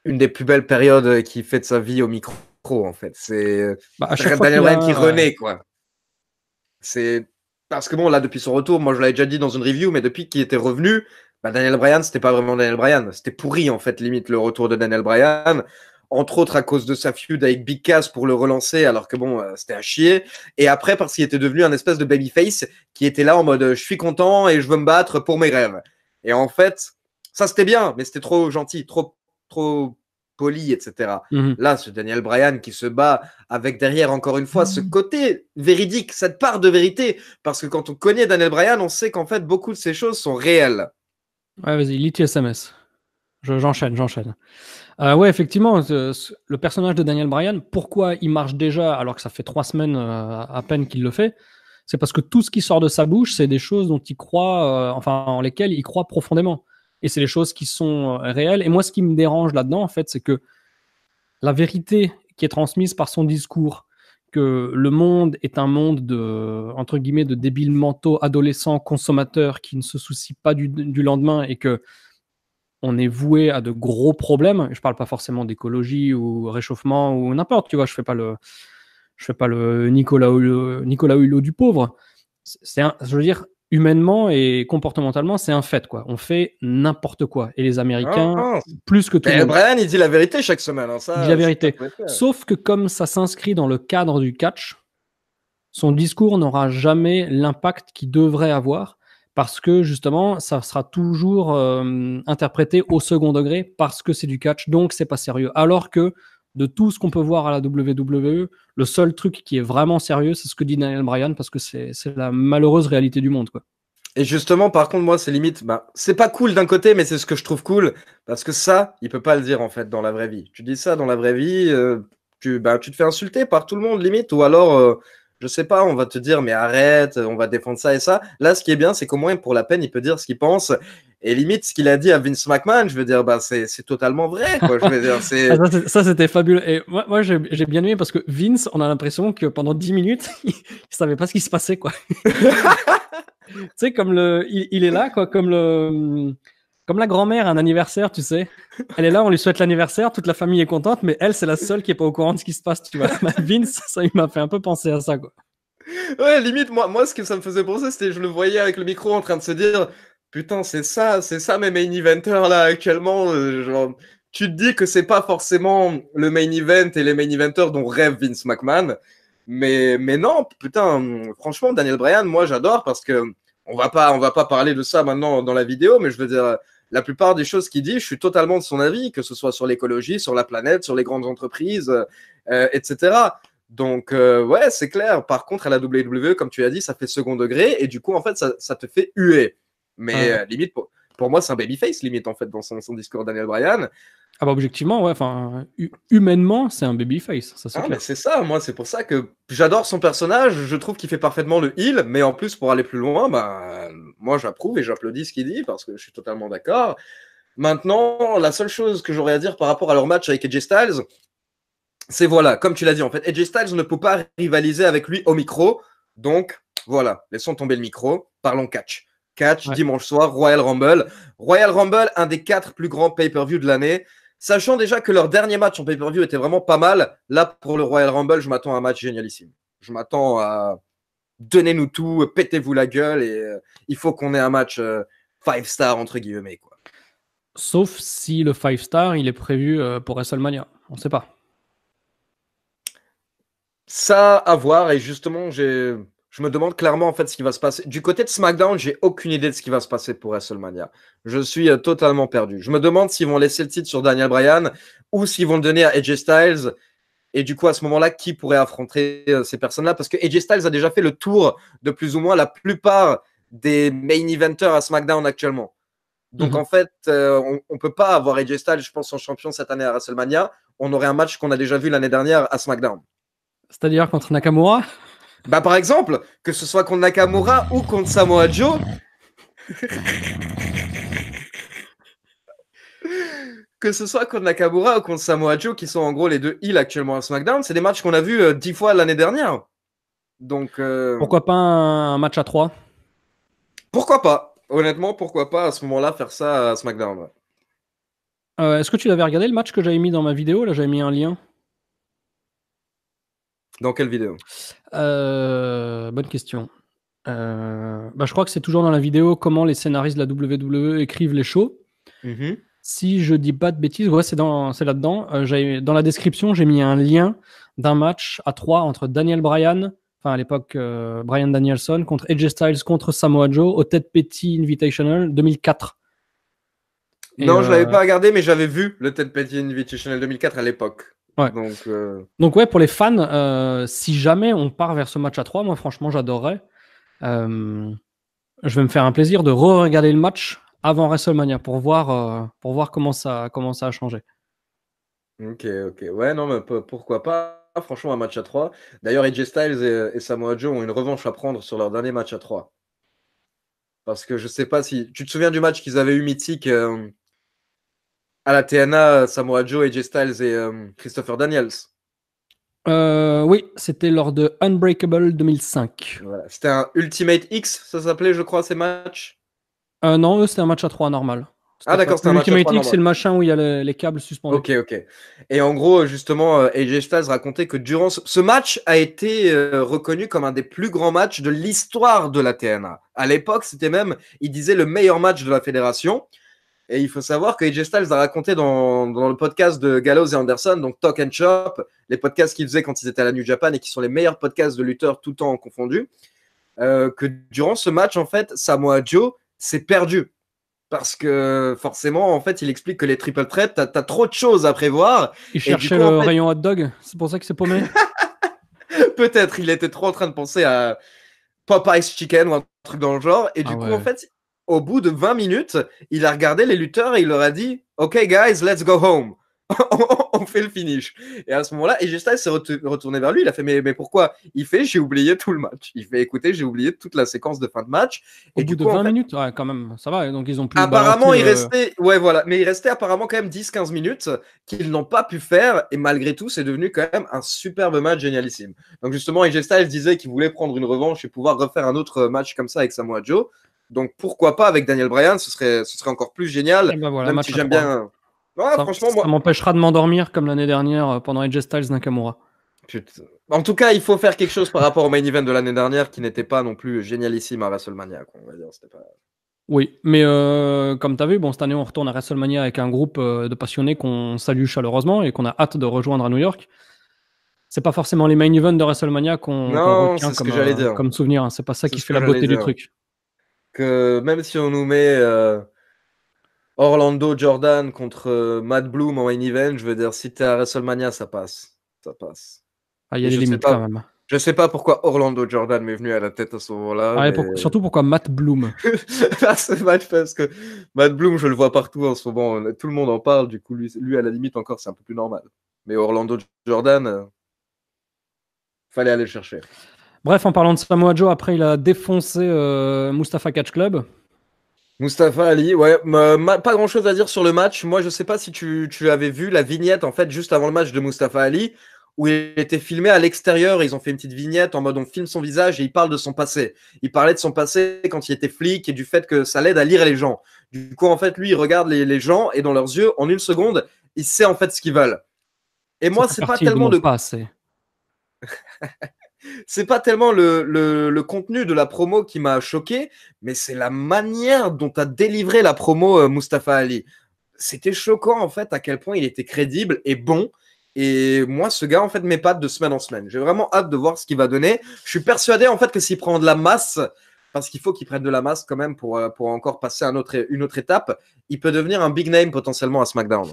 une des plus belles périodes qu'il fait de sa vie au micro, en fait. C'est Daniel Bryan qui renaît, quoi. C'est parce que bon, là, depuis son retour, moi, je l'avais déjà dit dans une review, mais depuis qu'il était revenu, Daniel Bryan, c'était pas vraiment Daniel Bryan. C'était pourri, en fait, limite, le retour de Daniel Bryan. Entre autres à cause de sa feud avec Big Cass pour le relancer, alors que bon, c'était à chier. Et après, parce qu'il était devenu un espèce de babyface qui était là en mode je suis content et je veux me battre pour mes rêves. Et en fait, ça c'était bien, mais c'était trop gentil, trop poli, etc. Là, ce Daniel Bryan qui se bat avec derrière, encore une fois, ce côté véridique, cette part de vérité. Parce que quand on connaît Daniel Bryan, on sait qu'en fait, beaucoup de ces choses sont réelles. Ouais, vas-y, lis SMS. J'enchaîne. Ouais, effectivement, le personnage de Daniel Bryan, pourquoi il marche déjà alors que ça fait 3 semaines à peine qu'il le fait? C'est parce que tout ce qui sort de sa bouche, c'est des choses dont il croit, en lesquelles il croit profondément. Et c'est les choses qui sont réelles. Et moi, ce qui me dérange là-dedans, en fait, c'est que la vérité qui est transmise par son discours, que le monde est un monde de, entre guillemets, de débiles mentaux, adolescents, consommateurs qui ne se soucient pas du lendemain et que on est voué à de gros problèmes. Je parle pas forcément d'écologie ou réchauffement ou n'importe, tu vois, je fais pas le Nicolas Hulot du pauvre. Je veux dire, humainement et comportementalement, c'est un fait, quoi. On fait n'importe quoi. Et les Américains, plus que tout le monde. Brian, il dit la vérité chaque semaine. Hein, ça, il dit la vérité. Sauf que comme ça s'inscrit dans le cadre du catch, son discours n'aura jamais l'impact qu'il devrait avoir parce que justement, ça sera toujours interprété au second degré parce que c'est du catch, donc c'est pas sérieux. Alors que de tout ce qu'on peut voir à la WWE, le seul truc qui est vraiment sérieux, c'est ce que dit Daniel Bryan parce que c'est la malheureuse réalité du monde, quoi. Et justement, par contre, moi, c'est limite, c'est pas cool d'un côté, mais c'est ce que je trouve cool parce que ça, il peut pas le dire en fait dans la vraie vie. Tu dis ça dans la vraie vie, tu te fais insulter par tout le monde limite, ou alors je sais pas, on va te dire mais arrête, on va défendre ça et ça. Là, ce qui est bien, c'est qu'au moins pour la peine, il peut dire ce qu'il pense. Et limite, ce qu'il a dit à Vince McMahon, je veux dire, c'est totalement vrai, quoi. Je veux dire, ça, c'était fabuleux. Et moi j'ai bien aimé parce que Vince, on a l'impression que pendant 10 minutes, il savait pas ce qui se passait, quoi. Tu sais, il est là, quoi, comme la grand-mère à un anniversaire, tu sais. Elle est là, on lui souhaite l'anniversaire, toute la famille est contente, mais elle, c'est la seule qui est pas au courant de ce qui se passe, tu vois. Vince, ça, il m'a fait un peu penser à ça, quoi. Ouais, limite, moi, ce que ça me faisait penser, c'était je le voyais avec le micro en train de se dire, putain, c'est ça mes main eventers là actuellement. Genre, tu te dis que c'est pas forcément le main event et les main eventers dont rêve Vince McMahon, mais non, putain, franchement, Daniel Bryan, moi j'adore parce que on va pas parler de ça maintenant dans la vidéo, mais je veux dire, la plupart des choses qu'il dit, je suis totalement de son avis, que ce soit sur l'écologie, sur la planète, sur les grandes entreprises, etc. Donc, ouais, c'est clair. Par contre, à la WWE, comme tu l'as dit, ça fait second degré et du coup, en fait, ça te fait huer. Mais limite, pour moi, c'est un babyface, limite, en fait, dans son discours, Daniel Bryan. Ah bah objectivement, ouais, enfin, humainement, c'est un babyface, ça c'est Ah, mais clair. c'est ça, moi, c'est pour ça que j'adore son personnage. Je trouve qu'il fait parfaitement le heel, mais en plus, pour aller plus loin, bah, moi, j'approuve et j'applaudis ce qu'il dit parce que je suis totalement d'accord. Maintenant, la seule chose que j'aurais à dire par rapport à leur match avec AJ Styles, c'est voilà, comme tu l'as dit, en fait, AJ Styles ne peut pas rivaliser avec lui au micro. Donc, voilà, laissons tomber le micro, parlons catch. Catch, Ouais. dimanche soir, Royal Rumble. Royal Rumble, un des 4 plus grands pay-per-view de l'année. Sachant déjà que leur dernier match en pay-per-view était vraiment pas mal, là, pour le Royal Rumble, je m'attends à un match génialissime. Je m'attends à donnez-nous tout, pétez-vous la gueule et il faut qu'on ait un match 5 star entre guillemets, quoi. Sauf si le 5 star, il est prévu pour WrestleMania. On sait pas. Ça à voir et justement je me demande clairement en fait ce qui va se passer. Du côté de SmackDown, j'ai aucune idée de ce qui va se passer pour WrestleMania. Je suis totalement perdu. Je me demande s'ils vont laisser le titre sur Daniel Bryan ou s'ils vont le donner à AJ Styles. Et du coup, à ce moment-là, qui pourrait affronter ces personnes-là? Parce que AJ Styles a déjà fait le tour de plus ou moins la plupart des main eventers à SmackDown actuellement. Donc en fait, on ne peut pas avoir AJ Styles, je pense, en champion cette année à WrestleMania. On aurait un match qu'on a déjà vu l'année dernière à SmackDown. C'est-à-dire contre Nakamura. Bah, par exemple, que ce soit contre Nakamura ou contre Samoa Joe, que ce soit contre Nakamura ou contre Samoa Joe, qui sont en gros les deux heels actuellement à SmackDown, c'est des matchs qu'on a vus 10 fois l'année dernière. Donc, Pourquoi pas un match à 3? pourquoi pas? Honnêtement, pourquoi pas à ce moment-là faire ça à SmackDown? Ouais. Est-ce que tu l'avais regardé le match que j'avais mis dans ma vidéo? Là, j'avais mis un lien. Dans quelle vidéo? Bonne question. Bah, je crois que c'est toujours dans la vidéo comment les scénaristes de la WWE écrivent les shows. Si je dis pas de bêtises, ouais, c'est là-dedans. Dans la description, j'ai mis un lien d'un match à 3 entre Daniel Bryan, enfin à l'époque Bryan Danielson, contre AJ Styles contre Samoa Joe au Ted Petty Invitational 2004. Non, je l'avais pas regardé, mais j'avais vu le Ted Petty Invitational 2004 à l'époque. Ouais. Donc ouais, pour les fans, si jamais on part vers ce match à 3, moi franchement j'adorerais. Je vais me faire un plaisir de re-regarder le match avant WrestleMania pour voir comment ça a changé. Ok. Ouais, non, mais pourquoi pas? Franchement, un match à 3. D'ailleurs, AJ Styles et Samoa Joe ont une revanche à prendre sur leur dernier match à 3. Parce que je sais pas si. Tu te souviens du match qu'ils avaient eu mythique à la TNA, Samoa Joe, AJ Styles et Christopher Daniels? Oui, c'était lors de Unbreakable 2005. Voilà. C'était un Ultimate X, ça s'appelait, je crois, ces matchs. Non, eux, c'était un match à 3 normal. Ah, d'accord, c'était un match à 3 Ultimate X, normal. c'est le machin où il y a les câbles suspendus. Ok. Et en gros, justement, AJ Styles racontait que durant ce match a été reconnu comme un des plus grands matchs de l'histoire de la TNA. À l'époque, c'était même, il disait, le meilleur match de la fédération. Et il faut savoir que AJ Styles a raconté dans le podcast de Gallows et Anderson, donc Talk and Shop, les podcasts qu'ils faisaient quand ils étaient à la New Japan et qui sont les meilleurs podcasts de lutteurs tout temps confondus, que durant ce match, en fait, Samoa Joe s'est perdu. Parce que forcément, en fait, il explique que les triple threats, t'as trop de choses à prévoir. Il cherchait coup, le en fait, rayon hot dog, c'est pour ça qu'il s'est paumé. peut-être, il était trop en train de penser à Popeye's Chicken ou un truc dans le genre. Et du coup, en fait, au bout de 20 minutes, il a regardé les lutteurs et il leur a dit « Ok, guys, let's go home ». on fait le finish. Et à ce moment-là, AJ Styles s'est retourné vers lui. Il a fait mais pourquoi? Il fait j'ai oublié tout le match. Il fait écoutez, j'ai oublié toute la séquence de fin de match. Au Et bout du de coup, en 20 fait, minutes, ouais, quand même, ça va. Donc, ils ont pu apparemment, balancer il le. restait, ouais, voilà, mais il restait apparemment quand même 10-15 minutes qu'ils n'ont pas pu faire. Et malgré tout, c'est devenu quand même un superbe match génialissime. Donc, justement, AJ Styles disait qu'il voulait prendre une revanche et pouvoir refaire un autre match comme ça avec Samoa Joe. Donc, pourquoi pas avec Daniel Bryan? Ce serait encore plus génial. Et ben voilà, Même si match à j'aime 3. bien. Ouais, franchement, Ça moi, m'empêchera de m'endormir comme l'année dernière pendant AJ Styles Nakamura. putain. En tout cas, il faut faire quelque chose par rapport au main event de l'année dernière qui n'était pas non plus génialissime à WrestleMania, quoi, on va dire. C'était pas... Oui, mais comme tu as vu, bon, cette année, on retourne à WrestleMania avec un groupe de passionnés qu'on salue chaleureusement et qu'on a hâte de rejoindre à New York. C'est pas forcément les main events de WrestleMania qu'on Non, retient c'est ce que j'allais dire. comme souvenir, hein. C'est pas ça C'est qui ce fait que la j'allais beauté du dire. truc. Que même si on nous met Orlando Jordan contre Matt Bloom en main event, je veux dire, si t'es à WrestleMania, ça passe. Ça passe. Ah, il y a Et des limites quand même. je sais pas pourquoi Orlando Jordan m'est venu à la tête à ce moment-là, Ah, et mais surtout pourquoi Matt Bloom. là, ce match parce que Matt Bloom, je le vois partout en ce moment. Tout le monde en parle, du coup, lui à la limite encore, c'est un peu plus normal. Mais Orlando Jordan, fallait aller le chercher. Bref, en parlant de Samoa Joe, après, il a défoncé Mustafa Catch Club. Mustafa Ali, ouais, pas grand chose à dire sur le match. Moi, je sais pas si tu avais vu la vignette en fait juste avant le match de Mustafa Ali où il était filmé à l'extérieur. Ils ont fait une petite vignette en mode on filme son visage et il parle de son passé. Il parlait de son passé quand il était flic et du fait que ça l'aide à lire les gens. Du coup, en fait, lui, il regarde les gens et dans leurs yeux, en une seconde, il sait en fait ce qu'ils veulent. Et Ça moi, fait c'est pas partie de tellement mon le passé. c'est pas tellement le contenu de la promo qui m'a choqué, mais c'est la manière dont a délivré la promo Mustafa Ali. C'était choquant en fait à quel point il était crédible et bon. Et moi, ce gars en fait m'épate de semaine en semaine. J'ai vraiment hâte de voir ce qu'il va donner. Je suis persuadé en fait que s'il prend de la masse, parce qu'il faut qu'il prenne de la masse quand même pour encore passer à une autre étape, il peut devenir un big name potentiellement à SmackDown.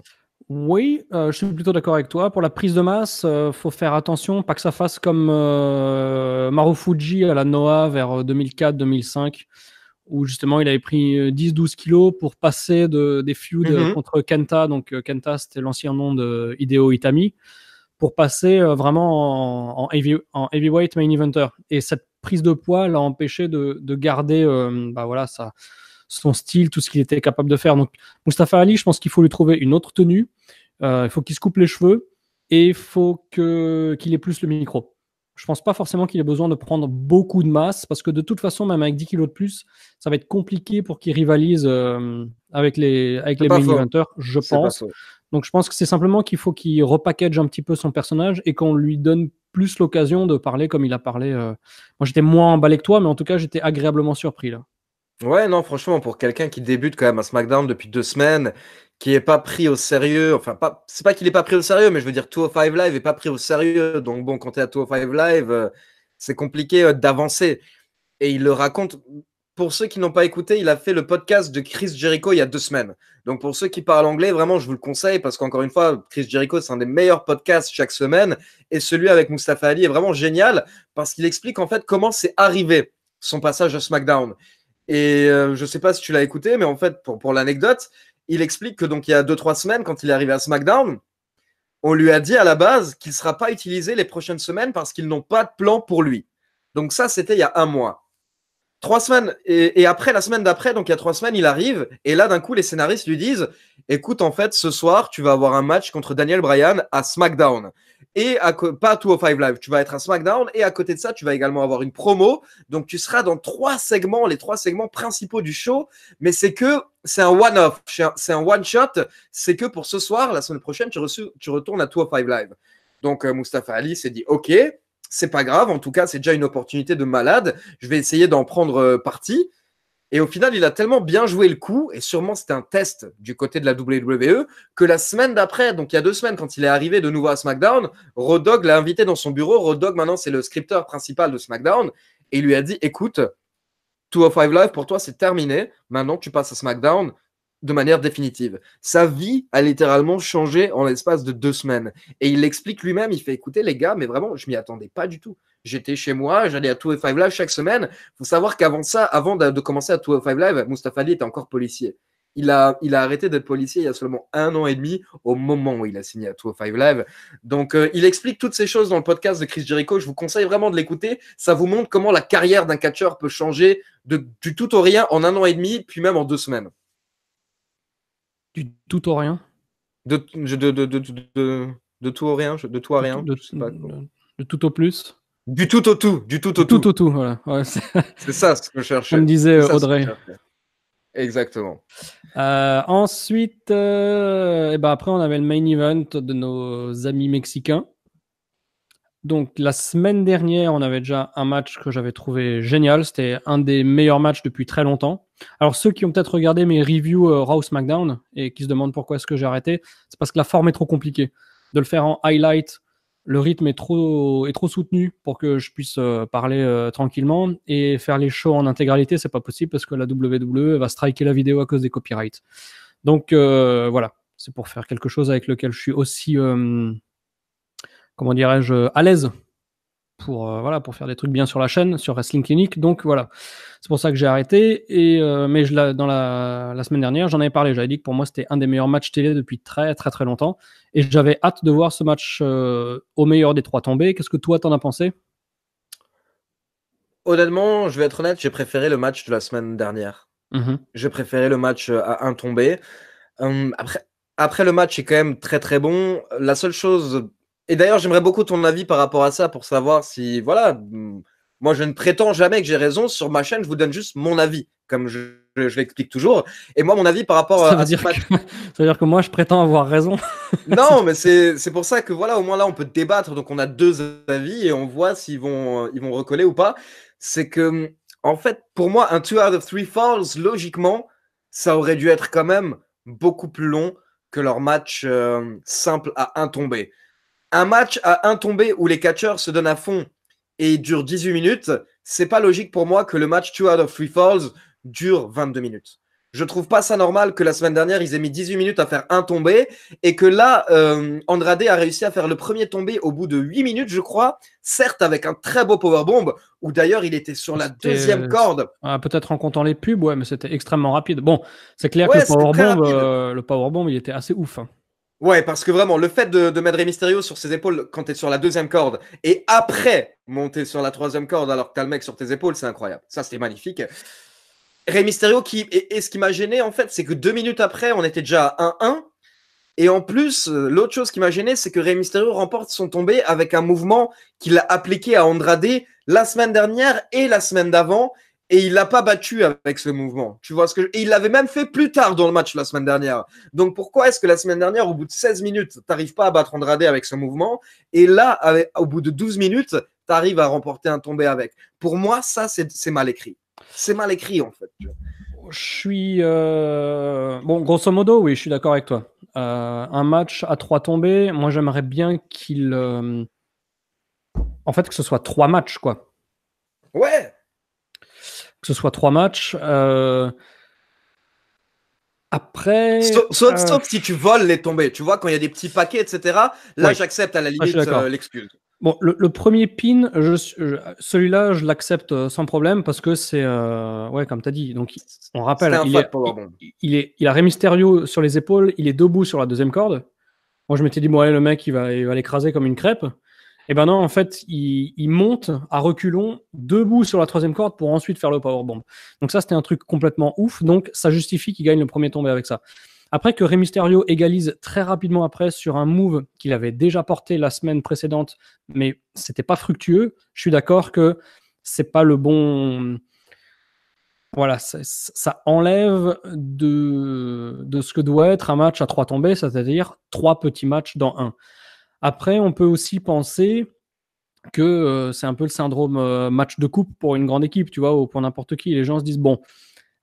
Oui, je suis plutôt d'accord avec toi. Pour la prise de masse, faut faire attention, pas que ça fasse comme Marufuji à la Noah vers 2004-2005, où justement il avait pris 10-12 kilos pour passer des feuds contre Kenta. Donc Kenta, c'était l'ancien nom de Hideo Itami, pour passer vraiment en heavyweight main eventer. Et cette prise de poids l'a empêché de garder bah voilà, son style, tout ce qu'il était capable de faire. Donc, Mustafa Ali, je pense qu'il faut lui trouver une autre tenue. Il faut qu'il se coupe les cheveux et il faut qu'il ait plus le micro. Je pense pas forcément qu'il ait besoin de prendre beaucoup de masse parce que de toute façon, même avec 10 kilos de plus, ça va être compliqué pour qu'il rivalise avec les Pas main faux. eventers, je C'est pas pense. faux. Donc, je pense que c'est simplement qu'il faut qu'il repackage un petit peu son personnage et qu'on lui donne plus l'occasion de parler comme il a parlé. Moi, j'étais moins emballé que toi, mais en tout cas, j'étais agréablement surpris là. Ouais, non, franchement, pour quelqu'un qui débute quand même à SmackDown depuis 2 semaines, qui est pas pris au sérieux, enfin, c'est pas qu'il est pas pris au sérieux, mais je veux dire, 205 Live est pas pris au sérieux. Donc, bon, quand tu es à 205 Live, c'est compliqué d'avancer. Et il le raconte. Pour ceux qui n'ont pas écouté, il a fait le podcast de Chris Jericho il y a 2 semaines. Donc, pour ceux qui parlent anglais, vraiment, je vous le conseille parce qu'encore une fois, Chris Jericho, c'est un des meilleurs podcasts chaque semaine. Et celui avec Mustafa Ali est vraiment génial parce qu'il explique en fait comment c'est arrivé son passage à SmackDown. Et je ne sais pas si tu l'as écouté, mais en fait, pour l'anecdote, il explique que donc il y a 2-3 semaines, quand il est arrivé à SmackDown, on lui a dit à la base qu'il ne sera pas utilisé les prochaines semaines parce qu'ils n'ont pas de plan pour lui. Donc ça, c'était il y a un mois. 3 semaines, et après, la semaine d'après, donc il y a 3 semaines, il arrive, et là, d'un coup, les scénaristes lui disent, écoute, en fait, ce soir, tu vas avoir un match contre Daniel Bryan à SmackDown. Et pas à 205 Live, tu vas être à SmackDown, et à côté de ça, tu vas également avoir une promo, donc tu seras dans 3 segments, les 3 segments principaux du show, mais c'est un one-off, c'est un one-shot, c'est que pour ce soir, la semaine prochaine, tu retournes à 205 Live. Donc Mustafa Ali s'est dit, ok, c'est pas grave, en tout cas, c'est déjà une opportunité de malade. Je vais essayer d'en prendre parti. Et au final, il a tellement bien joué le coup, et sûrement c'était un test du côté de la WWE, que la semaine d'après, donc il y a 2 semaines, quand il est arrivé de nouveau à SmackDown, Road Dogg l'a invité dans son bureau. Road Dogg, maintenant, c'est le scripteur principal de SmackDown, et il lui a dit, écoute, 205 Live, pour toi, c'est terminé. Maintenant, tu passes à SmackDown de manière définitive. Sa vie a littéralement changé en l'espace de 2 semaines. Et il l'explique lui-même, il fait écouter les gars, mais vraiment, je m'y attendais pas du tout. J'étais chez moi, j'allais à 205 Live chaque semaine. Il faut savoir qu'avant ça, avant de commencer à 205 Live, Mustafa Ali était encore policier. il a arrêté d'être policier il y a seulement 1 an et demi au moment où il a signé à 205 Live. Donc, il explique toutes ces choses dans le podcast de Chris Jericho. Je vous conseille vraiment de l'écouter. Ça vous montre comment la carrière d'un catcheur peut changer du tout au rien en 1 an et demi, puis même en 2 semaines. Du tout au rien. De tout au rien, de tout à rien. Je sais pas quoi. De tout au plus. Du tout au tout, du tout au Tout tout. au tout, voilà. Ouais, C'est ça ce que je cherchais. comme disait C'est ça ce que je Audrey. cherchais. Exactement. Ensuite, et ben après, on avait le main event de nos amis mexicains. Donc, la semaine dernière, on avait déjà un match que j'avais trouvé génial. C'était un des meilleurs matchs depuis très longtemps. Alors, ceux qui ont peut-être regardé mes reviews Raw SmackDown et qui se demandent pourquoi est-ce que j'ai arrêté, c'est parce que la forme est trop compliquée. De le faire en highlight, le rythme est trop soutenu pour que je puisse parler tranquillement, et faire les shows en intégralité, c'est pas possible parce que la WWE va striker la vidéo à cause des copyrights. Donc voilà, c'est pour faire quelque chose avec lequel je suis aussi comment dirais-je, à l'aise pour voilà, pour faire des trucs bien sur la chaîne, sur Wrestling Clinic. Donc voilà, c'est pour ça que j'ai arrêté. Et mais dans la semaine dernière, j'en avais parlé. J'avais dit que pour moi, c'était un des meilleurs matchs télé depuis très très très longtemps. Et j'avais hâte de voir ce match au meilleur des 3 tombés. Qu'est-ce que toi, t'en as pensé? Honnêtement, je vais être honnête, j'ai préféré le match de la semaine dernière. J'ai préféré le match à 1 tombé. Après, le match est quand même très très bon. La seule chose, et d'ailleurs, j'aimerais beaucoup ton avis par rapport à ça pour savoir si, voilà, moi je ne prétends jamais que j'ai raison sur ma chaîne, je vous donne juste mon avis, comme je l'explique toujours. Et moi, mon avis par rapport Ça veut à ce dire match. ça veut dire que moi, je prétends avoir raison. Non, mais c'est pour ça que voilà, au moins là, on peut débattre. Donc, on a 2 avis et on voit s'ils vont recoller ou pas. C'est que, en fait, pour moi, un 2 out of 3 falls, logiquement, ça aurait dû être quand même beaucoup plus long que leur match simple à 1 tombé. Un match à 1 tombé où les catcheurs se donnent à fond et dure 18 minutes, c'est pas logique pour moi que le match 2 out of 3 falls dure 22 minutes. Je trouve pas ça normal que la semaine dernière, ils aient mis 18 minutes à faire un tombé et que là, Andrade a réussi à faire le premier tombé au bout de 8 minutes, je crois, certes avec un très beau powerbomb, où d'ailleurs il était sur la deuxième corde. Peut-être en comptant les pubs, ouais, mais c'était extrêmement rapide. Bon, c'est clair que Ouais, le powerbomb, il était assez ouf. Ouais, parce que vraiment, le fait de mettre Rey Mysterio sur ses épaules quand tu es sur la deuxième corde et après monter sur la troisième corde alors que tu as le mec sur tes épaules, c'est incroyable. Ça, c'était magnifique. Rey Mysterio, et ce qui m'a gêné, en fait, c'est que 2 minutes après, on était déjà à 1-1. Et en plus, l'autre chose qui m'a gêné, c'est que Rey Mysterio remporte son tombé avec un mouvement qu'il a appliqué à Andrade la semaine dernière et la semaine d'avant. Et il l'a pas battu avec ce mouvement. Tu vois ce que Et il l'avait même fait plus tard dans le match la semaine dernière. Donc pourquoi est-ce que la semaine dernière, au bout de 16 minutes, tu n'arrives pas à battre Andrade avec ce mouvement, et là, au bout de 12 minutes, tu arrives à remporter un tombé avec? Pour moi, ça, c'est mal écrit. C'est mal écrit, en fait. Je suis... Bon, grosso modo, oui, je suis d'accord avec toi. Un match à 3 tombées, moi, j'aimerais bien qu'il... En fait, que ce soit 3 matchs, quoi. Ouais. Que ce soit 3 matchs. Après... Sauf si tu voles les tombées. Tu vois, quand il y a des petits paquets, etc. Là, ouais. j'accepte à la limite l'excuse. Bon, le premier pin, celui-là, je l'accepte sans problème parce que c'est, ouais, comme tu as dit. Donc, on rappelle, il a Rey Mysterio sur les épaules, il est debout sur la deuxième corde. Moi, je m'étais dit, bon, ouais, le mec, il va l'écraser comme une crêpe. Et ben non, en fait, il monte à reculons, debout sur la troisième corde pour ensuite faire le powerbomb. Donc ça, c'était un truc complètement ouf. Donc, ça justifie qu'il gagne le premier tombé avec ça. Après que Rey Mysterio égalise très rapidement après sur un move qu'il avait déjà porté la semaine précédente, mais c'était pas fructueux, je suis d'accord que c'est pas le bon... Voilà, ça enlève de ce que doit être un match à 3 tombées, c'est-à-dire 3 petits matchs dans un. Après, on peut aussi penser que c'est un peu le syndrome match de coupe pour une grande équipe, tu vois, ou pour n'importe qui. Les gens se disent, bon,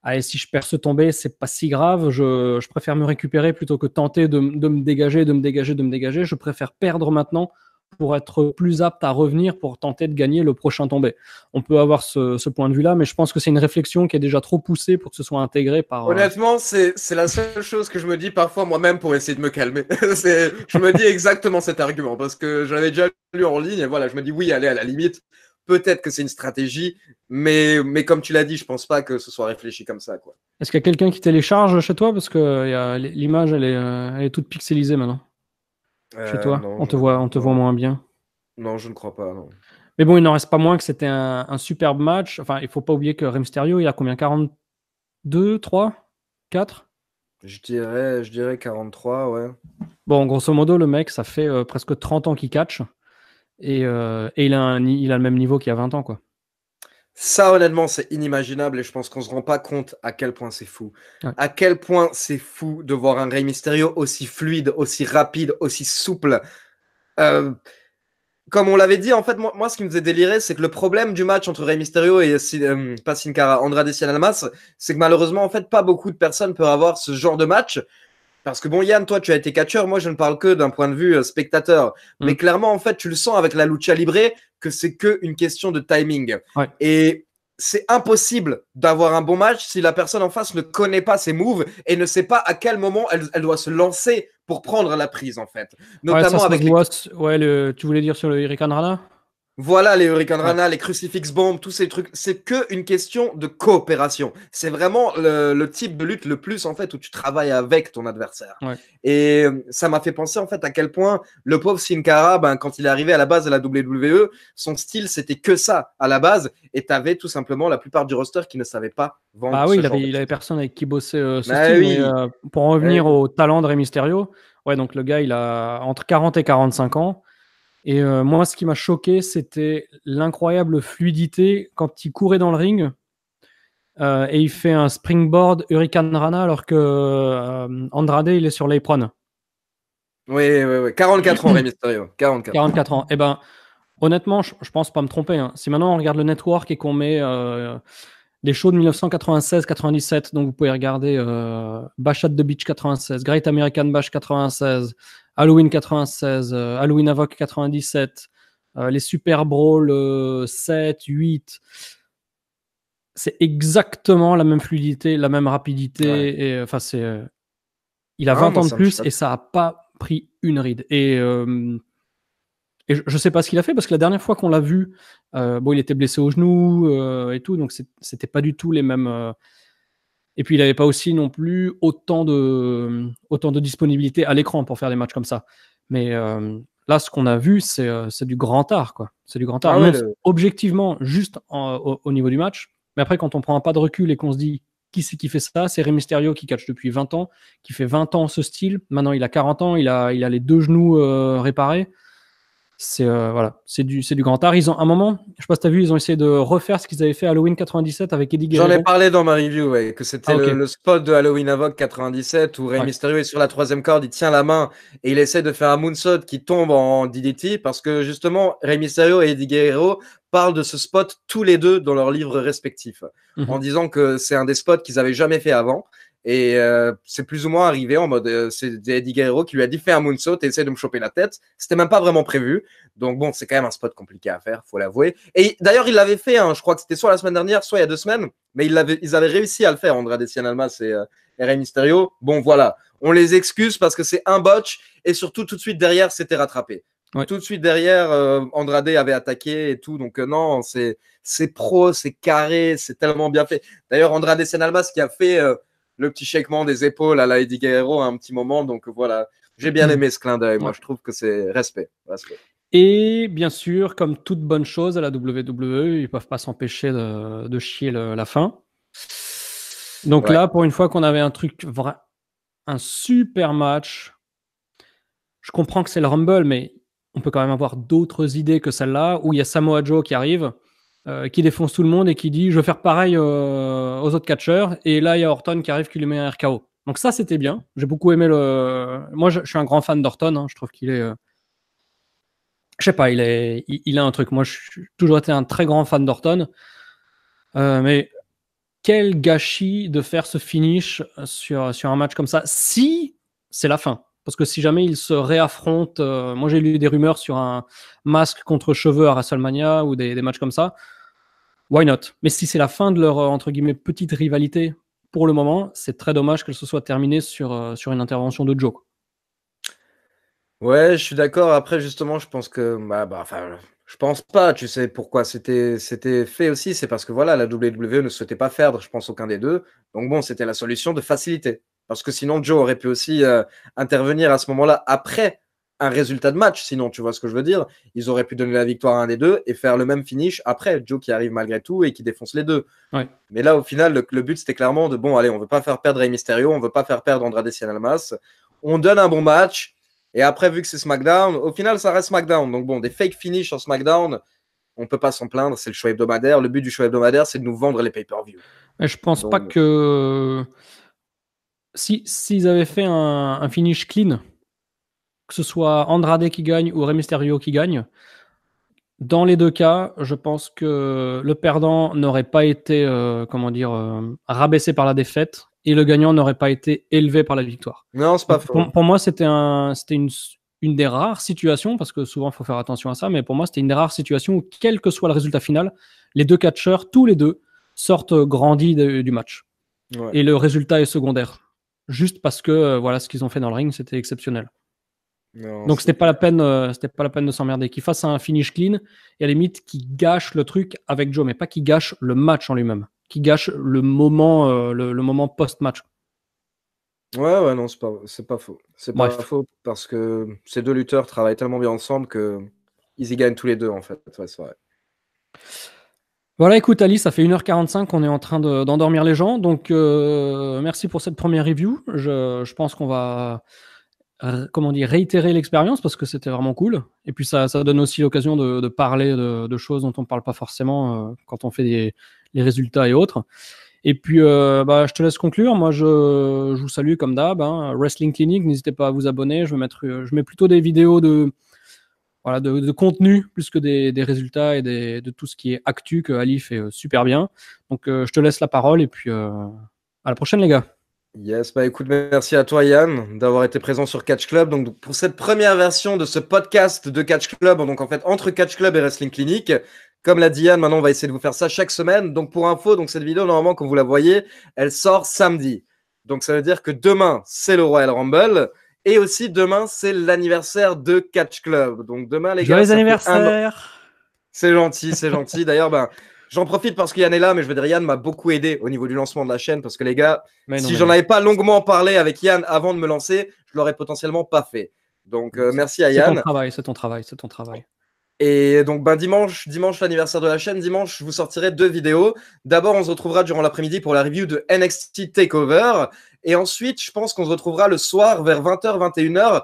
allez, si je perds ce tombé, c'est pas si grave, je préfère me récupérer plutôt que tenter de me dégager. Je préfère perdre maintenant pour être plus apte à revenir pour tenter de gagner le prochain tombé. On peut avoir ce point de vue-là, mais je pense que c'est une réflexion qui est déjà trop poussée pour que ce soit intégré par... Honnêtement, c'est la seule chose que je me dis parfois moi-même pour essayer de me calmer. Je me dis exactement cet argument parce que je l'avais déjà lu en ligne et voilà, je me dis oui, allez, à la limite, peut-être que c'est une stratégie, mais comme tu l'as dit, je pense pas que ce soit réfléchi comme ça, quoi. Est-ce qu'il y a quelqu'un qui télécharge chez toi? Parce que l'image, elle est toute pixelisée maintenant. Chez toi, Non, on te voit non, moins bien. non, je ne crois pas, non. Mais bon, il n'en reste pas moins que c'était un superbe match. Enfin, il faut pas oublier que Rey Mysterio, il a combien? 42, 3, 4? Je dirais 43, ouais. Bon, grosso modo, le mec, ça fait presque 30 ans qu'il catch. Et il a le même niveau qu'il y a 20 ans, quoi. Ça, honnêtement, c'est inimaginable et je pense qu'on se rend pas compte à quel point c'est fou. Ouais. À quel point c'est fou de voir un Rey Mysterio aussi fluide, aussi rapide, aussi souple. Euh, Comme on l'avait dit, en fait, moi, ce qui me faisait délirer, c'est que le problème du match entre Rey Mysterio et pas Sin Cara, Andrade Cien Almas, c'est que malheureusement, en fait, pas beaucoup de personnes peuvent avoir ce genre de match. Parce que bon, Yann, toi, tu as été catcheur, moi, je ne parle que d'un point de vue spectateur. Mm. Mais clairement, en fait, tu le sens avec la lucha libre que c'est que une question de timing. Ouais. Et c'est impossible d'avoir un bon match si la personne en face ne connaît pas ses moves et ne sait pas à quel moment elle doit se lancer pour prendre la prise, en fait. Ouais, ça Notamment se avec les voit. Ouais, tu voulais dire sur le Hurricane Rana? voilà, les Hurricane Ouais. Rana, les Crucifix Bombs, tous ces trucs, c'est que une question de coopération. C'est vraiment le type de lutte le plus, en fait, où tu travailles avec ton adversaire. Ouais. Et ça m'a fait penser, en fait, à quel point le pauvre Sin Cara, ben, quand il est arrivé à la base de la WWE, son style, c'était que ça, à la base, et t'avais tout simplement la plupart du roster qui ne savait pas vendre Bah oui, ce il genre avait, de il avait choses. personne avec qui bosser ce Mais style. Mais oui, pour en eh revenir oui. au talent de Rey Mysterio, ouais, donc le gars, il a entre 40 et 45 ans. Et moi, ce qui m'a choqué, c'était l'incroyable fluidité quand il courait dans le ring et il fait un springboard Hurricane Rana alors que Andrade, il est sur l'apron. Oui, oui, oui. 44 ans, Rey Mysterio. 44 ans. 44 ans. Eh ben, honnêtement, je pense pas me tromper, hein. Si maintenant on regarde le network et qu'on met des shows de 1996-97, donc vous pouvez regarder Bash at the Beach 96, Great American Bash 96, Halloween 96, Halloween Havoc 97, les Super Brawl 7, 8. C'est exactement la même fluidité, la même Ouais. rapidité. Et enfin, il a Ah, 20 moi, ans de ça me plus choque. et ça a pas pris une ride. Et je sais pas ce qu'il a fait parce que la dernière fois qu'on l'a vu, bon, il était blessé au genou et tout, donc c'était pas du tout les mêmes. Et puis il avait pas aussi non plus autant de disponibilité à l'écran pour faire des matchs comme ça. Mais là, ce qu'on a vu, c'est du grand art, quoi. C'est du grand art. Ah ouais, Non, objectivement, juste au niveau du match. Mais après, quand on prend un pas de recul et qu'on se dit qui c'est qui fait ça, c'est Rey Mysterio qui catch depuis 20 ans, qui fait 20 ans ce style. Maintenant, il a 40 ans, il a les deux genoux réparés. Voilà, c'est du grand art. Ils ont un moment, je sais pas si tu as vu, ils ont essayé de refaire ce qu'ils avaient fait à Halloween 97 avec Eddie j'en ai Guerrero. parlé dans ma review, ouais, que c'était Ah ok, le spot de Halloween Havoc 97 où Rey ouais. Mysterio est sur la troisième corde, il tient la main et il essaie de faire un moonsault qui tombe en DDT parce que justement Rey Mysterio et Eddie Guerrero parlent de ce spot tous les deux dans leurs livres respectifs en Mhm. disant que c'est un des spots qu'ils avaient jamais fait avant. Et c'est plus ou moins arrivé en mode c'est Eddie Guerrero qui lui a dit fais un moonsault et essaie de me choper la tête. C'était même pas vraiment prévu. Donc bon, c'est quand même un spot compliqué à faire, faut l'avouer. Et d'ailleurs, il l'avait fait, hein, je crois que c'était soit la semaine dernière, soit il y a 2 semaines, mais ils avaient réussi à le faire, Andrade Cien Almas et Rey Mysterio. Bon, voilà, on les excuse parce que c'est un botch et surtout tout de suite derrière, c'était rattrapé. Ouais. Tout de suite derrière, Andrade avait attaqué et tout. Donc non, c'est pro, c'est carré, c'est tellement bien fait. D'ailleurs, Andrade Cien Almas qui a fait le petit shakement des épaules à la Eddie Guerrero à un petit moment. Donc voilà, j'ai bien aimé ce clin d'œil. Moi, Ouais. je trouve que c'est respect. Respect. Et bien sûr, comme toute bonne chose à la WWE, ils peuvent pas s'empêcher de chier la fin. Donc Ouais. là, pour une fois qu'on avait un super match, je comprends que c'est le Rumble, mais on peut quand même avoir d'autres idées que celle-là, où il y a Samoa Joe qui arrive, qui défonce tout le monde et qui dit je veux faire pareil aux autres catcheurs. Et là, il y a Orton qui arrive, qui lui met un RKO. Donc ça, c'était bien. J'ai beaucoup aimé le. Moi, je suis un grand fan d'Orton. Hein. Je trouve qu'il est. Je sais pas, il a un truc. Moi, je suis toujours été un très grand fan d'Orton. Mais quel gâchis de faire ce finish sur un match comme ça, si c'est la fin. Parce que si jamais ils se réaffrontent, moi j'ai lu des rumeurs sur un masque contre cheveux à WrestleMania ou des matchs comme ça, why not? Mais si c'est la fin de leur, entre guillemets, petite rivalité, pour le moment, c'est très dommage qu'elle se soit terminée sur une intervention de Joe. Ouais, je suis d'accord. Après, justement, je pense que, enfin, Je pense pas, tu sais pourquoi c'était fait aussi, c'est parce que voilà, la WWE ne souhaitait pas perdre, je pense, aucun des deux. Donc bon, c'était la solution de facilité. Parce que sinon, Joe aurait pu aussi intervenir à ce moment-là après un résultat de match. Sinon, tu vois ce que je veux dire? Ils auraient pu donner la victoire à un des deux et faire le même finish après. Joe qui arrive malgré tout et qui défonce les deux. Ouais. Mais là, au final, le but, c'était clairement de bon, allez, on veut pas faire perdre Rey Mysterio, on veut pas faire perdre Andrade Cien Almas. On donne un bon match. Et après, vu que c'est SmackDown, au final, ça reste SmackDown. Donc bon, des fake finishes en SmackDown, on peut pas s'en plaindre. C'est le show hebdomadaire. Le but du show hebdomadaire, c'est de nous vendre les pay-per-view. Mais je pense pas Donc, que s'ils avaient fait un finish clean, que ce soit Andrade qui gagne ou Rey Mysterio qui gagne, dans les deux cas, je pense que le perdant n'aurait pas été rabaissé par la défaite et le gagnant n'aurait pas été élevé par la victoire. non, c'est pas faux. Pour moi, c'était une des rares situations, parce que souvent il faut faire attention à ça, mais pour moi, c'était une des rares situations où, quel que soit le résultat final, les deux catcheurs, tous les deux, sortent grandis du match. Ouais. Et le résultat est secondaire. Juste parce que voilà, ce qu'ils ont fait dans le ring, c'était exceptionnel. Non, Donc c'était pas la peine, de s'emmerder. Qu'ils fassent un finish clean et à la limite qui gâche le truc avec Joe, mais pas qui gâche le match en lui-même, qui gâche le moment, le moment post-match. ouais, non, c'est pas faux. C'est pas Bref. faux parce que ces deux lutteurs travaillent tellement bien ensemble que ils y gagnent tous les deux, en fait. Ouais, c'est vrai. Voilà, écoute Ali, ça fait 1h45 qu'on est en train d'endormir les gens, donc merci pour cette première review. Je pense qu'on va réitérer l'expérience parce que c'était vraiment cool. Et puis ça donne aussi l'occasion de parler de choses dont on ne parle pas forcément quand on fait les résultats et autres. Et puis je te laisse conclure. Moi, je vous salue comme d'hab. Wrestling Clinic, n'hésitez pas à vous abonner. Je mets plutôt des vidéos de contenu plus que des résultats et de tout ce qui est actu que Ali fait super bien. Donc je te laisse la parole et puis à la prochaine les gars. Yes, bah écoute, merci à toi Yann d'avoir été présent sur Catch Club. Donc pour cette première version de ce podcast de Catch Club, donc en fait entre Catch Club et Wrestling Clinic, comme l'a dit Yann, maintenant on va essayer de vous faire ça chaque semaine. Donc pour info, donc cette vidéo normalement comme vous la voyez, elle sort samedi. Donc ça veut dire que demain c'est le Royal Rumble et aussi demain c'est l'anniversaire de Catch Club. Donc demain les gars, Joyeux ça fait un an. anniversaire. C'est gentil, c'est gentil. D'ailleurs, j'en profite parce que Yann est là, mais je veux dire, Yann m'a beaucoup aidé au niveau du lancement de la chaîne parce que les gars, si j'en avais pas longuement parlé avec Yann avant de me lancer, je l'aurais potentiellement pas fait. Donc, merci à C'est ton Yann. travail, c'est ton travail, c'est ton travail. Et donc, dimanche, l'anniversaire de la chaîne, dimanche, je vous sortirai 2 vidéos. D'abord, on se retrouvera durant l'après-midi pour la review de NXT TakeOver. Et ensuite, je pense qu'on se retrouvera le soir vers 20h, 21h.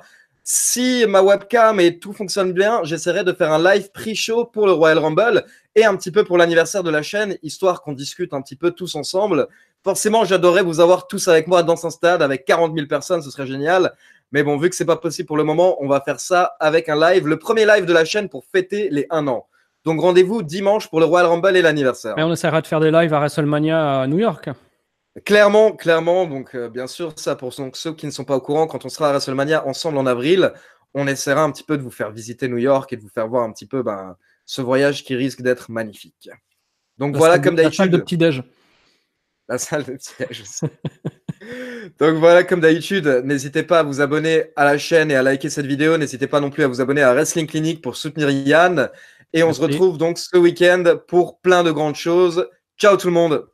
Si ma webcam et tout fonctionne bien, j'essaierai de faire un live pre-show pour le Royal Rumble et un petit peu pour l'anniversaire de la chaîne, histoire qu'on discute un petit peu tous ensemble. Forcément, j'adorerais vous avoir tous avec moi dans un stade avec 40 000 personnes, ce serait génial. Mais bon, vu que c'est pas possible pour le moment, on va faire ça avec un live, le premier live de la chaîne pour fêter les 1 an. Donc rendez-vous dimanche pour le Royal Rumble et l'anniversaire. Et on essaiera de faire des lives à WrestleMania à New York. Clairement, clairement. Donc bien sûr, ça pour ceux qui ne sont pas au courant, quand on sera à WrestleMania ensemble en avril, on essaiera un petit peu de vous faire visiter New York et de vous faire voir un petit peu ce voyage qui risque d'être magnifique. Donc voilà, comme d'habitude. La salle de petit-déj. La salle de petit-déj aussi. Donc voilà, comme d'habitude, n'hésitez pas à vous abonner à la chaîne et à liker cette vidéo. N'hésitez pas non plus à vous abonner à Wrestling Clinic pour soutenir Yann. Et on se retrouve donc ce week-end pour plein de grandes choses. Ciao tout le monde!